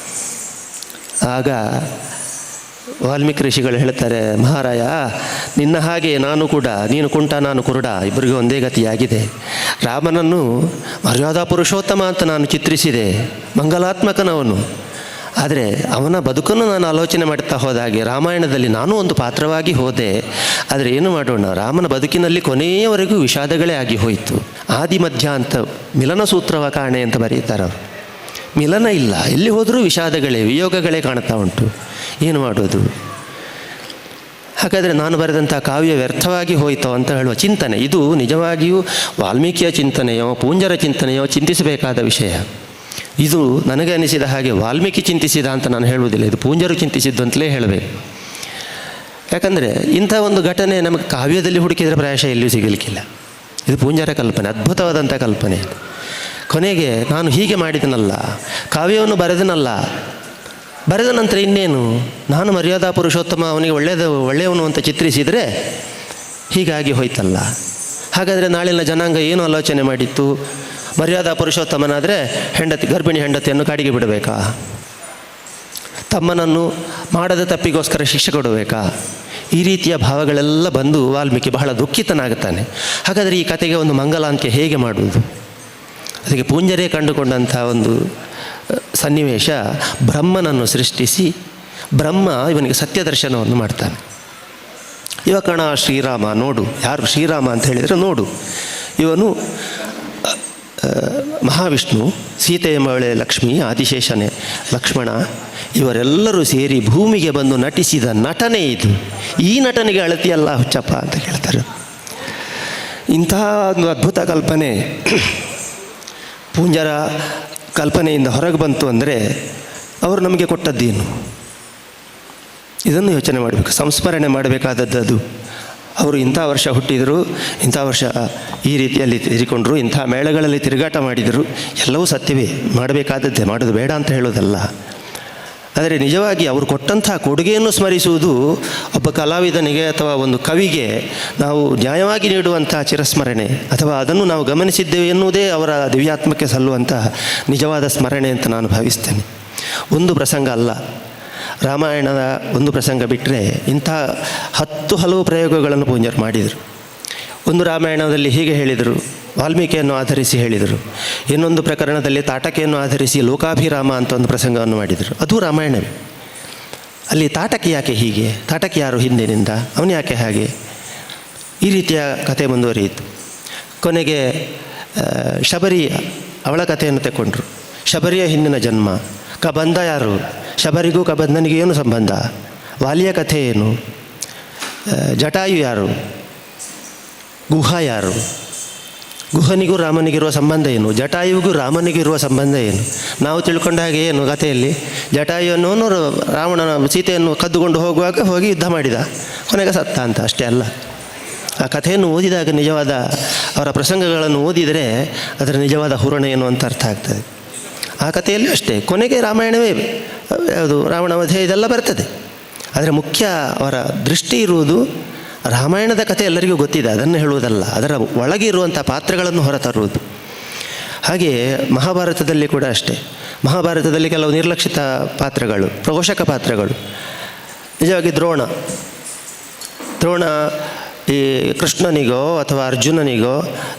Speaker 6: ಆಗ ವಾಲ್ಮೀಕಿ ಋಷಿಗಳು ಹೇಳ್ತಾರೆ, ಮಹಾರಾಯ ನಿನ್ನ ಹಾಗೆ ನಾನು ಕೂಡ, ನೀನು ಕುಂಟ ನಾನು ಕುರುಡ, ಇಬ್ಬರಿಗೂ ಒಂದೇ ಗತಿಯಾಗಿದೆ. ರಾಮನನ್ನು ಮರ್ಯಾದಾ ಪುರುಷೋತ್ತಮ ಅಂತ ನಾನು ಚಿತ್ರಿಸಿದೆ, ಮಂಗಲಾತ್ಮಕನವನು. ಆದರೆ ಅವನ ಬದುಕನ್ನು ನಾನು ಆಲೋಚನೆ ಮಾಡ್ತಾ ಹೋದಾಗೆ ರಾಮಾಯಣದಲ್ಲಿ ನಾನು ಒಂದು ಪಾತ್ರವಾಗಿ ಹೋದೆ. ಆದರೆ ಏನು ಮಾಡೋಣ, ರಾಮನ ಬದುಕಿನಲ್ಲಿ ಕೊನೆಯವರೆಗೂ ವಿಷಾದಗಳೇ ಆಗಿ ಹೋಯಿತು. ಆದಿ ಮಧ್ಯ ಅಂತ ಮಿಲನ ಸೂತ್ರವ ಕಾಣೆ ಅಂತ ಬರೀತಾರೆ ಅವರು. ಮಿಲನ ಇಲ್ಲ, ಎಲ್ಲಿ ಹೋದರೂ ವಿಷಾದಗಳೇ, ವಿಯೋಗಗಳೇ ಕಾಣ್ತಾ ಉಂಟು. ಏನು ಮಾಡೋದು? ಹಾಗಾದರೆ ನಾನು ಬರೆದಂಥ ಕಾವ್ಯ ವ್ಯರ್ಥವಾಗಿ ಹೋಯಿತೋ ಅಂತ ಹೇಳುವ ಚಿಂತನೆ, ಇದು ನಿಜವಾಗಿಯೂ ವಾಲ್ಮೀಕಿಯ ಚಿಂತನೆಯೋ ಪೂಂಜರ ಚಿಂತನೆಯೋ ಚಿಂತಿಸಬೇಕಾದ ವಿಷಯ. ಇದು ನನಗೆ ಅನಿಸಿದ ಹಾಗೆ ವಾಲ್ಮೀಕಿ ಚಿಂತಿಸಿದ ಅಂತ ನಾನು ಹೇಳುವುದಿಲ್ಲ, ಇದು ಪೂಂಜರು ಚಿಂತಿಸಿದ್ದು ಅಂತಲೇ ಹೇಳಬೇಕು. ಯಾಕಂದರೆ ಇಂಥ ಒಂದು ಘಟನೆ ನಮಗೆ ಕಾವ್ಯದಲ್ಲಿ ಹುಡುಕಿದರೆ ಪ್ರಾಯಶಃ ಎಲ್ಲಿಯೂ ಸಿಗಲಿಕ್ಕಿಲ್ಲ. ಇದು ಪೂಂಜರ ಕಲ್ಪನೆ, ಅದ್ಭುತವಾದಂಥ ಕಲ್ಪನೆ. ಕೊನೆಗೆ ನಾನು ಹೀಗೆ ಮಾಡಿದನಲ್ಲ, ಕಾವ್ಯವನ್ನು ಬರೆದನಲ್ಲ, ಬರೆದ ನಂತರ ಇನ್ನೇನು, ನಾನು ಮರ್ಯಾದಾ ಪುರುಷೋತ್ತಮ ಅವನಿಗೆ ಒಳ್ಳೆಯವನು ಅಂತ ಚಿತ್ರಿಸಿದರೆ ಹೀಗಾಗಿ ಹೋಯ್ತಲ್ಲ. ಹಾಗಾದರೆ ನಾಳಿನ ಜನಾಂಗ ಏನು ಆಲೋಚನೆ ಮಾಡಿತ್ತು? ಮರ್ಯಾದಾ ಪುರುಷೋತ್ತಮನಾದರೆ ಗರ್ಭಿಣಿ ಹೆಂಡತಿಯನ್ನು ಕಾಡಿಗೆ ಬಿಡಬೇಕಾ? ತಮ್ಮನನ್ನು ಮಾಡದ ತಪ್ಪಿಗೋಸ್ಕರ ಶಿಕ್ಷೆ ಕೊಡಬೇಕಾ? ಈ ರೀತಿಯ ಭಾವಗಳೆಲ್ಲ ಬಂದು ವಾಲ್ಮೀಕಿ ಬಹಳ ದುಃಖಿತನಾಗುತ್ತಾನೆ. ಹಾಗಾದರೆ ಈ ಕಥೆಗೆ ಒಂದು ಮಂಗಲಾಂತ್ಯ ಹೇಗೆ ಮಾಡುವುದು? ಅದಕ್ಕೆ ಪೂಂಜರೇ ಕಂಡುಕೊಂಡಂಥ ಒಂದು ಸನ್ನಿವೇಶ, ಬ್ರಹ್ಮನನ್ನು ಸೃಷ್ಟಿಸಿ ಬ್ರಹ್ಮ ಇವನಿಗೆ ಸತ್ಯದರ್ಶನವನ್ನು ಮಾಡ್ತಾನೆ. ಇವ ಕಣ ಶ್ರೀರಾಮ, ನೋಡು, ಯಾರು ಶ್ರೀರಾಮ ಅಂತ ಹೇಳಿದರೆ ನೋಡು, ಇವನು ಮಹಾವಿಷ್ಣು, ಸೀತೆ ಎಂಬವಳೆ ಲಕ್ಷ್ಮಿ, ಆದಿಶೇಷನೇ ಲಕ್ಷ್ಮಣ, ಇವರೆಲ್ಲರೂ ಸೇರಿ ಭೂಮಿಗೆ ಬಂದು ನಟಿಸಿದ ನಟನೆ ಇದು. ಈ ನಟನೆಗೆ ಅಳತಿಯಲ್ಲ ಹುಚ್ಚಪ್ಪ ಅಂತ ಹೇಳ್ತಾರೆ. ಇಂತಹ ಒಂದು ಅದ್ಭುತ ಕಲ್ಪನೆ ಪೂಂಜರ ಕಲ್ಪನೆಯಿಂದ ಹೊರಗೆ ಬಂತು ಅಂದರೆ ಅವರು ನಮಗೆ ಕೊಟ್ಟದ್ದೇನು? ಇದನ್ನು ಯೋಚನೆ ಮಾಡಬೇಕು, ಸಂಸ್ಮರಣೆ ಮಾಡಬೇಕಾದದ್ದು ಅದು. ಅವರು ಇಂಥ ವರ್ಷ ಹುಟ್ಟಿದರು, ಇಂಥ ವರ್ಷ ಈ ರೀತಿಯಲ್ಲಿ ತಿರುಗಿಕೊಂಡ್ರು, ಇಂಥ ಮೇಳಗಳಲ್ಲಿ ತಿರುಗಾಟ ಮಾಡಿದರು, ಎಲ್ಲವೂ ಸತ್ಯವೇ, ಮಾಡಬೇಕಾದದ್ದೇ, ಮಾಡೋದು ಬೇಡ ಅಂತ ಹೇಳೋದಲ್ಲ. ಆದರೆ ನಿಜವಾಗಿ ಅವರು ಕೊಟ್ಟಂಥ ಕೊಡುಗೆಯನ್ನು ಸ್ಮರಿಸುವುದು ಒಬ್ಬ ಕಲಾವಿದನಿಗೆ ಅಥವಾ ಒಂದು ಕವಿಗೆ ನಾವು ನ್ಯಾಯವಾಗಿ ನೀಡುವಂಥ ಚಿರಸ್ಮರಣೆ, ಅಥವಾ ಅದನ್ನು ನಾವು ಗಮನಿಸಿದ್ದೇವೆ ಎನ್ನುವುದೇ ಅವರ ದಿವ್ಯಾತ್ಮಕ್ಕೆ ಸಲ್ಲುವಂಥ ನಿಜವಾದ ಸ್ಮರಣೆ ಅಂತ ನಾನು ಭಾವಿಸ್ತೇನೆ. ಒಂದು ಪ್ರಸಂಗ ಅಲ್ಲ, ರಾಮಾಯಣದ ಒಂದು ಪ್ರಸಂಗ ಬಿಟ್ಟರೆ ಇಂಥ ಹಲವು ಪ್ರಯೋಗಗಳನ್ನು ಪೂಜ್ಯರು ಮಾಡಿದರು. ಒಂದು ರಾಮಾಯಣದಲ್ಲಿ ಹೀಗೆ ಹೇಳಿದರು, ವಾಲ್ಮೀಕಿಯನ್ನು ಆಧರಿಸಿ ಹೇಳಿದರು. ಇನ್ನೊಂದು ಪ್ರಕರಣದಲ್ಲಿ ತಾಟಕಿಯನ್ನು ಆಧರಿಸಿ ಲೋಕಾಭಿರಾಮ ಅಂತ ಒಂದು ಪ್ರಸಂಗವನ್ನು ಮಾಡಿದರು. ಅದು ರಾಮಾಯಣವೇ. ಅಲ್ಲಿ ತಾಟಕಿ ಯಾಕೆ ಹೀಗೆ, ತಾಟಕಿ ಯಾರು ಹಿಂದಿನಿಂದ, ಅವನು ಯಾಕೆ ಹಾಗೆ, ಈ ರೀತಿಯ ಕಥೆ ಮುಂದುವರಿಯಿತು. ಕೊನೆಗೆ ಶಬರಿ ಅವಳ ಕಥೆಯನ್ನು ತಗೊಂಡ್ರು. ಶಬರಿಯ ಹಿಂದಿನ ಜನ್ಮ, ಕಬಂಧ ಯಾರು, ಶಬರಿಗೂ ಕಬಂಧನಿಗೂ ಏನು ಸಂಬಂಧ, ವಾಲಿಯ ಕಥೆ ಏನು, ಜಟಾಯು ಯಾರು, ಗುಹ ಯಾರು, ಗುಹನಿಗೂ ರಾಮನಿಗಿರುವ ಸಂಬಂಧ ಏನು, ಜಟಾಯುವಿಗೂ ರಾಮನಿಗಿರುವ ಸಂಬಂಧ ಏನು. ನಾವು ತಿಳ್ಕೊಂಡ ಹಾಗೆ ಏನು ಕಥೆಯಲ್ಲಿ ಜಟಾಯುವನ್ನು ರಾವಣನ ಸೀತೆಯನ್ನು ಕದ್ದುಕೊಂಡು ಹೋಗುವಾಗ ಹೋಗಿ ಯುದ್ಧ ಮಾಡಿದ, ಕೊನೆಗೆ ಸತ್ತ ಅಂತ ಅಷ್ಟೇ ಅಲ್ಲ. ಆ ಕಥೆಯನ್ನು ಓದಿದಾಗ ನಿಜವಾದ ಅವರ ಪ್ರಸಂಗಗಳನ್ನು ಓದಿದರೆ ಅದರ ನಿಜವಾದ ಹೂರಣ ಏನು ಅಂತ ಅರ್ಥ ಆಗ್ತದೆ. ಆ ಕಥೆಯಲ್ಲಿ ಅಷ್ಟೇ ಕೊನೆಗೆ ರಾಮಾಯಣವೇ ಯಾವುದು ರಾವಣ ವಧೆ ಇದೆಲ್ಲ ಬರ್ತದೆ. ಆದರೆ ಮುಖ್ಯ ಅವರ ದೃಷ್ಟಿ ಇರುವುದು ರಾಮಾಯಣದ ಕಥೆ ಎಲ್ಲರಿಗೂ ಗೊತ್ತಿದೆ, ಅದನ್ನು ಹೇಳುವುದಲ್ಲ, ಅದರ ಒಳಗೆ ಇರುವಂಥ ಪಾತ್ರಗಳನ್ನು ಹೊರತರುವುದು. ಹಾಗೆಯೇ ಮಹಾಭಾರತದಲ್ಲಿ ಕೂಡ ಅಷ್ಟೇ. ಮಹಾಭಾರತದಲ್ಲಿ ಕೆಲವು ನಿರ್ಲಕ್ಷಿತ ಪಾತ್ರಗಳು, ಪೋಷಕ ಪಾತ್ರಗಳು. ನಿಜವಾಗಿ ದ್ರೋಣ ಈ ಕೃಷ್ಣನಿಗೋ ಅಥವಾ ಅರ್ಜುನನಿಗೋ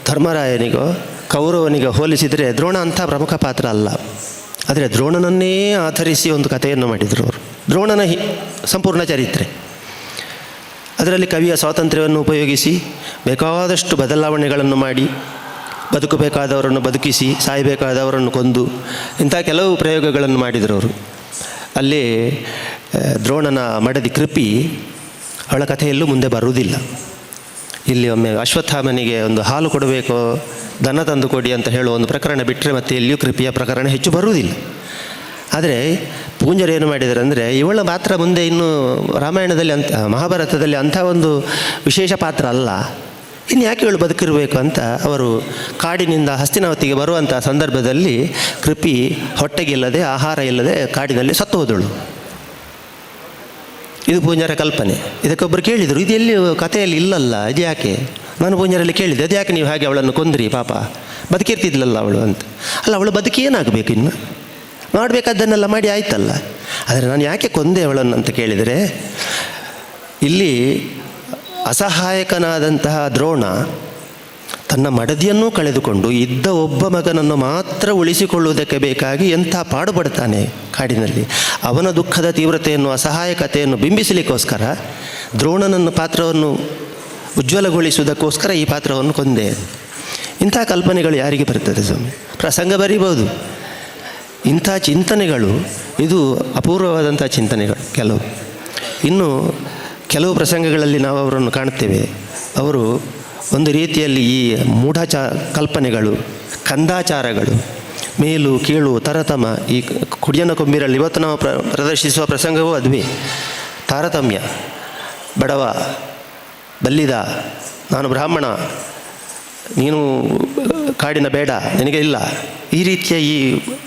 Speaker 6: ಧರ್ಮರಾಯನಿಗೋ ಕೌರವನಿಗೋ ಹೋಲಿಸಿದರೆ ದ್ರೋಣ ಅಂಥ ಪ್ರಮುಖ ಪಾತ್ರ ಅಲ್ಲ. ಆದರೆ ದ್ರೋಣನನ್ನೇ ಆಧರಿಸಿ ಒಂದು ಕಥೆಯನ್ನು ಮಾಡಿದರು ಅವರು. ದ್ರೋಣನ ಸಂಪೂರ್ಣ ಚರಿತ್ರೆ, ಅದರಲ್ಲಿ ಕವಿಯ ಸ್ವಾತಂತ್ರ್ಯವನ್ನು ಉಪಯೋಗಿಸಿ ಬೇಕಾದಷ್ಟು ಬದಲಾವಣೆಗಳನ್ನು ಮಾಡಿ ಬದುಕಬೇಕಾದವರನ್ನು ಬದುಕಿಸಿ ಸಾಯಬೇಕಾದವರನ್ನು ಕೊಂದು ಇಂಥ ಕೆಲವು ಪ್ರಯೋಗಗಳನ್ನು ಮಾಡಿದರು ಅವರು. ಅಲ್ಲಿ ದ್ರೋಣನ ಮಡದಿ ಕೃಪಿ ಅವಳ ಕಥೆಯಲ್ಲೂ ಮುಂದೆ ಬರುವುದಿಲ್ಲ. ಇಲ್ಲಿ ಒಮ್ಮೆ ಅಶ್ವತ್ಥಾಮನಿಗೆ ಒಂದು ಹಾಲು ಕೊಡಬೇಕು, ದನ ತಂದು ಕೊಡಿ ಅಂತ ಹೇಳುವ ಒಂದು ಪ್ರಕರಣ ಬಿಟ್ಟರೆ ಮತ್ತೆ ಎಲ್ಲಿಯೂ ಕೃಪಿಯ ಪ್ರಕರಣ ಹೆಚ್ಚು ಬರುವುದಿಲ್ಲ. ಆದರೆ ಪೂಂಜರು ಏನು ಮಾಡಿದ್ದಾರೆ ಅಂದರೆ ಇವಳ ಪಾತ್ರ ಮುಂದೆ ಇನ್ನು ರಾಮಾಯಣದಲ್ಲಿ ಮಹಾಭಾರತದಲ್ಲಿ ಅಂಥ ಒಂದು ವಿಶೇಷ ಪಾತ್ರ ಅಲ್ಲ, ಇನ್ನು ಯಾಕೆ ಇವಳು ಬದುಕಿರಬೇಕು ಅಂತ ಅವರು ಕಾಡಿನಿಂದ ಹಸ್ತಿನಾವತಿಗೆ ಬರುವಂಥ ಸಂದರ್ಭದಲ್ಲಿ ಕೃಪಿ ಹೊಟ್ಟೆಗಿಲ್ಲದೆ ಆಹಾರ ಇಲ್ಲದೆ ಕಾಡಿನಲ್ಲಿ ಸತ್ತು ಹೋದಳು. ಇದು ಪೂಂಜರ ಕಲ್ಪನೆ. ಇದಕ್ಕೊಬ್ಬರು ಕೇಳಿದರು, ಇದು ಎಲ್ಲಿ ಕಥೆಯಲ್ಲಿ ಇಲ್ಲಲ್ಲ, ಇದು ಯಾಕೆ? ನಾನು ಪೂಂಜರಲ್ಲಿ ಕೇಳಿದೆ, ಅದು ಯಾಕೆ ನೀವು ಹಾಗೆ ಅವಳನ್ನು ಕೊಂದ್ರಿ, ಪಾಪ ಬದುಕಿರ್ತಿದ್ಲಲ್ಲ ಅವಳು ಅಂತ. ಅಲ್ಲ, ಅವಳು ಬದುಕಿ ಏನಾಗಬೇಕು, ಇನ್ನು ಮಾಡಬೇಕಾದ್ದನ್ನೆಲ್ಲ ಮಾಡಿ ಆಯ್ತಲ್ಲ. ಆದರೆ ನಾನು ಯಾಕೆ ಕೊಂದೆ ಅವಳನ್ನು ಅಂತ ಕೇಳಿದರೆ, ಇಲ್ಲಿ ಅಸಹಾಯಕನಾದಂತಹ ದ್ರೋಣ ತನ್ನ ಮಡದಿಯನ್ನೂ ಕಳೆದುಕೊಂಡು ಇದ್ದ ಒಬ್ಬ ಮಗನನ್ನು ಮಾತ್ರ ಉಳಿಸಿಕೊಳ್ಳುವುದಕ್ಕೆ ಬೇಕಾಗಿ ಎಂಥ ಪಾಡುಪಡ್ತಾನೆ ಕಾಡಿನಲ್ಲಿ. ಅವನ ದುಃಖದ ತೀವ್ರತೆಯನ್ನು ಅಸಹಾಯಕತೆಯನ್ನು ಬಿಂಬಿಸಲಿಕ್ಕೋಸ್ಕರ ದ್ರೋಣನನ್ನು ಪಾತ್ರವನ್ನು ಉಜ್ವಲಗೊಳಿಸುವುದಕ್ಕೋಸ್ಕರ ಈ ಪಾತ್ರವನ್ನು ಕೊಂದೆ. ಇಂಥ ಕಲ್ಪನೆಗಳು ಯಾರಿಗೆ ಬರ್ತದೆ ಸ್ವಾಮಿ? ಪ್ರಸಂಗ ಬರೀಬೋದು. ಇಂಥ ಚಿಂತನೆಗಳು ಇದು ಅಪೂರ್ವವಾದಂಥ ಚಿಂತನೆಗಳು ಕೆಲವು. ಇನ್ನು ಕೆಲವು ಪ್ರಸಂಗಗಳಲ್ಲಿ ನಾವು ಅವರನ್ನು ಕಾಣ್ತೇವೆ, ಅವರು ಒಂದು ರೀತಿಯಲ್ಲಿ ಈ ಕಲ್ಪನೆಗಳು, ಕಂದಾಚಾರಗಳು, ಮೇಲು ಕೀಳು ತರತಮ, ಈ ಕುಡಿಯನ ಕೊಂಬಿರಲ್ಲಿ ಇವತ್ತು ನಾವು ಪ್ರದರ್ಶಿಸುವ ಪ್ರಸಂಗವೂ ಅದುವೇ. ತಾರತಮ್ಯ, ಬಡವ ಬಲ್ಲಿದ, ನಾನು ಬ್ರಾಹ್ಮಣ, ನೀನು ಕಾಡಿನ ಬೇಡ, ನಿನಗೆ ಇಲ್ಲ, ಈ ರೀತಿಯ ಈ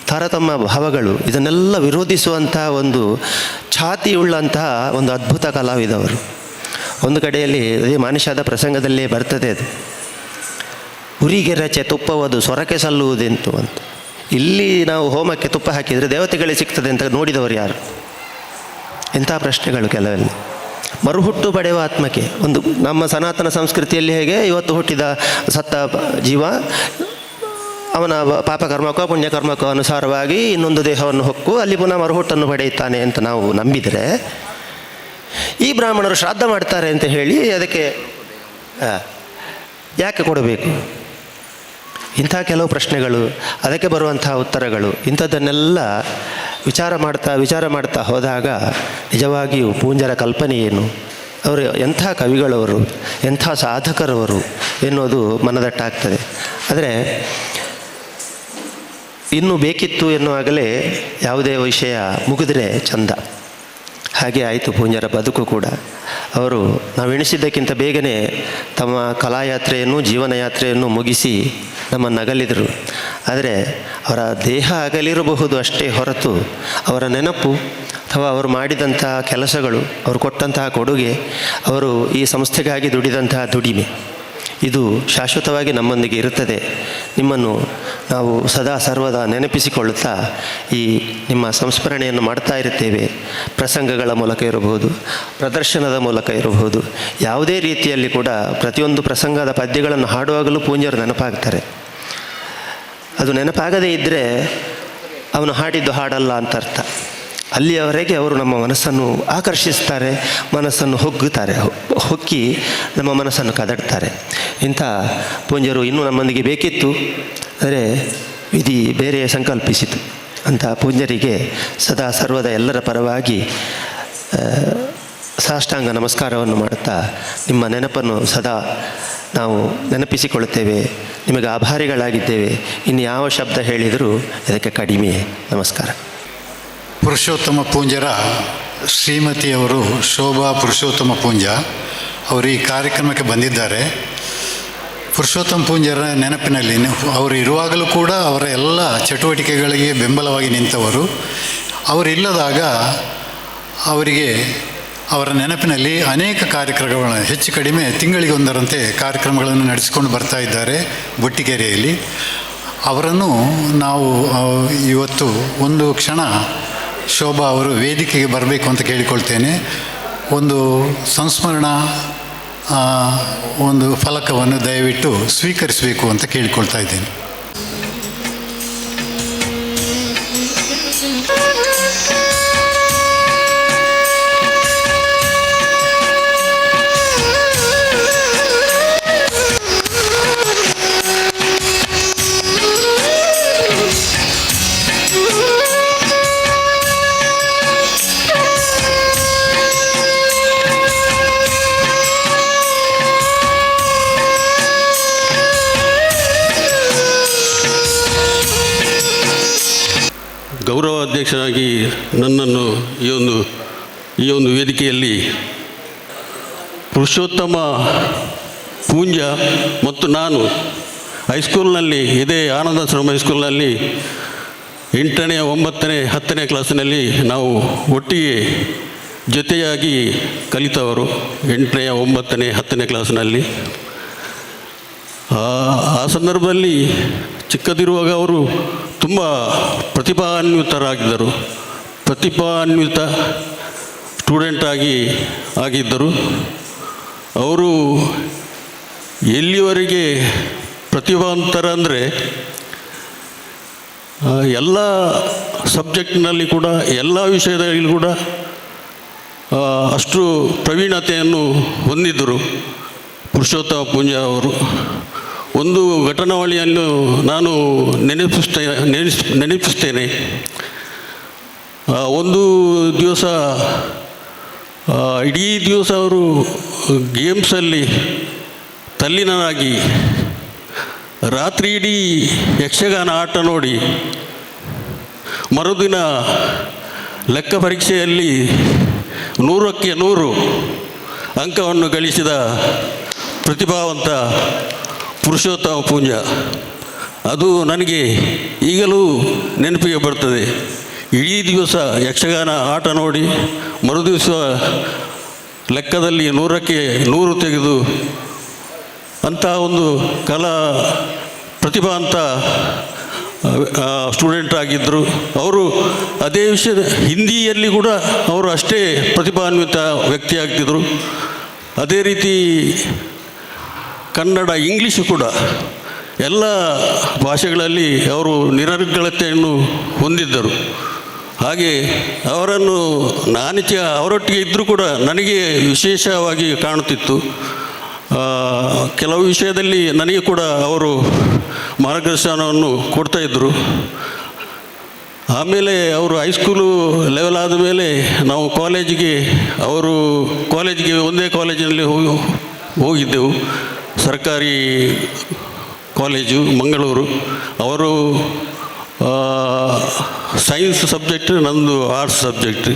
Speaker 6: ತಾರತಮ್ಯ ಭಾವಗಳು, ಇದನ್ನೆಲ್ಲ ವಿರೋಧಿಸುವಂಥ ಒಂದು ಛಾತಿಯುಳ್ಳಂತಹ ಒಂದು ಅದ್ಭುತ ಕಲಾವಿದವರು. ಒಂದು ಕಡೆಯಲ್ಲಿ ಅದೇ ಮಾನುಷಾದ ಪ್ರಸಂಗದಲ್ಲೇ ಬರ್ತದೆ ಅದು, ಉರಿಗೆ ರಚೆ ತುಪ್ಪವದು ಸೊರಕೆ ಸಲ್ಲುವುದೆಂತು ಅಂತ. ಇಲ್ಲಿ ನಾವು ಹೋಮಕ್ಕೆ ತುಪ್ಪ ಹಾಕಿದರೆ ದೇವತೆಗಳಿಗೆ ಸಿಗ್ತದೆ ಅಂತ ನೋಡಿದವರು ಯಾರು? ಎಂಥ ಪ್ರಶ್ನೆಗಳು ಕೆಲವೆಲ್ಲ. ಮರುಹುಟ್ಟು ಪಡೆಯುವ ಆತ್ಮಕ್ಕೆ ಒಂದು ನಮ್ಮ ಸನಾತನ ಸಂಸ್ಕೃತಿಯಲ್ಲಿ ಹೇಗೆ ಇವತ್ತು ಹುಟ್ಟಿದ ಸತ್ತ ಜೀವ ಅವನ ಪಾಪಕರ್ಮಕ್ಕೋ ಪುಣ್ಯಕರ್ಮಕ್ಕೋ ಅನುಸಾರವಾಗಿ ಇನ್ನೊಂದು ದೇಹವನ್ನು ಹೊಕ್ಕು ಅಲ್ಲಿ ಪುನಃ ಮರುಹುಟ್ಟನ್ನು ಪಡೆಯುತ್ತಾನೆ ಅಂತ ನಾವು ನಂಬಿದರೆ, ಈ ಬ್ರಾಹ್ಮಣರು ಶ್ರಾದ್ದ ಮಾಡ್ತಾರೆ ಅಂತ ಹೇಳಿ ಅದಕ್ಕೆ ಯಾಕೆ ಕೊಡಬೇಕು? ಇಂಥ ಕೆಲವು ಪ್ರಶ್ನೆಗಳು, ಅದಕ್ಕೆ ಬರುವಂತಹ ಉತ್ತರಗಳು, ಇಂಥದ್ದನ್ನೆಲ್ಲ ವಿಚಾರ ಮಾಡ್ತಾ ಹೋದಾಗ ನಿಜವಾಗಿಯೂ ಪೂಂಜರ ಕಲ್ಪನೆ ಏನು, ಅವರು ಎಂಥ ಕವಿಗಳವರು, ಎಂಥ ಸಾಧಕರವರು ಎನ್ನುವುದು ಮನದಟ್ಟಾಗ್ತದೆ. ಆದರೆ ಇನ್ನೂ ಬೇಕಿತ್ತು ಎನ್ನುವಾಗಲೇ ಯಾವುದೇ ವಿಷಯ ಮುಗಿದ್ರೆ ಚಂದ. ಹಾಗೆ ಆಯಿತು ಪೂಂಜರ ಬದುಕು ಕೂಡ. ಅವರು ನಾವು ಎಣಿಸಿದ್ದಕ್ಕಿಂತ ಬೇಗನೆ ತಮ್ಮ ಕಲಾಯಾತ್ರೆಯನ್ನು ಜೀವನ ಯಾತ್ರೆಯನ್ನು ಮುಗಿಸಿ ನಮ್ಮನ್ನು ಅಗಲಿದರು. ಆದರೆ ಅವರ ದೇಹ ಅಗಲಿರಬಹುದು ಅಷ್ಟೇ ಹೊರತು ಅವರ ನೆನಪು, ಅಥವಾ ಅವರು ಮಾಡಿದಂತಹ ಕೆಲಸಗಳು, ಅವರು ಕೊಟ್ಟಂತಹ ಕೊಡುಗೆ, ಅವರು ಈ ಸಂಸ್ಥೆಗಾಗಿ ದುಡಿದಂತಹ ದುಡಿಮೆ, ಇದು ಶಾಶ್ವತವಾಗಿ ನಮ್ಮೊಂದಿಗೆ ಇರುತ್ತದೆ. ನಿಮ್ಮನ್ನು ನಾವು ಸದಾ ಸರ್ವದಾ ನೆನಪಿಸಿಕೊಳ್ಳುತ್ತಾ ಈ ನಿಮ್ಮ ಸಂಸ್ಮರಣೆಯನ್ನು ಮಾಡ್ತಾ ಇರುತ್ತೇವೆ. ಪ್ರಸಂಗಗಳ ಮೂಲಕ ಇರಬಹುದು, ಪ್ರದರ್ಶನದ ಮೂಲಕ ಇರಬಹುದು, ಯಾವುದೇ ರೀತಿಯಲ್ಲಿ ಕೂಡ ಪ್ರತಿಯೊಂದು ಪ್ರಸಂಗದ ಪದ್ಯಗಳನ್ನು ಹಾಡುವಾಗಲೂ ಪೂಜ್ಯರು ನೆನಪಾಗ್ತಾರೆ. ಅದು ನೆನಪಾಗದೇ ಇದ್ದರೆ ಅವನು ಹಾಡಿದ್ದು ಹಾಡಲ್ಲ ಅಂತ ಅರ್ಥ. ಅಲ್ಲಿಯವರೆಗೆ ಅವರು ನಮ್ಮ ಮನಸ್ಸನ್ನು ಆಕರ್ಷಿಸ್ತಾರೆ, ಮನಸ್ಸನ್ನು ಹೊಕ್ಕಿ ನಮ್ಮ ಮನಸ್ಸನ್ನು ಕದಡ್ತಾರೆ. ಇಂಥ ಪೂಜ್ಯರು ಇನ್ನೂ ನಮ್ಮೊಂದಿಗೆ ಬೇಕಿತ್ತು, ಆದರೆ ವಿಧಿ ಬೇರೆ ಸಂಕಲ್ಪಿಸಿತು. ಅಂಥ ಪೂಜ್ಯರಿಗೆ ಸದಾ ಸರ್ವದ ಎಲ್ಲರ ಪರವಾಗಿ ಸಾಷ್ಟಾಂಗ ನಮಸ್ಕಾರವನ್ನು ಮಾಡುತ್ತಾ ನಿಮ್ಮ ನೆನಪನ್ನು ಸದಾ ನಾವು ನೆನಪಿಸಿಕೊಳ್ಳುತ್ತೇವೆ. ನಿಮಗೆ ಆಭಾರಿಗಳಾಗಿದ್ದೇವೆ. ಇನ್ನು ಯಾವ ಶಬ್ದ ಹೇಳಿದರೂ ಇದಕ್ಕೆ ಕಡಿಮೆ. ನಮಸ್ಕಾರ.
Speaker 1: ಪುರುಷೋತ್ತಮ ಪೂಂಜರ ಶ್ರೀಮತಿಯವರು ಶೋಭಾ ಪುರುಷೋತ್ತಮ ಪೂಂಜ ಅವರು ಈ ಕಾರ್ಯಕ್ರಮಕ್ಕೆ ಬಂದಿದ್ದಾರೆ. ಪುರುಷೋತ್ತಮ ಪೂಂಜರ ನೆನಪಿನಲ್ಲಿ ಅವರು ಇರುವಾಗಲೂ ಕೂಡ ಅವರ ಎಲ್ಲ ಚಟುವಟಿಕೆಗಳಿಗೆ ಬೆಂಬಲವಾಗಿ ನಿಂತವರು. ಅವರಿಲ್ಲದಾಗ ಅವರಿಗೆ ಅವರ ನೆನಪಿನಲ್ಲಿ ಅನೇಕ ಕಾರ್ಯಕ್ರಮಗಳನ್ನು ಹೆಚ್ಚು ಕಡಿಮೆ ತಿಂಗಳಿಗೊಂದರಂತೆ ಕಾರ್ಯಕ್ರಮಗಳನ್ನು ನಡೆಸಿಕೊಂಡು ಬರ್ತಾ ಇದ್ದಾರೆ ಬೊಟ್ಟಿಗೆರೆಯಲ್ಲಿ. ಅವರನ್ನು ನಾವು ಇವತ್ತು ಒಂದು ಕ್ಷಣ ಶೋಭಾ ಅವರು ವೇದಿಕೆಗೆ ಬರಬೇಕು ಅಂತ ಕೇಳಿಕೊಳ್ತೇನೆ. ಒಂದು ಸಂಸ್ಮರಣಾ ಒಂದು ಫಲಕವನ್ನು ದಯವಿಟ್ಟು ಸ್ವೀಕರಿಸಬೇಕು ಅಂತ ಕೇಳಿಕೊಳ್ತಾ ಇದ್ದೇನೆ.
Speaker 7: ಗೌರವಾಧ್ಯಕ್ಷರಾಗಿ ನನ್ನನ್ನು ಈ ಒಂದು ವೇದಿಕೆಯಲ್ಲಿ ಪುರುಷೋತ್ತಮ ಪೂಂಜ ಮತ್ತು ನಾನು ಹೈಸ್ಕೂಲ್ನಲ್ಲಿ ಇದೇ ಆನಂದಾಶ್ರಮ ಹೈಸ್ಕೂಲ್ನಲ್ಲಿ 8ನೇ 9ನೇ 10ನೇ ಕ್ಲಾಸಿನಲ್ಲಿ ನಾವು ಒಟ್ಟಿಗೆ ಜೊತೆಯಾಗಿ ಕಲಿತವರು. 8ನೇ 9ನೇ 10ನೇ ಕ್ಲಾಸಿನಲ್ಲಿ ಆ ಸಂದರ್ಭದಲ್ಲಿ ಚಿಕ್ಕದಿರುವಾಗ ಅವರು ತುಂಬ ಪ್ರತಿಭಾನ್ವಿತ ಸ್ಟೂಡೆಂಟ್ ಆಗಿದ್ದರು. ಅವರು ಎಲ್ಲಿವರೆಗೆ ಪ್ರತಿಭಾವಂತರ ಅಂದರೆ ಎಲ್ಲ ಸಬ್ಜೆಕ್ಟ್ನಲ್ಲಿ ಕೂಡ, ಎಲ್ಲ ವಿಷಯದಲ್ಲಿ ಕೂಡ ಅಷ್ಟು ಪ್ರವೀಣತೆಯನ್ನು ಹೊಂದಿದ್ದರು ಪುರುಷೋತ್ತಮ ಪೂಂಜ ಅವರು. ಒಂದು ಘಟನಾವಳಿಯನ್ನು ನಾನು ನೆನಪಿಸ್ತೇನೆ. ಒಂದು ದಿವಸ ಇಡೀ ದಿವಸ ಅವರು ಗೇಮ್ಸಲ್ಲಿ ತಲ್ಲೀನರಾಗಿ ರಾತ್ರಿ ಇಡೀ ಯಕ್ಷಗಾನ ಆಟ ನೋಡಿ ಮರುದಿನ ಲೆಕ್ಕ ಪರೀಕ್ಷೆಯಲ್ಲಿ 100ಕ್ಕೆ 100 ಅಂಕವನ್ನು ಗಳಿಸಿದ ಪ್ರತಿಭಾವಂತ ಪುರುಷೋತ್ತಮ ಪೂಂಜ. ಅದು ನನಗೆ ಈಗಲೂ ನೆನಪಿಗೆ ಬರ್ತದೆ. ಇಡೀ ದಿವಸ ಯಕ್ಷಗಾನ ಆಟ ನೋಡಿ ಮರುದಿವಸ ಲೆಕ್ಕದಲ್ಲಿ 100ಕ್ಕೆ 100 ತೆಗೆದು ಅಂತಹ ಒಂದು ಪ್ರತಿಭಾವಂತ ಸ್ಟೂಡೆಂಟ್ ಆಗಿದ್ದರು. ಅವರು ಅದೇ ವಿಷಯದ ಹಿಂದಿಯಲ್ಲಿ ಕೂಡ ಅವರು ಅಷ್ಟೇ ಪ್ರತಿಭಾನ್ವಿತ ವ್ಯಕ್ತಿಯಾಗ್ತಿದ್ದರು. ಅದೇ ರೀತಿ ಕನ್ನಡ, ಇಂಗ್ಲೀಷು ಕೂಡ ಎಲ್ಲ ಭಾಷೆಗಳಲ್ಲಿ ಅವರು ನಿರರ್ಗಳತೆಯನ್ನು ಹೊಂದಿದ್ದರು. ಹಾಗೆ ಅವರನ್ನು ಅವರೊಟ್ಟಿಗೆ ಇದ್ದರೂ ಕೂಡ ನನಗೆ ವಿಶೇಷವಾಗಿ ಕಾಣುತ್ತಿತ್ತು. ಕೆಲವು ವಿಷಯದಲ್ಲಿ ನನಗೆ ಕೂಡ ಅವರು ಮಾರ್ಗದರ್ಶನವನ್ನು ಕೊಡ್ತಾಯಿದ್ದರು. ಆಮೇಲೆ ಅವರು ಹೈಸ್ಕೂಲು ಲೆವೆಲ್ ಆದ ಮೇಲೆ ನಾವು ಕಾಲೇಜಿಗೆ ಒಂದೇ ಕಾಲೇಜಿನಲ್ಲಿ ಹೋಗಿದ್ದೆವು. ಸರ್ಕಾರಿ ಕಾಲೇಜು ಮಂಗಳೂರು. ಅವರು ಸೈನ್ಸ್ ಸಬ್ಜೆಕ್ಟ್, ನಂದು ಆರ್ಟ್ಸ್ ಸಬ್ಜೆಕ್ಟ್.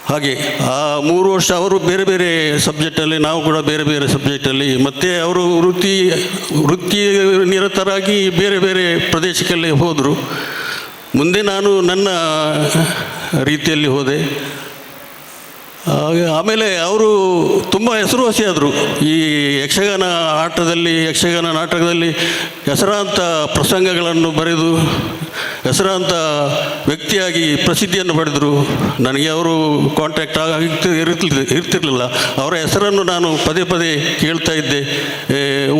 Speaker 7: ಹಾಗೆ ಆ 3 ವರ್ಷ ಅವರು ಬೇರೆ ಬೇರೆ ಸಬ್ಜೆಕ್ಟಲ್ಲಿ, ನಾವು ಕೂಡ ಬೇರೆ ಬೇರೆ ಸಬ್ಜೆಕ್ಟಲ್ಲಿ, ಮತ್ತು ಅವರು ವೃತ್ತಿ ನಿರತರಾಗಿ ಬೇರೆ ಬೇರೆ ಪ್ರದೇಶಕ್ಕೆ ಹೋದರು. ಮುಂದೆ ನಾನು ನನ್ನ ರೀತಿಯಲ್ಲಿ ಹೋದೆ. ಆಮೇಲೆ ಅವರು ತುಂಬ ಹೆಸರುವಾಸಿಯಾದರು. ಈ ಯಕ್ಷಗಾನ ಆಟದಲ್ಲಿ, ಯಕ್ಷಗಾನ ನಾಟಕದಲ್ಲಿ ಹೆಸರಾಂತ ಪ್ರಸಂಗಗಳನ್ನು ಬರೆದು ಹೆಸರಾಂತ ವ್ಯಕ್ತಿಯಾಗಿ ಪ್ರಸಿದ್ಧಿಯನ್ನು ಪಡೆದರು. ನನಗೆ ಅವರು ಕಾಂಟ್ಯಾಕ್ಟ್ ಇರ್ತಿರಲಿಲ್ಲ. ಅವರ ಹೆಸರನ್ನು ನಾನು ಪದೇ ಪದೇ ಕೇಳ್ತಾ ಇದ್ದೆ,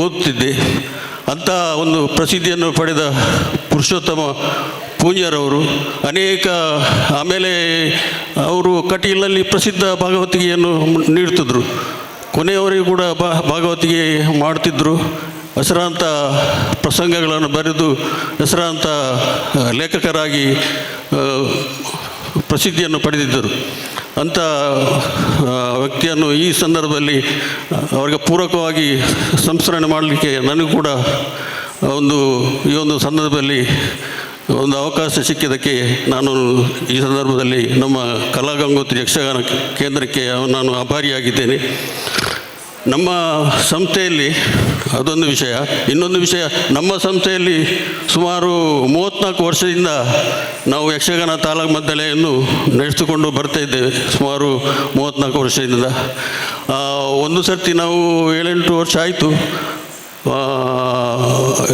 Speaker 7: ಓದ್ತಿದ್ದೆ. ಅಂಥ ಒಂದು ಪ್ರಸಿದ್ಧಿಯನ್ನು ಪಡೆದ ಪುರುಷೋತ್ತಮ ಪೂಜ್ಯರವರು ಅನೇಕ, ಆಮೇಲೆ ಅವರು ಕಟೀಲಲ್ಲಿ ಪ್ರಸಿದ್ಧ ಭಾಗವತಿಗೆಯನ್ನು ನೀಡ್ತಿದ್ರು. ಕೊನೆಯವರೆಗೂ ಕೂಡ ಭಾಗವತಿಗೆ ಮಾಡ್ತಿದ್ದರು. ಹೆಸರಾಂತ ಪ್ರಸಂಗಗಳನ್ನು ಬರೆದು ಹೆಸರಾಂತ ಲೇಖಕರಾಗಿ ಪ್ರಸಿದ್ಧಿಯನ್ನು ಪಡೆದಿದ್ದರು. ಅಂಥ ವ್ಯಕ್ತಿಯನ್ನು ಈ ಸಂದರ್ಭದಲ್ಲಿ ಅವರಿಗೆ ಪೂರಕವಾಗಿ ಸಂಸ್ಮರಣೆ ಮಾಡಲಿಕ್ಕೆ ನನಗೂ ಕೂಡ ಈ ಒಂದು ಸಂದರ್ಭದಲ್ಲಿ ಒಂದು ಅವಕಾಶ ಸಿಕ್ಕಿದ್ದಕ್ಕೆ ನಾನು ಈ ಸಂದರ್ಭದಲ್ಲಿ ನಮ್ಮ ಕಲಾಗಂಗೋತ್ರಿ ಯಕ್ಷಗಾನ ಕೇಂದ್ರಕ್ಕೆ ನಾನು ಆಭಾರಿಯಾಗಿದ್ದೇನೆ. ನಮ್ಮ ಸಂಸ್ಥೆಯಲ್ಲಿ ಅದೊಂದು ವಿಷಯ. ಇನ್ನೊಂದು ವಿಷಯ, ನಮ್ಮ ಸಂಸ್ಥೆಯಲ್ಲಿ ಸುಮಾರು 34 ವರ್ಷದಿಂದ ನಾವು ಯಕ್ಷಗಾನ ತಾಳಮದ್ದಳೆಯನ್ನು ನಡೆಸಿಕೊಂಡು ಬರ್ತಾ ಇದ್ದೇವೆ. ಸುಮಾರು 34 ವರ್ಷದಿಂದ. ಒಂದು ಸರ್ತಿ ನಾವು 7-8 ವರ್ಷ ಆಯಿತು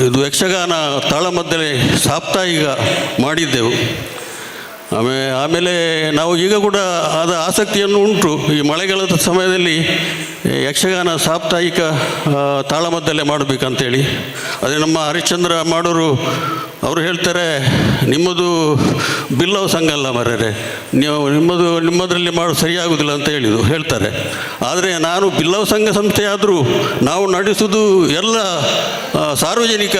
Speaker 7: ಇದು ಯಕ್ಷಗಾನ ತಾಳಮದ್ದಳೆ ಸಾಪ್ತಾಹಿಕ ಮಾಡಿದ್ದೆವು. ಆಮೇಲೆ ನಾವು ಈಗ ಕೂಡ ಆದ ಆಸಕ್ತಿಯನ್ನು ಉಂಟು. ಈ ಮಳೆಗಾಲದ ಸಮಯದಲ್ಲಿ ಯಕ್ಷಗಾನ ಸಾಪ್ತಾಹಿಕ ತಾಳಮದ್ದಲೆ ಮಾಡಬೇಕಂತೇಳಿ. ಅದೇ ನಮ್ಮ ಹರಿಶ್ಚಂದ್ರ ಮಾಡೋರು ಅವರು ಹೇಳ್ತಾರೆ, ನಿಮ್ಮದು ಬಿಲ್ಲವ ಸಂಘ ಅಲ್ಲ ಮರ್ರೆ, ನಿಮ್ಮದರಲ್ಲಿ ಮಾಡೋ ಸರಿಯಾಗುವುದಿಲ್ಲ ಅಂತ ಹೇಳ್ತಾರೆ. ಆದರೆ ನಾನು ಬಿಲ್ಲವ ಸಂಘ ಸಂಸ್ಥೆ ಆದರೂ ನಾವು ನಡೆಸುವುದು ಎಲ್ಲ ಸಾರ್ವಜನಿಕ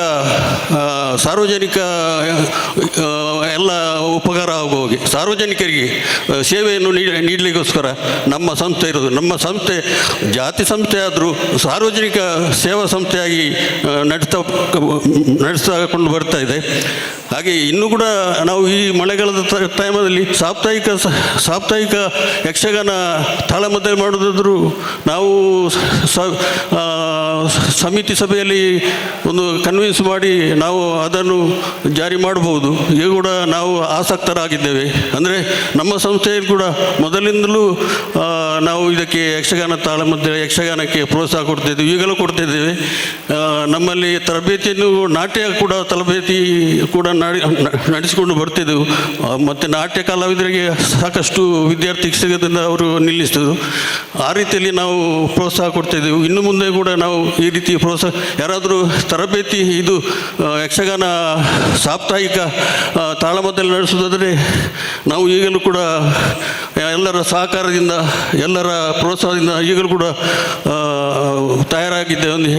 Speaker 7: ಎಲ್ಲ ಉಪಕಾರ ಆಗುವ ಹೋಗಿ ಸಾರ್ವಜನಿಕರಿಗೆ ಸೇವೆಯನ್ನು ನೀಡಲಿಕ್ಕೋಸ್ಕರ ನಮ್ಮ ಸಂಸ್ಥೆ ಇರೋದು. ನಮ್ಮ ಸಂಸ್ಥೆ ಜಾತಿ ಸಂಸ್ಥೆ ಆದರೂ ಸಾರ್ವಜನಿಕ ಸೇವಾ ಸಂಸ್ಥೆಯಾಗಿ ನಡೆಸಿಕೊಂಡು ಬರ್ತಾ ಇದೆ. ಹಾಗೆ ಇನ್ನೂ ಕೂಡ ನಾವು ಈ ಮಳೆಗಾಲದ ಟೈಮಲ್ಲಿ ಸಾಪ್ತಾಹಿಕ ಯಕ್ಷಗಾನ ತಾಳಮದ್ದಲೆ ಮಾಡೋದಾದರೂ ನಾವು ಸಮಿತಿ ಸಭೆಯಲ್ಲಿ ಒಂದು ಕನ್ವಿನ್ಸ್ ಮಾಡಿ ನಾವು ಅದನ್ನು ಜಾರಿ ಮಾಡಬಹುದು. ಈಗ ಕೂಡ ನಾವು ಆಸಕ್ತರಾಗಿದ್ದೇವೆ. ಅಂದರೆ ನಮ್ಮ ಸಂಸ್ಥೆಯಲ್ಲಿ ಕೂಡ ಮೊದಲಿಂದಲೂ ನಾವು ಇದಕ್ಕೆ ಯಕ್ಷಗಾನ ತಾಳಮದ್ದಲೆ ಯಕ್ಷಗಾನಕ್ಕೆ ಪ್ರೋತ್ಸಾಹ ಕೊಡ್ತಿದ್ದೇವೆ, ಈಗಲೂ ಕೊಡ್ತಿದ್ದೇವೆ. ನಮ್ಮಲ್ಲಿ ತರಬೇತಿಯನ್ನು ನಾಟ್ಯ ಕೂಡ ತರಬೇತಿ ಕೂಡ ನಡೆಸಿಕೊಂಡು ಬರ್ತಿದ್ದೆವು. ಮತ್ತು ನಾಟ್ಯ ಕಲಾವಿದರಿಗೆ ಸಾಕಷ್ಟು ವಿದ್ಯಾರ್ಥಿ ಸಿಗೋದ್ರಿಂದ ಅವರು ನಿಲ್ಲಿಸಿದರು. ಆ ರೀತಿಯಲ್ಲಿ ನಾವು ಪ್ರೋತ್ಸಾಹ ಕೊಡ್ತಿದ್ದೆವು. ಇನ್ನು ಮುಂದೆ ಕೂಡ ನಾವು ಈ ರೀತಿ ಪ್ರೋತ್ಸಾಹ, ಯಾರಾದರೂ ತರಬೇತಿ ಇದು ಯಕ್ಷಗಾನ ಸಾಪ್ತಾಹಿಕ ತಾಳಮದ್ದಲೆ ನಡೆಸೋದಾದರೆ ನಾವು ಈಗಲೂ ಕೂಡ ಎಲ್ಲರ ಸಹಕಾರದಿಂದ ಎಲ್ಲರ ಪ್ರೋತ್ಸಾಹದಿಂದ ಈಗಲೂ ಕೂಡ ತಯಾರಾಗಿದ್ದೇವೆ ಎಂದು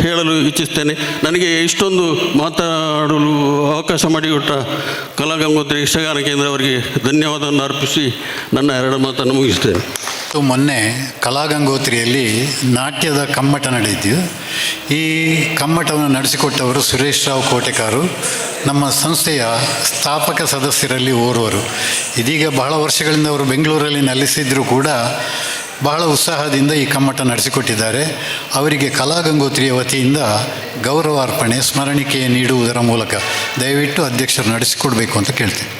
Speaker 7: ಹೇಳಲು ಇಚ್ಛಿಸ್ತೇನೆ. ನನಗೆ ಇಷ್ಟೊಂದು ಮಾತಾಡಲು ಅವಕಾಶ ಮಾಡಿಕೊಟ್ಟ ಕಲಾಗಂಗೋತ್ರಿ ಯಕ್ಷಗಾನ ಕೇಂದ್ರ ಅವರಿಗೆ ಧನ್ಯವಾದವನ್ನು ಅರ್ಪಿಸಿ ನನ್ನ 2 ಮಾತನ್ನು ಮುಗಿಸ್ತೇನೆ.
Speaker 1: ಮೊನ್ನೆ ಕಲಾಗಂಗೋತ್ರಿಯಲ್ಲಿ ನಾಟ್ಯದ ಕಮ್ಮಟ ನಡೆಯಿತು. ಈ ಕಮ್ಮಟವನ್ನು ನಡೆಸಿಕೊಟ್ಟವರು ಸುರೇಶ್ ರಾವ್ ಕೋಟೆಕಾರು, ನಮ್ಮ ಸಂಸ್ಥೆಯ ಸ್ಥಾಪಕ ಸದಸ್ಯರಲ್ಲಿ ಓರ್ವರು. ಇದೀಗ ಬಹಳ ವರ್ಷಗಳಿಂದ ಅವರು ಬೆಂಗಳೂರಲ್ಲಿ ನೆಲೆಸಿದ್ದರೂ ಕೂಡ ಬಹಳ ಉತ್ಸಾಹದಿಂದ ಈ ಕಮ್ಮಟ ನಡೆಸಿಕೊಟ್ಟಿದ್ದಾರೆ. ಅವರಿಗೆ ಕಲಾಗಂಗೋತ್ರಿಯ ವತಿಯಿಂದ ಗೌರವಾರ್ಪಣೆ ಸ್ಮರಣಿಕೆ ನೀಡುವುದರ ಮೂಲಕ ದಯವಿಟ್ಟು ಅಧ್ಯಕ್ಷರು ನಡೆಸಿಕೊಡ್ಬೇಕು ಅಂತ ಕೇಳ್ತೀನಿ.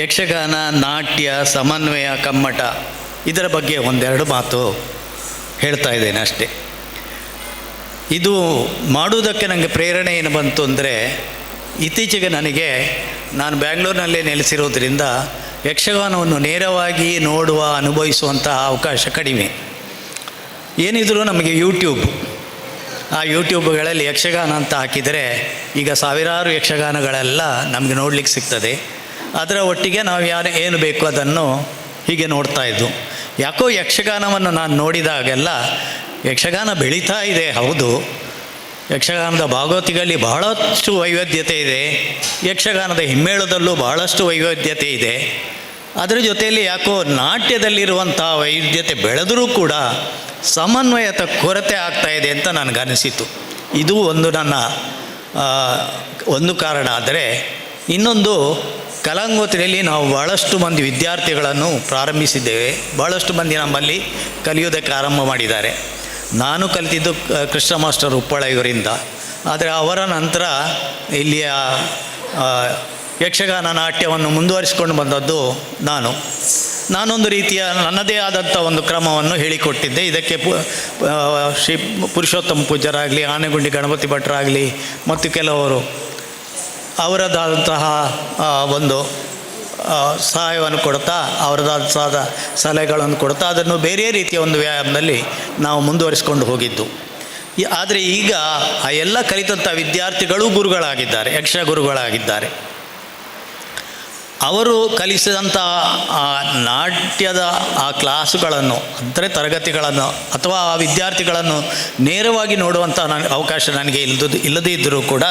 Speaker 8: ಯಕ್ಷಗಾನ ನಾಟ್ಯ ಸಮನ್ವಯ ಕಮ್ಮಟ ಇದರ ಬಗ್ಗೆ 1-2 ಮಾತು ಹೇಳ್ತಾ ಇದ್ದೇನೆ ಅಷ್ಟೇ. ಇದು ಮಾಡುವುದಕ್ಕೆ ನನಗೆ ಪ್ರೇರಣೆ ಏನು ಬಂತು ಅಂದರೆ, ಇತ್ತೀಚೆಗೆ ನಾನು ಬ್ಯಾಂಗ್ಳೂರಿನಲ್ಲೇ ನೆಲೆಸಿರೋದ್ರಿಂದ ಯಕ್ಷಗಾನವನ್ನು ನೇರವಾಗಿ ನೋಡುವ ಅನುಭವಿಸುವಂತಹ ಅವಕಾಶ ಕಡಿಮೆ. ಏನಿದ್ರೂ ನಮಗೆ ಆ ಯೂಟ್ಯೂಬ್ಗಳಲ್ಲಿ ಯಕ್ಷಗಾನ ಅಂತ ಹಾಕಿದರೆ ಈಗ ಸಾವಿರಾರು ಯಕ್ಷಗಾನಗಳೆಲ್ಲ ನಮಗೆ ನೋಡಲಿಕ್ಕೆ ಸಿಗ್ತದೆ. ಅದರ ಒಟ್ಟಿಗೆ ನಾವು ಏನು ಬೇಕು ಅದನ್ನು ಹೀಗೆ ನೋಡ್ತಾ ಇದ್ದು. ಯಾಕೋ ಯಕ್ಷಗಾನವನ್ನು ನಾನು ನೋಡಿದಾಗೆಲ್ಲ ಯಕ್ಷಗಾನ ಬೆಳೀತಾ ಇದೆ. ಹೌದು, ಯಕ್ಷಗಾನದ ಭಾಗವತಿಗಳಲ್ಲಿ ಬಹಳಷ್ಟು ವೈವಿಧ್ಯತೆ ಇದೆ, ಯಕ್ಷಗಾನದ ಹಿಮ್ಮೇಳದಲ್ಲೂ ಬಹಳಷ್ಟು ವೈವಿಧ್ಯತೆ ಇದೆ. ಅದರ ಜೊತೆಯಲ್ಲಿ ಯಾಕೋ ನಾಟ್ಯದಲ್ಲಿರುವಂಥ ವೈವಿಧ್ಯತೆ ಬೆಳೆದರೂ ಕೂಡ ಸಮನ್ವಯದ ಕೊರತೆ ಆಗ್ತಾ ಇದೆ ಅಂತ ನನಗನ್ನಿಸಿತು. ಇದು ಒಂದು ನನ್ನ ಒಂದು ಕಾರಣ. ಆದರೆ ಇನ್ನೊಂದು, ಕಲಾಂಗೋತ್ರಿಯಲ್ಲಿ ನಾವು ಭಾಳಷ್ಟು ಮಂದಿ ವಿದ್ಯಾರ್ಥಿಗಳನ್ನು ಪ್ರಾರಂಭಿಸಿದ್ದೇವೆ. ಭಾಳಷ್ಟು ಮಂದಿ ನಮ್ಮಲ್ಲಿ ಕಲಿಯೋದಕ್ಕೆ ಆರಂಭ ಮಾಡಿದ್ದಾರೆ. ನಾನು ಕಲಿತಿದ್ದು ಕೃಷ್ಣ ಮಾಸ್ಟರ್ ಉಪ್ಪಳ ಇವರಿಂದ. ಆದರೆ ಅವರ ನಂತರ ಇಲ್ಲಿಯ ಯಕ್ಷಗಾನ ನಾಟ್ಯವನ್ನು ಮುಂದುವರಿಸಿಕೊಂಡು ಬಂದದ್ದು ನಾನೊಂದು ರೀತಿಯ ನನ್ನದೇ ಆದಂಥ ಒಂದು ಕ್ರಮವನ್ನು ಹೇಳಿಕೊಟ್ಟಿದ್ದೆ. ಇದಕ್ಕೆ ಶ್ರೀ ಪುರುಷೋತ್ತಮ ಪೂಜ್ಯರಾಗಲಿ, ಆನೆಗುಂಡಿ ಗಣಪತಿ ಭಟ್ರಾಗಲಿ ಮತ್ತು ಕೆಲವರು ಅವರದಾದಂತಹ ಒಂದು ಸಹಾಯವನ್ನು ಕೊಡ್ತಾ, ಅವರದಾದ ಸಲಹೆಗಳನ್ನು ಕೊಡ್ತಾ ಅದನ್ನು ಬೇರೆ ರೀತಿಯ ಒಂದು ವ್ಯಾಯಾಮದಲ್ಲಿ ನಾವು ಮುಂದುವರಿಸಿಕೊಂಡು ಹೋಗಿದ್ದು. ಆದರೆ ಈಗ ಆ ಎಲ್ಲ ಕಲಿತಂಥ ವಿದ್ಯಾರ್ಥಿಗಳು ಗುರುಗಳಾಗಿದ್ದಾರೆ, ಯಕ್ಷ ಗುರುಗಳಾಗಿದ್ದಾರೆ. ಅವರು ಕಲಿಸಿದಂಥ ಆ ನಾಟ್ಯದ ಆ ಕ್ಲಾಸುಗಳನ್ನು, ಅಂದರೆ ತರಗತಿಗಳನ್ನು ಅಥವಾ ಆ ವಿದ್ಯಾರ್ಥಿಗಳನ್ನು ನೇರವಾಗಿ ನೋಡುವಂಥ ಅವಕಾಶ ನನಗೆ ಇಲ್ಲದೇ ಇದ್ದರೂ ಕೂಡ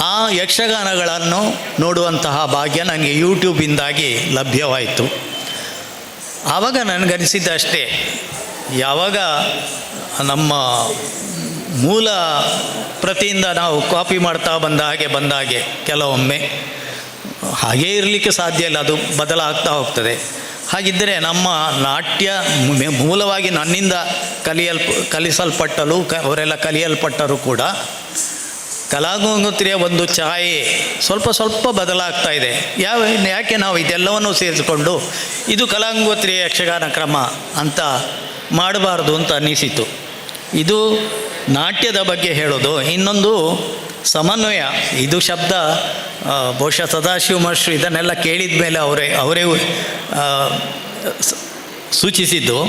Speaker 8: ಆ ಯಕ್ಷಗಾನಗಳನ್ನು ನೋಡುವಂತಹ ಭಾಗ್ಯ ನನಗೆ ಯೂಟ್ಯೂಬಿಂದಾಗಿ ಲಭ್ಯವಾಯಿತು. ಆವಾಗ ನನಗನಿಸಿದ್ದಷ್ಟೇ, ಯಾವಾಗ ನಮ್ಮ ಮೂಲ ಪ್ರತಿಯಿಂದ ನಾವು ಕಾಪಿ ಮಾಡ್ತಾ ಬಂದಾಗೆ ಕೆಲವೊಮ್ಮೆ ಹಾಗೇ ಇರಲಿಕ್ಕೆ ಸಾಧ್ಯ ಇಲ್ಲ, ಅದು ಬದಲಾಗ್ತಾ ಹೋಗ್ತದೆ. ಹಾಗಿದ್ದರೆ ನಮ್ಮ ನಾಟ್ಯ ಮೂಲವಾಗಿ ನನ್ನಿಂದ ಕಲಿಸಲ್ಪಟ್ಟಲು ಅವರೆಲ್ಲ ಕಲಿಯಲ್ಪಟ್ಟರೂ ಕೂಡ ಕಲಾಗಂಗೋತ್ರಿಯ ಒಂದು ಛಾಯೆ ಸ್ವಲ್ಪ ಬದಲಾಗ್ತಾ ಇದೆ. ಯಾಕೆ ನಾವು ಇದೆಲ್ಲವನ್ನು ಸೇರಿಸಿಕೊಂಡು ಇದು ಕಲಾಗಂಗೋತ್ರಿಯ ಯಕ್ಷಗಾನ ಕ್ರಮ ಅಂತ ಮಾಡಬಾರ್ದು ಅಂತ ಅನ್ನಿಸಿತು. ಇದು ನಾಟ್ಯದ ಬಗ್ಗೆ ಹೇಳೋದು. ಇನ್ನೊಂದು ಸಮನ್ವಯ. ಇದು ಶಬ್ದ ಬಹುಶಃ ಸದಾಶಿವ ಮಹರ್ಷಿ ಇದನ್ನೆಲ್ಲ ಕೇಳಿದ ಮೇಲೆ ಅವರೇ ಸೂಚಿಸಿದ್ದು.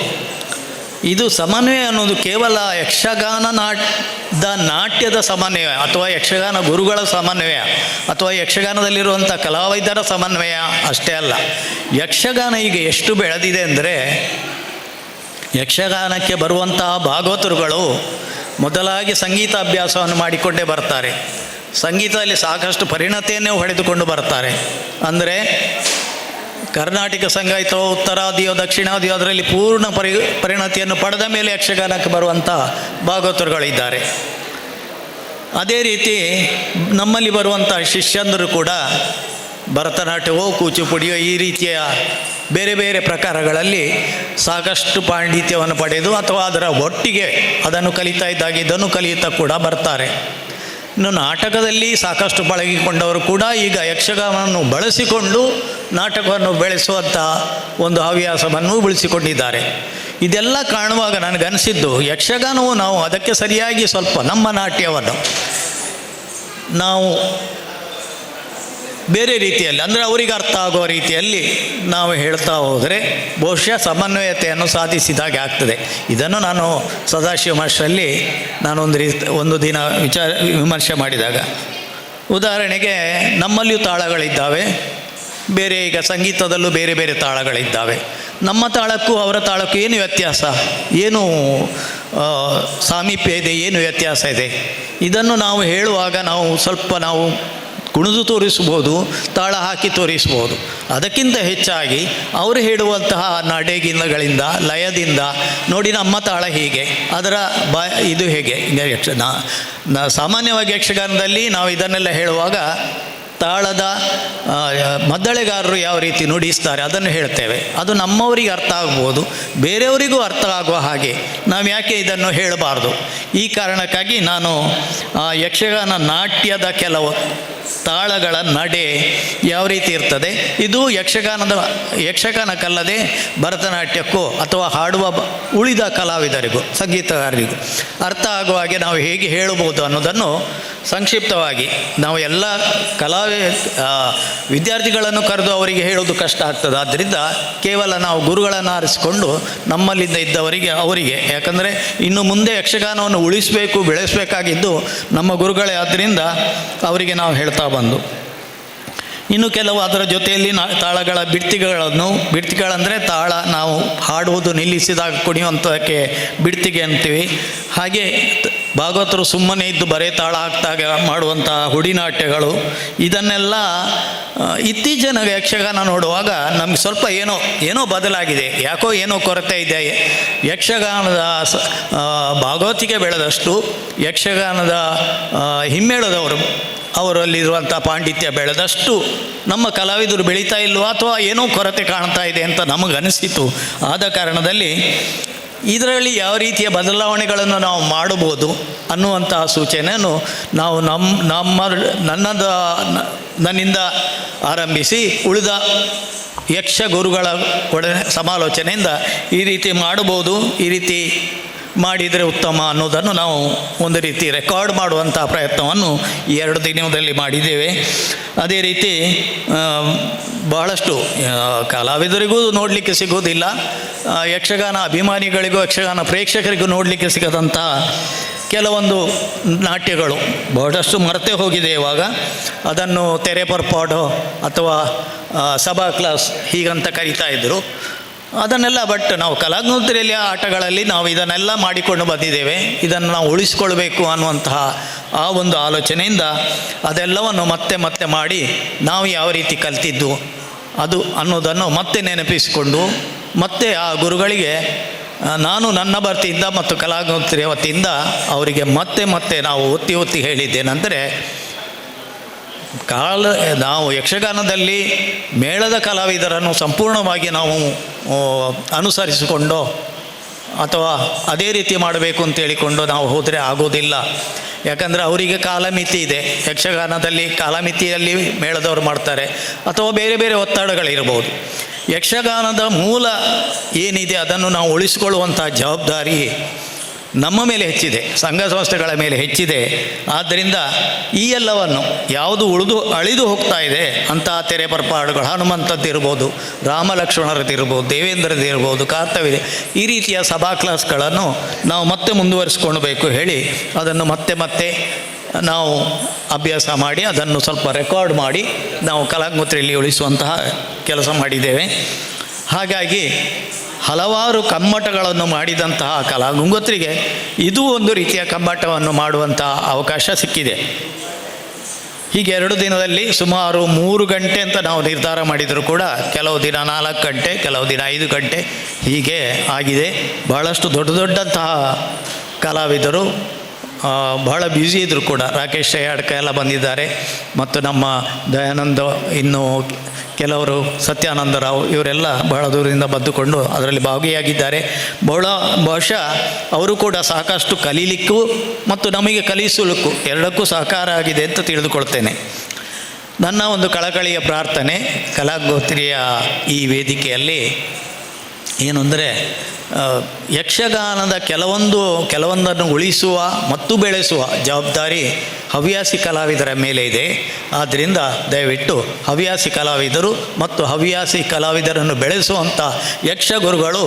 Speaker 8: ಇದು ಸಮನ್ವಯ ಅನ್ನೋದು ಕೇವಲ ಯಕ್ಷಗಾನ ನಾಟ್ಯದ ಸಮನ್ವಯ ಅಥವಾ ಯಕ್ಷಗಾನ ಗುರುಗಳ ಸಮನ್ವಯ ಅಥವಾ ಯಕ್ಷಗಾನದಲ್ಲಿರುವಂಥ ಕಲಾವಿದರ ಸಮನ್ವಯ ಅಷ್ಟೇ ಅಲ್ಲ. ಯಕ್ಷಗಾನ ಈಗ ಎಷ್ಟು ಬೆಳೆದಿದೆ ಅಂದರೆ, ಯಕ್ಷಗಾನಕ್ಕೆ ಬರುವಂತಹ ಭಾಗವತರುಗಳು ಮೊದಲಾಗಿ ಸಂಗೀತ ಅಭ್ಯಾಸವನ್ನು ಮಾಡಿಕೊಂಡೇ ಬರ್ತಾರೆ. ಸಂಗೀತದಲ್ಲಿ ಸಾಕಷ್ಟು ಪರಿಣತಿಯನ್ನೇ ಹೊಡೆದುಕೊಂಡು ಬರ್ತಾರೆ. ಅಂದರೆ ಕರ್ನಾಟಕ ಸಂಗೀತವೋ ಉತ್ತರಾದಿಯೋ ದಕ್ಷಿಣಾದಿಯೋ ಅದರಲ್ಲಿ ಪೂರ್ಣ ಪರಿಣತಿಯನ್ನು ಪಡೆದ ಮೇಲೆ ಯಕ್ಷಗಾನಕ್ಕೆ ಬರುವಂಥ ಭಾಗವತರುಗಳಿದ್ದಾರೆ. ಅದೇ ರೀತಿ ನಮ್ಮಲ್ಲಿ ಬರುವಂಥ ಶಿಷ್ಯಂದರು ಕೂಡ ಭರತನಾಟ್ಯವೋ ಕೂಚುಪುಡಿಯೋ ಈ ರೀತಿಯ ಬೇರೆ ಬೇರೆ ಪ್ರಕಾರಗಳಲ್ಲಿ ಸಾಕಷ್ಟು ಪಾಂಡಿತ್ಯವನ್ನು ಪಡೆದು ಅಥವಾ ಅದರ ಒಟ್ಟಿಗೆ ಅದನ್ನು ಕಲಿತಾ ಇದ್ದಾಗ ಇದನ್ನು ಕಲಿಯುತ್ತಾ ಕೂಡ ಬರ್ತಾರೆ. ಇನ್ನು ನಾಟಕದಲ್ಲಿ ಸಾಕಷ್ಟು ಪಳಗಿಕೊಂಡವರು ಕೂಡ ಈಗ ಯಕ್ಷಗಾನವನ್ನು ಬಳಸಿಕೊಂಡು ನಾಟಕವನ್ನು ಬೆಳೆಸುವಂಥ ಒಂದು ಹವ್ಯಾಸವನ್ನು ಬೆಳೆಸಿಕೊಂಡಿದ್ದಾರೆ. ಇದೆಲ್ಲ ಕಾಣುವಾಗ ನನಗನ್ನಿಸಿದ್ದು, ಯಕ್ಷಗಾನವು ನಾವು ಅದಕ್ಕೆ ಸರಿಯಾಗಿ ಸ್ವಲ್ಪ ನಮ್ಮ ನಾಟ್ಯವನ್ನು ನಾವು ಬೇರೆ ರೀತಿಯಲ್ಲಿ, ಅಂದರೆ ಅವರಿಗೆ ಅರ್ಥ ಆಗುವ ರೀತಿಯಲ್ಲಿ ನಾವು ಹೇಳ್ತಾ ಹೋದರೆ ಬಹುಶಃ ಸಮನ್ವಯತೆಯನ್ನು ಸಾಧಿಸಿದಾಗೆ ಆಗ್ತದೆ. ಇದನ್ನು ನಾನು ಸದಾಶಿವ ಮಹರ್ಷಿಯಲ್ಲಿ ಒಂದು ದಿನ ವಿಮರ್ಶೆ ಮಾಡಿದಾಗ, ಉದಾಹರಣೆಗೆ ನಮ್ಮಲ್ಲಿಯೂ ತಾಳಗಳಿದ್ದಾವೆ, ಬೇರೆ ಈಗ ಸಂಗೀತದಲ್ಲೂ ಬೇರೆ ಬೇರೆ ತಾಳಗಳಿದ್ದಾವೆ. ನಮ್ಮ ತಾಳಕ್ಕೂ ಅವರ ತಾಳಕ್ಕೂ ಏನು ವ್ಯತ್ಯಾಸ, ಏನು ಸಾಮೀಪ್ಯ ಇದೆ, ಏನು ವ್ಯತ್ಯಾಸ ಇದೆ, ಇದನ್ನು ನಾವು ಹೇಳುವಾಗ ನಾವು ಕುಣಿದು ತೋರಿಸ್ಬೋದು, ತಾಳ ಹಾಕಿ ತೋರಿಸ್ಬೋದು. ಅದಕ್ಕಿಂತ ಹೆಚ್ಚಾಗಿ ಅವರು ಹೇಳುವಂತಹ ನಡೆಗಿಂದಗಳಿಂದ, ಲಯದಿಂದ ನೋಡಿ ನಮ್ಮ ತಾಳ ಹೀಗೆ, ಅದರ ಇದು ಹೇಗೆ. ಸಾಮಾನ್ಯವಾಗಿ ಯಕ್ಷಗಾನದಲ್ಲಿ ನಾವು ಇದನ್ನೆಲ್ಲ ಹೇಳುವಾಗ ತಾಳದ ಮದ್ದಳೆಗಾರರು ಯಾವ ರೀತಿ ನುಡಿಸ್ತಾರೆ ಅದನ್ನು ಹೇಳ್ತೇವೆ. ಅದು ನಮ್ಮವರಿಗೆ ಅರ್ಥ ಆಗ್ಬೋದು, ಬೇರೆಯವರಿಗೂ ಅರ್ಥ ಆಗುವ ಹಾಗೆ ನಾವು ಯಾಕೆ ಇದನ್ನು ಹೇಳಬಾರ್ದು. ಈ ಕಾರಣಕ್ಕಾಗಿ ನಾನು ಯಕ್ಷಗಾನ ನಾಟ್ಯದ ಕೆಲವು ತಾಳಗಳ ನಡೆ ಯಾವ ರೀತಿ ಇರ್ತದೆ, ಇದು ಯಕ್ಷಗಾನಕ್ಕಲ್ಲದೆ ಭರತನಾಟ್ಯಕ್ಕೂ ಅಥವಾ ಹಾಡುವ ಉಳಿದ ಕಲಾವಿದರಿಗೂ ಸಂಗೀತಗಾರರಿಗೂ ಅರ್ಥ ಆಗುವ ಹಾಗೆ ನಾವು ಹೇಗೆ ಹೇಳಬಹುದು ಅನ್ನೋದನ್ನು ಸಂಕ್ಷಿಪ್ತವಾಗಿ ನಾವು ಎಲ್ಲ ವಿದ್ಯಾರ್ಥಿಗಳನ್ನು ಕರೆದು ಅವರಿಗೆ ಹೇಳೋದು ಕಷ್ಟ ಆಗ್ತದೆ. ಆದ್ದರಿಂದ ಕೇವಲ ನಾವು ಗುರುಗಳನ್ನು ಆರಿಸಿಕೊಂಡು ನಮ್ಮಲ್ಲಿಂದ ಇದ್ದವರಿಗೆ ಅವರಿಗೆ, ಯಾಕಂದರೆ ಇನ್ನು ಮುಂದೆ ಯಕ್ಷಗಾನವನ್ನು ಉಳಿಸಬೇಕು, ಬೆಳೆಸಬೇಕಾಗಿದ್ದು ನಮ್ಮ ಗುರುಗಳೇ. ಆದ್ದರಿಂದ ಅವರಿಗೆ ನಾವು ಹೇಳ್ತಾ ಬಂದು ಇನ್ನು ಕೆಲವು ಅದರ ಜೊತೆಯಲ್ಲಿ ತಾಳಗಳ ಬಿಡ್ತಿಗಳಂದರೆ ತಾಳ ನಾವು ಹಾಡುವುದು ನಿಲ್ಲಿಸಿದಾಗ ಕುಣಿಯುವಂಥದ್ದಕ್ಕೆ ಬಿಡ್ತಿಗೆ ಅಂತೀವಿ. ಹಾಗೆ ಭಾಗವತರು ಸುಮ್ಮನೆ ಇದ್ದು ಬರೇ ತಾಳ ಹಾಕ್ದಾಗ ಮಾಡುವಂಥ ಹುಡಿನಾಟ್ಯಗಳು, ಇದನ್ನೆಲ್ಲ ಇತ್ತೀಚಿನ ಯಕ್ಷಗಾನ ನೋಡುವಾಗ ನಮಗೆ ಸ್ವಲ್ಪ ಏನೋ ಬದಲಾಗಿದೆ, ಯಾಕೋ ಏನೋ ಕೊರತೆ ಇದೆ. ಯಕ್ಷಗಾನದ ಭಾಗವತಿಗೆ ಬೆಳೆದಷ್ಟು ಯಕ್ಷಗಾನದ ಹಿಮ್ಮೇಳದವರು ಅವರಲ್ಲಿರುವಂಥ ಪಾಂಡಿತ್ಯ ಬೆಳೆದಷ್ಟು ನಮ್ಮ ಕಲಾವಿದರು ಬೆಳೀತಾ ಇಲ್ವೋ ಅಥವಾ ಏನೋ ಕೊರತೆ ಕಾಣ್ತಾ ಇದೆ ಅಂತ ನಮಗನಿಸಿತು. ಆದ ಕಾರಣದಲ್ಲಿ ಇದರಲ್ಲಿ ಯಾವ ರೀತಿಯ ಬದಲಾವಣೆಗಳನ್ನು ನಾವು ಮಾಡಬಹುದು ಅನ್ನುವಂತಹ ಸೂಚನೆಯನ್ನು ನಾವು ನನ್ನಿಂದ ಆರಂಭಿಸಿ ಉಳಿದ ಯಕ್ಷ ಗುರುಗಳ ಸಮಾಲೋಚನೆಯಿಂದ ಈ ರೀತಿ ಮಾಡಬಹುದು, ಈ ರೀತಿ ಮಾಡಿದರೆ ಉತ್ತಮ ಅನ್ನೋದನ್ನು ನಾವು ಒಂದು ರೀತಿ ರೆಕಾರ್ಡ್ ಮಾಡುವಂಥ ಪ್ರಯತ್ನವನ್ನು ಈ 2 ದಿನದಲ್ಲಿ ಮಾಡಿದ್ದೇವೆ. ಅದೇ ರೀತಿ ಬಹಳಷ್ಟು ಕಲಾವಿದರಿಗೂ ನೋಡಲಿಕ್ಕೆ ಸಿಗೋದಿಲ್ಲ, ಯಕ್ಷಗಾನ ಅಭಿಮಾನಿಗಳಿಗೂ ಯಕ್ಷಗಾನ ಪ್ರೇಕ್ಷಕರಿಗೂ ನೋಡಲಿಕ್ಕೆ ಸಿಗದಂಥ ಕೆಲವೊಂದು ನಾಟ್ಯಗಳು ಬಹಳಷ್ಟು ಮರೆತೇ ಹೋಗಿದೆ ಇವಾಗ. ಅದನ್ನು ತೆರೆ ಪರ್ಪಾಡೋ ಅಥವಾ ಸಭಾ ಕ್ಲಾಸ್ ಹೀಗಂತ ಕರೀತಾ ಇದ್ದರು. ಅದನ್ನೆಲ್ಲ ಬಟ್ ನಾವು ಕಲಾಗ್ನೋತ್ರಿಯಲ್ಲಿ ಆಟಗಳಲ್ಲಿ ನಾವು ಇದನ್ನೆಲ್ಲ ಮಾಡಿಕೊಂಡು ಬಂದಿದ್ದೇವೆ. ಇದನ್ನು ನಾವು ಉಳಿಸ್ಕೊಳ್ಬೇಕು ಅನ್ನುವಂತಹ ಆ ಒಂದು ಆಲೋಚನೆಯಿಂದ ಅದೆಲ್ಲವನ್ನು ಮತ್ತೆ ಮಾಡಿ ನಾವು ಯಾವ ರೀತಿ ಕಲ್ತಿದ್ದು ಅದು ಅನ್ನೋದನ್ನು ಮತ್ತೆ ನೆನಪಿಸಿಕೊಂಡು ಮತ್ತೆ ಆ ಗುರುಗಳಿಗೆ ನಾನು ನನ್ನ ಬರ್ತಿಯಿಂದ ಮತ್ತು ಕಲಾಗ್ನೋತ್ರಿಯ ವತಿಯಿಂದ ಅವರಿಗೆ ಮತ್ತೆ ನಾವು ಒತ್ತಿ ಹೇಳಿದ್ದೇನೆಂದರೆ, ನಾವು ಯಕ್ಷಗಾನದಲ್ಲಿ ಮೇಳದ ಕಲಾವಿದರನ್ನು ಸಂಪೂರ್ಣವಾಗಿ ನಾವು ಅನುಸರಿಸಿಕೊಂಡು ಅಥವಾ ಅದೇ ರೀತಿ ಮಾಡಬೇಕು ಅಂತ ಹೇಳಿಕೊಂಡು ನಾವು ಹೋದರೆ ಆಗೋದಿಲ್ಲ. ಯಾಕಂದರೆ ಅವರಿಗೆ ಕಾಲಮಿತಿ ಇದೆ. ಯಕ್ಷಗಾನದಲ್ಲಿ ಕಾಲಮಿತಿಯಲ್ಲಿ ಮೇಳದವರು ಮಾಡ್ತಾರೆ ಅಥವಾ ಬೇರೆ ಒತ್ತಡಗಳಿರ್ಬೋದು. ಯಕ್ಷಗಾನದ ಮೂಲ ಏನಿದೆ ಅದನ್ನು ನಾವು ಉಳಿಸಿಕೊಳ್ಳುವಂಥ ಜವಾಬ್ದಾರಿ ನಮ್ಮ ಮೇಲೆ ಹೆಚ್ಚಿದೆ, ಸಂಘ ಸಂಸ್ಥೆಗಳ ಮೇಲೆ ಹೆಚ್ಚಿದೆ. ಆದ್ದರಿಂದ ಈ ಎಲ್ಲವನ್ನು ಯಾವುದು ಅಳಿದು ಹೋಗ್ತಾ ಇದೆ ಅಂತಹ ತೆರೆ ಪರ್ಪಾಡುಗಳು, ಹನುಮಂತದ್ದಿರ್ಬೋದು, ರಾಮ ಲಕ್ಷ್ಮಣರದ್ದಿರ್ಬೋದು, ದೇವೇಂದ್ರದ್ದಿರ್ಬೋದು, ಕಾರ್ತವ್ಯ, ಈ ರೀತಿಯ ಸಭಾ ಕ್ಲಾಸ್ಗಳನ್ನು ನಾವು ಮತ್ತೆ ಮುಂದುವರಿಸ್ಕೊಳ್ಬೇಕು ಹೇಳಿ ಅದನ್ನು ಮತ್ತೆ ನಾವು ಅಭ್ಯಾಸ ಮಾಡಿ ಅದನ್ನು ಸ್ವಲ್ಪ ರೆಕಾರ್ಡ್ ಮಾಡಿ ನಾವು ಕಲಾಗ್ನೋತ್ರಿಯಲ್ಲಿ ಉಳಿಸುವಂತಹ ಕೆಲಸ ಮಾಡಿದ್ದೇವೆ. ಹಾಗಾಗಿ ಹಲವಾರು ಕಮ್ಮಟಗಳನ್ನು ಮಾಡಿದಂತಹ ಕಲಾಗಂಗೋತ್ರಿಗೆ ಇದು ಒಂದು ರೀತಿಯ ಕಮ್ಮಟವನ್ನು ಮಾಡುವಂತಹ ಅವಕಾಶ ಸಿಕ್ಕಿದೆ. ಹೀಗೆ 2 ದಿನದಲ್ಲಿ ಸುಮಾರು 3 ಗಂಟೆ ಅಂತ ನಾವು ನಿರ್ಧಾರ ಮಾಡಿದರೂ ಕೂಡ ಕೆಲವು ದಿನ 4 ಗಂಟೆ, ಕೆಲವು ದಿನ 5 ಗಂಟೆ ಹೀಗೆ ಆಗಿದೆ. ಬಹಳಷ್ಟು ದೊಡ್ಡಂತಹ ಕಲಾವಿದರು ಬಹಳ ಬ್ಯುಸಿ ಇದ್ದರು ಕೂಡ. ರಾಕೇಶ್ ಅಡ್ಕ ಎಲ್ಲ ಬಂದಿದ್ದಾರೆ ಮತ್ತು ನಮ್ಮ ದಯಾನಂದ, ಇನ್ನು ಕೆಲವರು ಸತ್ಯಾನಂದರಾವ್, ಇವರೆಲ್ಲ ಬಹಳ ದೂರದಿಂದ ಬಂದುಕೊಂಡು ಅದರಲ್ಲಿ ಭಾಗಿಯಾಗಿದ್ದಾರೆ. ಬಹುಶಃ ಅವರು ಕೂಡ ಸಾಕಷ್ಟು ಕಲೀಲಿಕ್ಕೂ ಮತ್ತು ನಮಗೆ ಕಲಿಸಲಿಕ್ಕೂ ಎರಡಕ್ಕೂ ಸಹಕಾರ ಆಗಿದೆ ಅಂತ ತಿಳಿದುಕೊಳ್ತೇನೆ. ನನ್ನ ಒಂದು ಕಳಕಳಿಯ ಪ್ರಾರ್ಥನೆ ಕಲಾಗ್ನೋತ್ರಿಯ ಈ ವೇದಿಕೆಯಲ್ಲಿ ಏನು ಅಂದರೆ, ಯಕ್ಷಗಾನದ ಕೆಲವೊಂದನ್ನು ಉಳಿಸುವ ಮತ್ತು ಬೆಳೆಸುವ ಜವಾಬ್ದಾರಿ ಹವ್ಯಾಸಿ ಕಲಾವಿದರ ಮೇಲೆ ಇದೆ. ಆದ್ದರಿಂದ ದಯವಿಟ್ಟು ಹವ್ಯಾಸಿ ಕಲಾವಿದರು ಮತ್ತು ಹವ್ಯಾಸಿ ಕಲಾವಿದರನ್ನು ಬೆಳೆಸುವಂಥ ಯಕ್ಷಗುರುಗಳು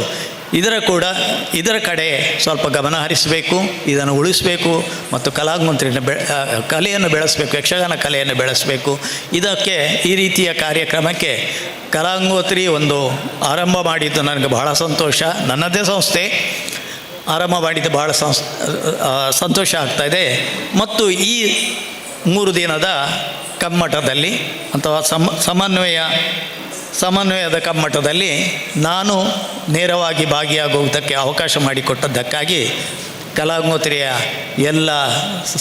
Speaker 8: ಇದರ ಕಡೆ ಸ್ವಲ್ಪ ಗಮನ ಹರಿಸಬೇಕು, ಇದನ್ನು ಉಳಿಸಬೇಕು ಮತ್ತು ಕಲಾಗ್ನೋತ್ರಿಯನ್ನು ಕಲೆಯನ್ನು ಬೆಳೆಸಬೇಕು, ಯಕ್ಷಗಾನ ಕಲೆಯನ್ನು ಬೆಳೆಸಬೇಕು. ಇದಕ್ಕೆ ಈ ರೀತಿಯ ಕಾರ್ಯಕ್ರಮಕ್ಕೆ ಕಲಾಗ್ನೋತ್ರಿ ಒಂದು ಆರಂಭ ಮಾಡಿದ್ದು ನನಗೆ ಬಹಳ ಸಂತೋಷ. ನನ್ನದೇ ಸಂಸ್ಥೆ ಆರಂಭ ಮಾಡಿದ್ದು ಬಹಳ ಸಂತೋಷ ಆಗ್ತಾಯಿದೆ. ಮತ್ತು ಈ 3 ದಿನದ ಕಮ್ಮಟದಲ್ಲಿ ಅಥವಾ ಸಮನ್ವಯದ ಕಮ್ಮಟದಲ್ಲಿ ನಾನು ನೇರವಾಗಿ ಭಾಗಿಯಾಗುವುದಕ್ಕೆ ಅವಕಾಶ ಮಾಡಿಕೊಟ್ಟದ್ದಕ್ಕಾಗಿ ಕಲಾಗ್ನೋತ್ರಿಯ ಎಲ್ಲ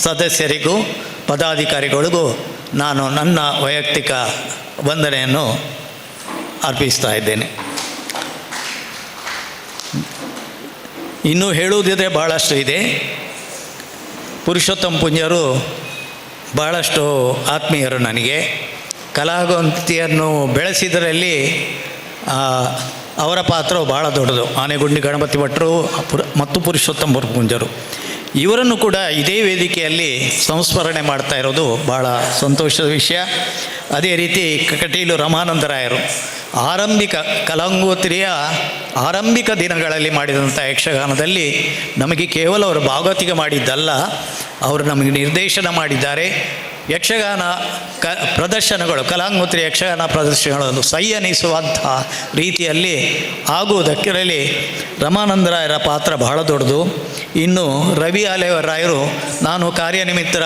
Speaker 8: ಸದಸ್ಯರಿಗೂ ಪದಾಧಿಕಾರಿಗಳಿಗೂ ನಾನು ನನ್ನ ವೈಯಕ್ತಿಕ ವಂದನೆಯನ್ನು ಅರ್ಪಿಸ್ತಾ ಇದ್ದೇನೆ. ಇನ್ನೂ ಹೇಳುವುದಿದ್ರೆ ಭಾಳಷ್ಟು ಇದೆ. ಪುರುಷೋತ್ತಮ ಪುಂಜರು ಭಾಳಷ್ಟು ಆತ್ಮೀಯರು ನನಗೆ. ಕಲಾಗಂತಿಯನ್ನು ಬೆಳೆಸಿದರಲ್ಲಿ ಅವರ ಪಾತ್ರವು ಭಾಳ ದೊಡ್ಡದು. ಆನೆಗುಂಡಿ ಗಣಪತಿ ಭಟ್ರು ಮತ್ತು ಪುರುಷೋತ್ತಮ ಪುಂಜರು ಇವರನ್ನು ಕೂಡ ಇದೇ ವೇದಿಕೆಯಲ್ಲಿ ಸಂಸ್ಮರಣೆ ಮಾಡ್ತಾ ಇರೋದು ಭಾಳ ಸಂತೋಷದ ವಿಷಯ. ಅದೇ ರೀತಿ ಕಟೀಲು ರಮಾನಂದರಾಯರು ಕಲಾಗಂಗೋತ್ರಿಯ ಆರಂಭಿಕ ದಿನಗಳಲ್ಲಿ ಮಾಡಿದಂಥ ಯಕ್ಷಗಾನದಲ್ಲಿ ನಮಗೆ ಕೇವಲ ಅವರು ಭಾಗವತಿಗೆ ಮಾಡಿದ್ದಲ್ಲ, ಅವರು ನಮಗೆ ನಿರ್ದೇಶನ ಮಾಡಿದ್ದಾರೆ ಯಕ್ಷಗಾನ ಪ್ರದರ್ಶನಗಳು, ಕಲಾಂಗುತ್ರಿ ಯಕ್ಷಗಾನ ಪ್ರದರ್ಶನಗಳು ಸೈ ಅನ್ನಿಸುವಂಥ ರೀತಿಯಲ್ಲಿ ಆಗುವುದಕ್ಕಿರಲಿ ರಮಾನಂದರಾಯರ ಪಾತ್ರ ಬಹಳ ದೊಡ್ಡದು. ಇನ್ನು ರವಿ ಆಲೇವರಾಯರು, ನಾನು ಕಾರ್ಯನಿಮಿತ್ತರ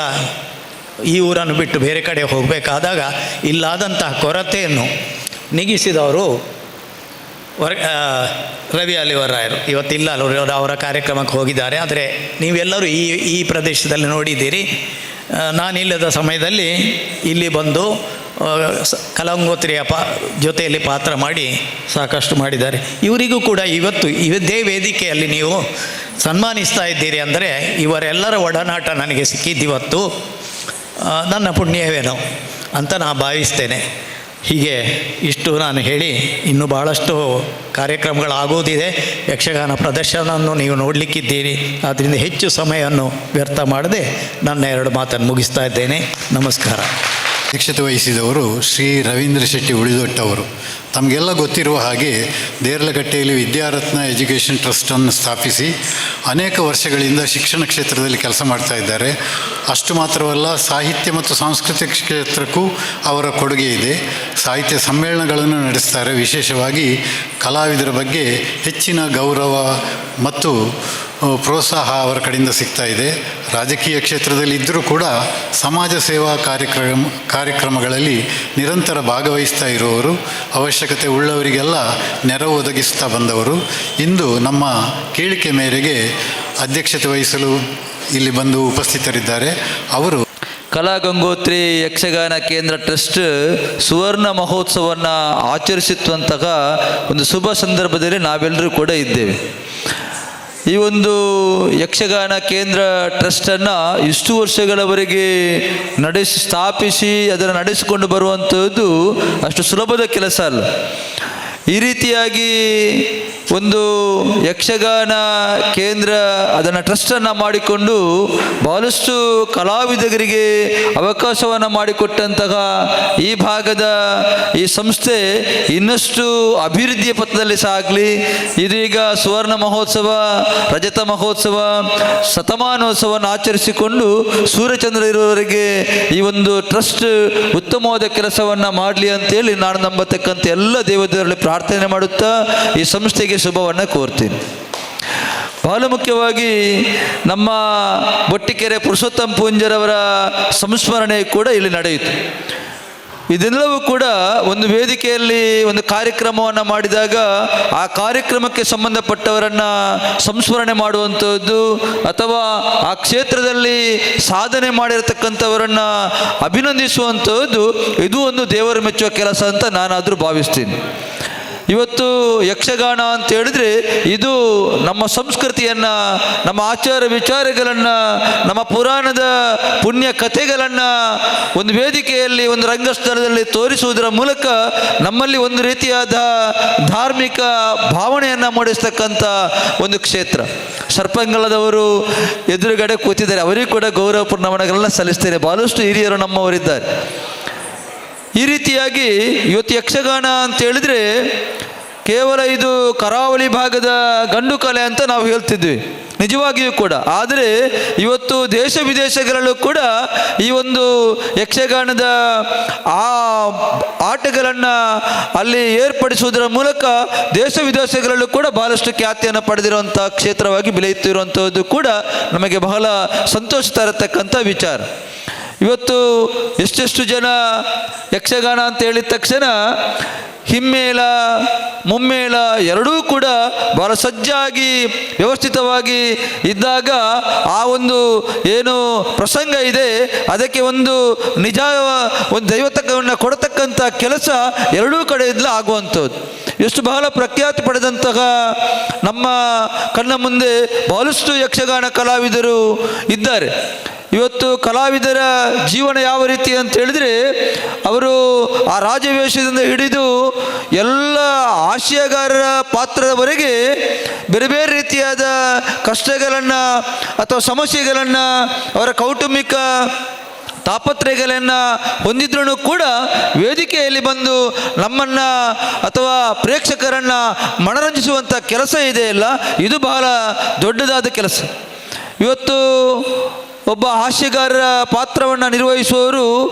Speaker 8: ಈ ಊರನ್ನು ಬಿಟ್ಟು ಬೇರೆ ಕಡೆ ಹೋಗಬೇಕಾದಾಗ ಇಲ್ಲಾದಂತಹ ಕೊರತೆಯನ್ನು ನೀಗಿಸಿದವರು ರವಿ ಆಲಿವರಾಯರು. ಇವತ್ತಿಲ್ಲ, ಅವರ ಕಾರ್ಯಕ್ರಮಕ್ಕೆ ಹೋಗಿದ್ದಾರೆ. ಆದರೆ ನೀವೆಲ್ಲರೂ ಈ ಪ್ರದೇಶದಲ್ಲಿ ನೋಡಿದ್ದೀರಿ. ನಾನಿಲ್ಲದ ಸಮಯದಲ್ಲಿ ಇಲ್ಲಿ ಬಂದು ಕಲಾಂಗೋತ್ರಿಯ ಜೊತೆಯಲ್ಲಿ ಪಾತ್ರ ಮಾಡಿ ಸಾಕಷ್ಟು ಮಾಡಿದ್ದಾರೆ. ಇವರಿಗೂ ಕೂಡ ಇವತ್ತು ಇದೇ ವೇದಿಕೆಯಲ್ಲಿ ನೀವು ಸನ್ಮಾನಿಸ್ತಾ ಇದ್ದೀರಿ ಅಂದರೆ ಇವರೆಲ್ಲರ ಒಡನಾಟ ನನಗೆ ಸಿಕ್ಕಿದ್ದಿವತ್ತು ನನ್ನ ಪುಣ್ಯವೇನೋ ಅಂತ ನಾನು ಭಾವಿಸ್ತೇನೆ. ಹೀಗೆ ಇಷ್ಟು ನಾನು ಹೇಳಿ, ಇನ್ನೂ ಭಾಳಷ್ಟು ಕಾರ್ಯಕ್ರಮಗಳಾಗೋದಿದೆ. ಯಕ್ಷಗಾನ ಪ್ರದರ್ಶನವನ್ನು ನೀವು ನೋಡಲಿಕ್ಕಿದ್ದೀರಿ. ಆದ್ದರಿಂದ ಹೆಚ್ಚು ಸಮಯವನ್ನು ವ್ಯರ್ಥ ಮಾಡದೆ ನನ್ನ 2 ಮಾತನ್ನು ಮುಗಿಸ್ತಾ ಇದ್ದೇನೆ. ನಮಸ್ಕಾರ.
Speaker 1: ಅಧ್ಯಕ್ಷತೆ ವಹಿಸಿದವರು ಶ್ರೀ ರವೀಂದ್ರ ಶೆಟ್ಟಿ ಉಳಿದೊಟ್ಟವರು. ತಮಗೆಲ್ಲ ಗೊತ್ತಿರುವ ಹಾಗೆ ದೇರ್ಲಗಟ್ಟೆಯಲ್ಲಿ ವಿದ್ಯಾರತ್ನ ಎಜುಕೇಷನ್ ಟ್ರಸ್ಟನ್ನು ಸ್ಥಾಪಿಸಿ ಅನೇಕ ವರ್ಷಗಳಿಂದ ಶಿಕ್ಷಣ ಕ್ಷೇತ್ರದಲ್ಲಿ ಕೆಲಸ ಮಾಡ್ತಾ ಇದ್ದಾರೆ. ಅಷ್ಟು ಮಾತ್ರವಲ್ಲ, ಸಾಹಿತ್ಯ ಮತ್ತು ಸಾಂಸ್ಕೃತಿಕ ಕ್ಷೇತ್ರಕ್ಕೂ ಅವರ ಕೊಡುಗೆ ಇದೆ. ಸಾಹಿತ್ಯ ಸಮ್ಮೇಳನಗಳನ್ನು ನಡೆಸ್ತಾರೆ. ವಿಶೇಷವಾಗಿ ಕಲಾವಿದರ ಬಗ್ಗೆ ಹೆಚ್ಚಿನ ಗೌರವ ಮತ್ತು ಪ್ರೋತ್ಸಾಹ ಅವರ ಕಡೆಯಿಂದ ಸಿಗ್ತಾ ಇದೆ. ರಾಜಕೀಯ ಕ್ಷೇತ್ರದಲ್ಲಿ ಇದ್ದರೂ ಕೂಡ ಸಮಾಜ ಸೇವಾ ಕಾರ್ಯಕ್ರಮಗಳಲ್ಲಿ ನಿರಂತರ ಭಾಗವಹಿಸ್ತಾ ಇರುವವರು, ಅವಶ್ಯಕತೆ ಉಳ್ಳವರಿಗೆಲ್ಲ ನೆರವು ಒದಗಿಸ್ತಾ ಬಂದವರು. ಇಂದು ನಮ್ಮ ಕೇಳಿಕೆ ಮೇರೆಗೆ ಅಧ್ಯಕ್ಷತೆ ವಹಿಸಲು ಇಲ್ಲಿ ಬಂದು ಉಪಸ್ಥಿತರಿದ್ದಾರೆ. ಅವರು
Speaker 9: ಕಲಾಗಂಗೋತ್ರಿ ಯಕ್ಷಗಾನ ಕೇಂದ್ರ ಟ್ರಸ್ಟ್ ಸುವರ್ಣ ಮಹೋತ್ಸವವನ್ನು ಆಚರಿಸುವಂತಹ ಒಂದು ಶುಭ ಸಂದರ್ಭದಲ್ಲಿ ನಾವೆಲ್ಲರೂ ಕೂಡ ಇದ್ದೇವೆ. ಈ ಒಂದು ಯಕ್ಷಗಾನ ಕೇಂದ್ರ ಟ್ರಸ್ಟನ್ನು ಇಷ್ಟು ವರ್ಷಗಳವರೆಗೆ ಸ್ಥಾಪಿಸಿ ಅದನ್ನು ನಡೆಸಿಕೊಂಡು ಬರುವಂಥದ್ದು ಅಷ್ಟು ಸುಲಭದ ಕೆಲಸ ಅಲ್ಲ. ಈ ರೀತಿಯಾಗಿ ಒಂದು ಯಕ್ಷಗಾನ ಕೇಂದ್ರ ಅದನ್ನು ಟ್ರಸ್ಟನ್ನು ಮಾಡಿಕೊಂಡು ಬಹಳಷ್ಟು ಕಲಾವಿದರಿಗೆ ಅವಕಾಶವನ್ನು ಮಾಡಿಕೊಟ್ಟಂತಹ ಈ ಭಾಗದ ಈ ಸಂಸ್ಥೆ ಇನ್ನಷ್ಟು ಅಭಿವೃದ್ಧಿಯ ಪಥದಲ್ಲಿ ಸಾಗಲಿ. ಇದೀಗ ಸುವರ್ಣ ಮಹೋತ್ಸವ, ರಜತ ಮಹೋತ್ಸವ, ಶತಮಾನೋತ್ಸವವನ್ನು ಆಚರಿಸಿಕೊಂಡು ಸೂರ್ಯಚಂದ್ರ ಇರುವವರೆಗೆ ಈ ಒಂದು ಟ್ರಸ್ಟ್ ಉತ್ತಮವಾದ ಕೆಲಸವನ್ನು ಮಾಡಲಿ ಅಂತೇಳಿ ನಾನು ನಂಬತಕ್ಕಂಥ ಎಲ್ಲ ದೇವತೆಗಳಲ್ಲಿ ಪ್ರಾರ್ಥನೆ ಮಾಡುತ್ತಾ ಈ ಸಂಸ್ಥೆಗೆ ಶುಭವನ್ನು ಕೋರ್ತೀನಿ. ಬಹಳ ಮುಖ್ಯವಾಗಿ ನಮ್ಮ ಬೊಟ್ಟಿಕೆರೆ ಪುರುಷೋತ್ತಮ ಪೂಂಜರವರ ಸಂಸ್ಮರಣೆ ಕೂಡ ಇಲ್ಲಿ ನಡೆಯಿತು. ಇದೆಲ್ಲವೂ ಕೂಡ ಒಂದು ವೇದಿಕೆಯಲ್ಲಿ ಒಂದು ಕಾರ್ಯಕ್ರಮವನ್ನು ಮಾಡಿದಾಗ ಆ ಕಾರ್ಯಕ್ರಮಕ್ಕೆ ಸಂಬಂಧಪಟ್ಟವರನ್ನು ಸಂಸ್ಮರಣೆ ಮಾಡುವಂಥದ್ದು ಅಥವಾ ಆ ಕ್ಷೇತ್ರದಲ್ಲಿ ಸಾಧನೆ ಮಾಡಿರತಕ್ಕಂಥವರನ್ನು ಅಭಿನಂದಿಸುವಂಥದ್ದು ಇದು ಒಂದು ದೇವರು ಮೆಚ್ಚುವ ಕೆಲಸ ಅಂತ ನಾನಾದರೂ ಭಾವಿಸ್ತೀನಿ. ಇವತ್ತು ಯಕ್ಷಗಾನ ಅಂತ ಹೇಳಿದ್ರೆ ಇದು ನಮ್ಮ ಸಂಸ್ಕೃತಿಯನ್ನು, ನಮ್ಮ ಆಚಾರ ವಿಚಾರಗಳನ್ನು, ನಮ್ಮ ಪುರಾಣದ ಪುಣ್ಯ ಕಥೆಗಳನ್ನು ಒಂದು ವೇದಿಕೆಯಲ್ಲಿ, ಒಂದು ರಂಗಸ್ಥಳದಲ್ಲಿ ತೋರಿಸುವುದರ ಮೂಲಕ ನಮ್ಮಲ್ಲಿ ಒಂದು ರೀತಿಯಾದ ಧಾರ್ಮಿಕ ಭಾವನೆಯನ್ನು ಮೂಡಿಸ್ತಕ್ಕಂಥ ಒಂದು ಕ್ಷೇತ್ರ. ಸರ್ಪಂಗಳದವರು ಎದುರುಗಡೆ ಕೂತಿದ್ದಾರೆ, ಅವರಿಗೂ ಕೂಡ ಗೌರವಪೂರ್ಣ ನಮನಗಳನ್ನು ಸಲ್ಲಿಸ್ತೇನೆ. ಬಹಳಷ್ಟು ಹಿರಿಯರು ನಮ್ಮವರಿದ್ದಾರೆ. ಈ ರೀತಿಯಾಗಿ ಇವತ್ತು ಯಕ್ಷಗಾನ ಅಂತ ಹೇಳಿದ್ರೆ ಕೇವಲ ಇದು ಕರಾವಳಿ ಭಾಗದ ಗಂಡು ಕಲೆ ಅಂತ ನಾವು ಹೇಳ್ತಿದ್ವಿ, ನಿಜವಾಗಿಯೂ ಕೂಡ. ಆದರೆ ಇವತ್ತು ದೇಶ ವಿದೇಶಗಳಲ್ಲೂ ಕೂಡ ಈ ಒಂದು ಯಕ್ಷಗಾನದ ಆ ಆಟಗಳನ್ನು ಅಲ್ಲಿ ಏರ್ಪಡಿಸುವುದರ ಮೂಲಕ ದೇಶ ವಿದೇಶಗಳಲ್ಲೂ ಕೂಡ ಬಹಳಷ್ಟು ಖ್ಯಾತಿಯನ್ನು ಪಡೆದಿರುವಂಥ ಕ್ಷೇತ್ರವಾಗಿ ಬೆಳೆಯುತ್ತಿರುವಂಥದ್ದು ಕೂಡ ನಮಗೆ ಬಹಳ ಸಂತೋಷ ತರತಕ್ಕಂಥ ವಿಚಾರ. ಇವತ್ತು ಎಷ್ಟೆಷ್ಟು ಜನ ಯಕ್ಷಗಾನ ಅಂತ ಹೇಳಿದ ತಕ್ಷಣ ಹಿಮ್ಮೇಳ ಮುಮ್ಮೇಳ ಎರಡೂ ಕೂಡ ಬಹಳ ಸಜ್ಜಾಗಿ ವ್ಯವಸ್ಥಿತವಾಗಿ ಇದ್ದಾಗ ಆ ಒಂದು ಏನು ಪ್ರಸಂಗ ಇದೆ ಅದಕ್ಕೆ ಒಂದು ನಿಜ ಒಂದು ದೈವತ್ವವನ್ನು ಕೊಡತಕ್ಕಂಥ ಕೆಲಸ ಎರಡೂ ಕಡೆಯಿಂದಲೂ ಆಗುವಂಥದ್ದು. ಎಷ್ಟು ಬಹಳ ಪ್ರಖ್ಯಾತಿ ಪಡೆದಂತಹ ನಮ್ಮ ಕಣ್ಣ ಮುಂದೆ ಬಹಳಷ್ಟು ಯಕ್ಷಗಾನ ಕಲಾವಿದರು ಇದ್ದಾರೆ. ಇವತ್ತು ಕಲಾವಿದರ ಜೀವನ ಯಾವ ರೀತಿ ಅಂತ ಹೇಳಿದರೆ ಅವರು ಆ ರಾಜವೇಷದಿಂದ ಹಿಡಿದು ಎಲ್ಲ ಹಾಸ್ಯಗಾರರ ಪಾತ್ರದವರೆಗೆ ಬೇರೆ ಬೇರೆ ರೀತಿಯಾದ ಕಷ್ಟಗಳನ್ನು ಅಥವಾ ಸಮಸ್ಯೆಗಳನ್ನು, ಅವರ ಕೌಟುಂಬಿಕ ತಾಪತ್ರಯಗಳನ್ನು ಹೊಂದಿದ್ರೂ ಕೂಡ ವೇದಿಕೆಯಲ್ಲಿ ಬಂದು ನಮ್ಮನ್ನು ಅಥವಾ ಪ್ರೇಕ್ಷಕರನ್ನು ಮನರಂಜಿಸುವಂಥ ಕೆಲಸ ಇದೆಯಲ್ಲ, ಇದು ಬಹಳ ದೊಡ್ಡದಾದ ಕೆಲಸ. ಇವತ್ತು ಒಬ್ಬ ಹಾಸ್ಯಗಾರರ ಪಾತ್ರವನ್ನು ನಿರ್ವಹಿಸುವವರು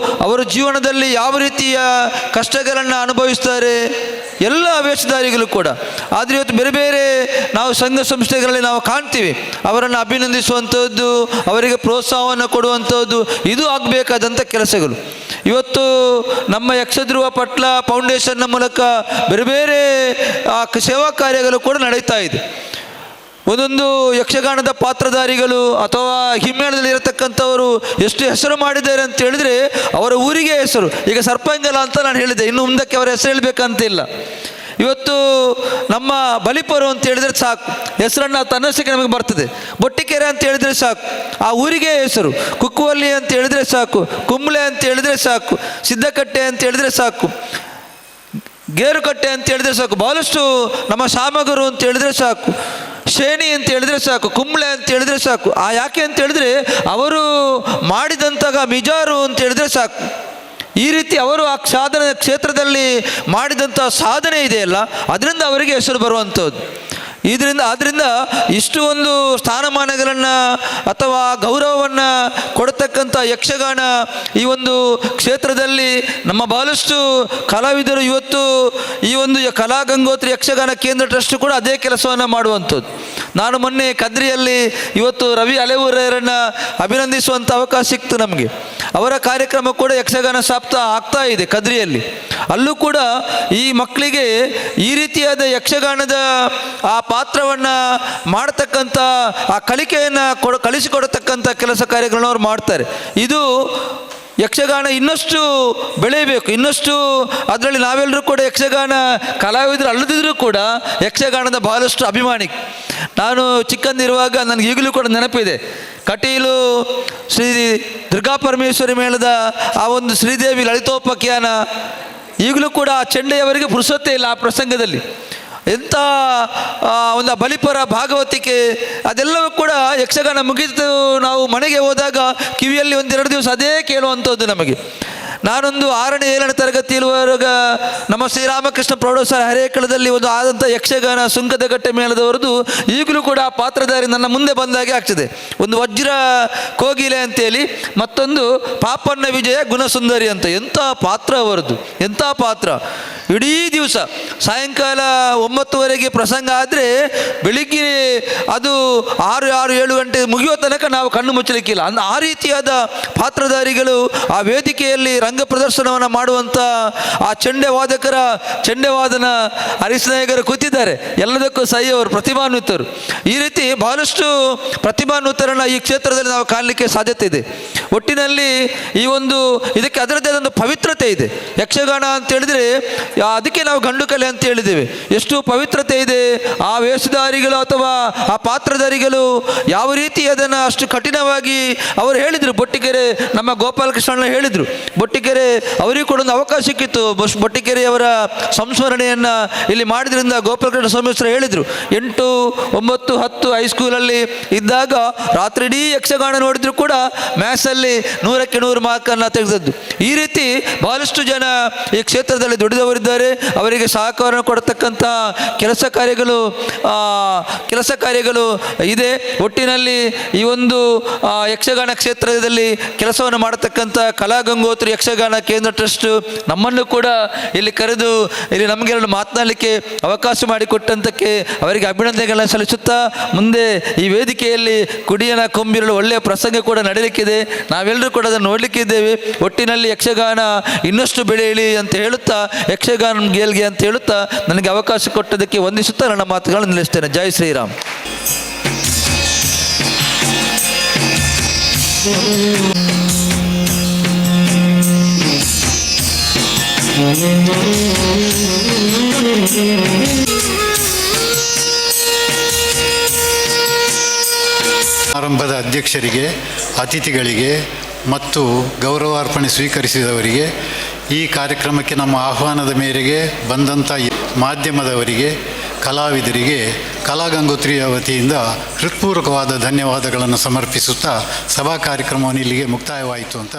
Speaker 9: ಅವರ ಜೀವನದಲ್ಲಿ ಯಾವ ರೀತಿಯ ಕಷ್ಟಗಳನ್ನು ಅನುಭವಿಸ್ತಾರೆ ಎಲ್ಲ ವೇಷಧಾರಿಗಳು ಕೂಡ. ಆದರೆ ಇವತ್ತು ಬೇರೆ ಬೇರೆ ನಾವು ಸಂಘ ಸಂಸ್ಥೆಗಳಲ್ಲಿ ನಾವು ಕಾಣ್ತೀವಿ, ಅವರನ್ನು ಅಭಿನಂದಿಸುವಂಥದ್ದು, ಅವರಿಗೆ ಪ್ರೋತ್ಸಾಹವನ್ನು ಕೊಡುವಂಥದ್ದು, ಇದು ಆಗಬೇಕಾದಂಥ ಕೆಲಸಗಳು. ಇವತ್ತು ನಮ್ಮ ಯಕ್ಷಧ್ರುವ ಪಟ್ಲ ಫೌಂಡೇಶನ್ನ ಮೂಲಕ ಬೇರೆ ಬೇರೆ ಸೇವಾ ಕಾರ್ಯಗಳು ಕೂಡ ನಡೀತಾ ಇದೆ. ಒಂದೊಂದು ಯಕ್ಷಗಾನದ ಪಾತ್ರಧಾರಿಗಳು ಅಥವಾ ಹಿಮ್ಮೇಳದಲ್ಲಿ ಇರತಕ್ಕಂಥವರು ಎಷ್ಟು ಹೆಸರು ಮಾಡಿದ್ದಾರೆ ಅಂತ ಹೇಳಿದರೆ ಅವರ ಊರಿಗೆ ಹೆಸರು. ಈಗ ಸರ್ಪಂಗಲ ಅಂತ ನಾನು ಹೇಳಿದೆ, ಇನ್ನು ಮುಂದಕ್ಕೆ ಅವರ ಹೆಸರು ಹೇಳಬೇಕಂತಿಲ್ಲ. ಇವತ್ತು ನಮ್ಮ ಬಲಿಪರು ಅಂತ ಹೇಳಿದರೆ ಸಾಕು, ಹೆಸರನ್ನು ತನ್ನಷ್ಟಕ್ಕೆ ನಮಗೆ ಬರ್ತದೆ. ಬೊಟ್ಟಿಕೆರೆ ಅಂತ ಹೇಳಿದರೆ ಸಾಕು, ಆ ಊರಿಗೆ ಹೆಸರು. ಕುಕ್ಕುವಲ್ಲಿ ಅಂತ ಹೇಳಿದರೆ ಸಾಕು, ಕುಂಬ್ಳೆ ಅಂತ ಹೇಳಿದರೆ ಸಾಕು, ಸಿದ್ದಕಟ್ಟೆ ಅಂತ ಹೇಳಿದರೆ ಸಾಕು, ಗೇರುಕಟ್ಟೆ ಅಂತ ಹೇಳಿದರೆ ಸಾಕು, ಬಹಳಷ್ಟು ನಮ್ಮ ಶಾಮಗರು ಅಂತ ಹೇಳಿದರೆ ಸಾಕು, ಶೇಣಿ ಅಂತ ಹೇಳಿದರೆ ಸಾಕು, ಕುಂಬ್ಳೆ ಅಂತ ಹೇಳಿದರೆ ಸಾಕು. ಯಾಕೆ ಅಂತ ಹೇಳಿದರೆ ಅವರು ಮಾಡಿದಂತಹ ಮಿಜಾರು ಅಂತ ಹೇಳಿದರೆ ಸಾಕು. ಈ ರೀತಿ ಅವರು ಆ ಸಾಧನೆ ಕ್ಷೇತ್ರದಲ್ಲಿ ಮಾಡಿದಂಥ ಸಾಧನೆ ಇದೆಯಲ್ಲ, ಅದರಿಂದ ಅವರಿಗೆ ಹೆಸರು ಬರುವಂಥದ್ದು. ಆದ್ದರಿಂದ ಇಷ್ಟು ಒಂದು ಸ್ಥಾನಮಾನಗಳನ್ನು ಅಥವಾ ಗೌರವವನ್ನು ಕೊಡತಕ್ಕಂಥ ಯಕ್ಷಗಾನ ಈ ಒಂದು ಕ್ಷೇತ್ರದಲ್ಲಿ ನಮ್ಮ ಬಹಳಷ್ಟು ಕಲಾವಿದರು ಇವತ್ತು ಈ ಒಂದು ಕಲಾ ಗಂಗೋತ್ರಿ ಯಕ್ಷಗಾನ ಕೇಂದ್ರ ಟ್ರಸ್ಟ್ ಕೂಡ ಅದೇ ಕೆಲಸವನ್ನು ಮಾಡುವಂಥದ್ದು. ನಾನು ಮೊನ್ನೆ ಕದ್ರಿಯಲ್ಲಿ ಇವತ್ತು ರವಿ ಅಲೆಯೂರನ್ನು ಅಭಿನಂದಿಸುವಂಥ ಅವಕಾಶ ಸಿಕ್ತು ನಮಗೆ. ಅವರ ಕಾರ್ಯಕ್ರಮ ಕೂಡ ಯಕ್ಷಗಾನ ಸಪ್ತಾಹ ಆಗ್ತಾ ಇದೆ ಕದ್ರಿಯಲ್ಲಿ. ಅಲ್ಲೂ ಕೂಡ ಈ ಮಕ್ಕಳಿಗೆ ಈ ರೀತಿಯಾದ ಯಕ್ಷಗಾನದ ಆ ಪಾತ್ರವನ್ನು ಮಾಡ್ತಕ್ಕಂಥ ಆ ಕಲಿಕೆಯನ್ನು ಕಲಿಸಿಕೊಡತಕ್ಕಂಥ ಕೆಲಸ ಕಾರ್ಯಗಳನ್ನು ಅವ್ರು ಮಾಡ್ತಾರೆ. ಇದು ಯಕ್ಷಗಾನ ಇನ್ನಷ್ಟು ಬೆಳೆಯಬೇಕು, ಇನ್ನಷ್ಟು ಅದರಲ್ಲಿ ನಾವೆಲ್ಲರೂ ಕೂಡ ಯಕ್ಷಗಾನ ಕಲಾವಿದರು ಅಲ್ಲದಿದ್ದರೂ ಕೂಡ ಯಕ್ಷಗಾನದ ಬಹಳಷ್ಟು ಅಭಿಮಾನಿ. ನಾನು ಚಿಕ್ಕಂದಿರುವಾಗ ನನಗೆ ಈಗಲೂ ಕೂಡ ನೆನಪಿದೆ, ಕಟೀಲು ಶ್ರೀ ದುರ್ಗಾಪರಮೇಶ್ವರಿ ಮೇಳದ ಆ ಒಂದು ಶ್ರೀದೇವಿ ಲಲಿತೋಪಾಖ್ಯಾನ ಈಗಲೂ ಕೂಡ ಚೆಂಡೆಯವರಿಗೆ ಪುರುಸೊತ್ತೇ ಇಲ್ಲ. ಆ ಪ್ರಸಂಗದಲ್ಲಿ ಎಂಥ ಒಂದು ಬಲಿಪರ ಭಾಗವತಿಕೆ ಅದೆಲ್ಲವೂ ಕೂಡ ಯಕ್ಷಗಾನ ಮುಗಿದು ನಾವು ಮನೆಗೆ ಹೋದಾಗ ಕಿವಿಯಲ್ಲಿ ಒಂದೆರಡು ದಿವಸ ಅದೇ ಕೇಳುವಂಥದ್ದು ನಮಗೆ. ನಾನೊಂದು 6ನೇ 7ನೇ ತರಗತಿ ಇರುವಾಗ ನಮ್ಮ ಶ್ರೀರಾಮಕೃಷ್ಣ ಪ್ರೌಢಶಾಲೆ ಹರೇಕಳದಲ್ಲಿ ಒಂದು ಆದಂಥ ಯಕ್ಷಗಾನ ಸುಂಕದಗಟ್ಟೆ ಮೇಳದವರದು ಈಗಲೂ ಕೂಡ ಆ ಪಾತ್ರಧಾರಿ ನನ್ನ ಮುಂದೆ ಬಂದಾಗೆ ಆಗ್ತದೆ. ಒಂದು ವಜ್ರ ಕೋಗಿಲೆ ಅಂತೇಳಿ, ಮತ್ತೊಂದು ಪಾಪಣ್ಣ ವಿಜಯ ಗುಣಸುಂದರಿ ಅಂತ. ಎಂಥ ಪಾತ್ರ ಅವರದ್ದು, ಎಂಥ ಪಾತ್ರ! ಇಡೀ ದಿವಸ ಸಾಯಂಕಾಲ 9:00ವರೆಗೆ ಪ್ರಸಂಗ ಆದರೆ ಬೆಳಿಗ್ಗೆ ಅದು 6-7 ಗಂಟೆ ಮುಗಿಯುವ ತನಕ ನಾವು ಕಣ್ಣು ಮುಚ್ಚಲಿಕ್ಕಿಲ್ಲ. ಆ ರೀತಿಯಾದ ಪಾತ್ರಧಾರಿಗಳು ಆ ವೇದಿಕೆಯಲ್ಲಿ ರಂಗ ಪ್ರದರ್ಶನವನ್ನು ಮಾಡುವಂಥ ಆ ಚೆಂಡೆವಾದನ ಹರಿಸನಾಯಕರು ಕೂತಿದ್ದಾರೆ. ಎಲ್ಲದಕ್ಕೂ ಸೈ ಅವರು ಪ್ರತಿಭಾನ್ವಿತರು. ಈ ರೀತಿ ಬಹಳಷ್ಟು ಪ್ರತಿಭಾನ್ವಿತರನ್ನು ಈ ಕ್ಷೇತ್ರದಲ್ಲಿ ನಾವು ಕಾಣಲಿಕ್ಕೆ ಸಾಧ್ಯತೆ ಇದೆ. ಒಟ್ಟಿನಲ್ಲಿ ಈ ಒಂದು ಇದಕ್ಕೆ ಅದರದ್ದೇ ಒಂದು ಪವಿತ್ರತೆ ಇದೆ. ಯಕ್ಷಗಾನ ಅಂತ ಹೇಳಿದರೆ ಅದಕ್ಕೆ ನಾವು ಗಂಡು ಕಲೆ ಅಂತ ಹೇಳಿದ್ದೇವೆ. ಎಷ್ಟು ಪವಿತ್ರತೆ ಇದೆ. ಆ ವೇಷಧಾರಿಗಳು ಅಥವಾ ಆ ಪಾತ್ರಧಾರಿಗಳು ಯಾವ ರೀತಿ ಅದನ್ನು ಅಷ್ಟು ಕಠಿಣವಾಗಿ ಅವರು ಹೇಳಿದರು. ಬೊಟ್ಟಿಕೆರೆ ನಮ್ಮ ಗೋಪಾಲಕೃಷ್ಣ ಹೇಳಿದರು, ಬೊಟ್ಟಿಕೆರೆ ಅವರಿಗೂ ಕೂಡ ಒಂದು ಅವಕಾಶ ಸಿಕ್ಕಿತ್ತು. ಬೊಟ್ಟಿಕೆರೆಯವರ ಸಂಸ್ಮರಣೆಯನ್ನು ಇಲ್ಲಿ ಮಾಡಿದ್ರಿಂದ ಗೋಪಾಲಕೃಷ್ಣ ಸೋಮೇಶ್ವರ ಹೇಳಿದರು, 8, 9, 10 ಹೈಸ್ಕೂಲಲ್ಲಿ ಇದ್ದಾಗ ರಾತ್ರಿ ಇಡೀ ಯಕ್ಷಗಾನ ನೋಡಿದ್ರು ಕೂಡ ಮ್ಯಾಥ್ಸಲ್ಲಿ 100ಕ್ಕೆ 100 ಮಾರ್ಕನ್ನು ತೆಗೆದದ್ದು. ಈ ರೀತಿ ಬಹಳಷ್ಟು ಜನ ಈ ಕ್ಷೇತ್ರದಲ್ಲಿ ದುಡಿದವರಿದ್ದಾರೆ. ಅವರಿಗೆ ಸಹಕಾರ ಕೊಡತಕ್ಕಂಥ ಕೆಲಸ ಕಾರ್ಯಗಳು ಇದೆ. ಒಟ್ಟಿನಲ್ಲಿ ಈ ಒಂದು ಯಕ್ಷಗಾನ ಕ್ಷೇತ್ರದಲ್ಲಿ ಕೆಲಸವನ್ನು ಮಾಡತಕ್ಕಂಥ ಕಲಾ ಗಂಗೋತ್ರಿ ಯಕ್ಷಗಾನ ಕೇಂದ್ರ ಟ್ರಸ್ಟ್ ನಮ್ಮನ್ನು ಕೂಡ ಇಲ್ಲಿ ಕರೆದು ಇಲ್ಲಿ ನಮಗೆಲ್ಲ ಮಾತನಾಡಲಿಕ್ಕೆ ಅವಕಾಶ ಮಾಡಿಕೊಟ್ಟಂತಕ್ಕೆ ಅವರಿಗೆ ಅಭಿನಂದನೆಗಳನ್ನು ಸಲ್ಲಿಸುತ್ತಾ, ಮುಂದೆ ಈ ವೇದಿಕೆಯಲ್ಲಿ ಕುಡಿಯನ ಕೊಂಬಿರಲು ಒಳ್ಳೆಯ ಪ್ರಸಂಗ ಕೂಡ ನಡೆಯಲಿಕ್ಕಿದೆ. ನಾವೆಲ್ಲರೂ ಕೂಡ ಅದನ್ನು ನೋಡಲಿಕ್ಕಿದ್ದೇವೆ. ಒಟ್ಟಿನಲ್ಲಿ ಯಕ್ಷಗಾನ ಇನ್ನಷ್ಟು ಬೆಳೆಯಲಿ ಅಂತ ಹೇಳುತ್ತಾ, ಯಕ್ಷಗಾನ ಗೆಲ್ಗೆ ಅಂತ ಹೇಳುತ್ತಾ ನನಗೆ ಅವಕಾಶ ಕೊಟ್ಟದಕ್ಕೆ ವಂದಿಸುತ್ತಾ ನನ್ನ ಮಾತುಗಳನ್ನು ನಿಲ್ಲಿಸ್ತೇನೆ. ಜೈ ಶ್ರೀರಾಮ್.
Speaker 1: ಸಮಾರಂಭದ ಅಧ್ಯಕ್ಷರಿಗೆ, ಅತಿಥಿಗಳಿಗೆ ಮತ್ತು ಗೌರವಾರ್ಪಣೆ ಸ್ವೀಕರಿಸಿದವರಿಗೆ, ಈ ಕಾರ್ಯಕ್ರಮಕ್ಕೆ ನಮ್ಮ ಆಹ್ವಾನದ ಮೇರೆಗೆ ಬಂದಂಥ ಮಾಧ್ಯಮದವರಿಗೆ, ಕಲಾವಿದರಿಗೆ ಕಲಾ ಗಂಗೋತ್ರಿಯ ವತಿಯಿಂದ ಹೃತ್ಪೂರ್ವಕವಾದ ಧನ್ಯವಾದಗಳನ್ನು ಸಮರ್ಪಿಸುತ್ತಾ ಸಭಾ ಕಾರ್ಯಕ್ರಮವನ್ನು ಇಲ್ಲಿಗೆ ಮುಕ್ತಾಯವಾಯಿತು ಅಂತ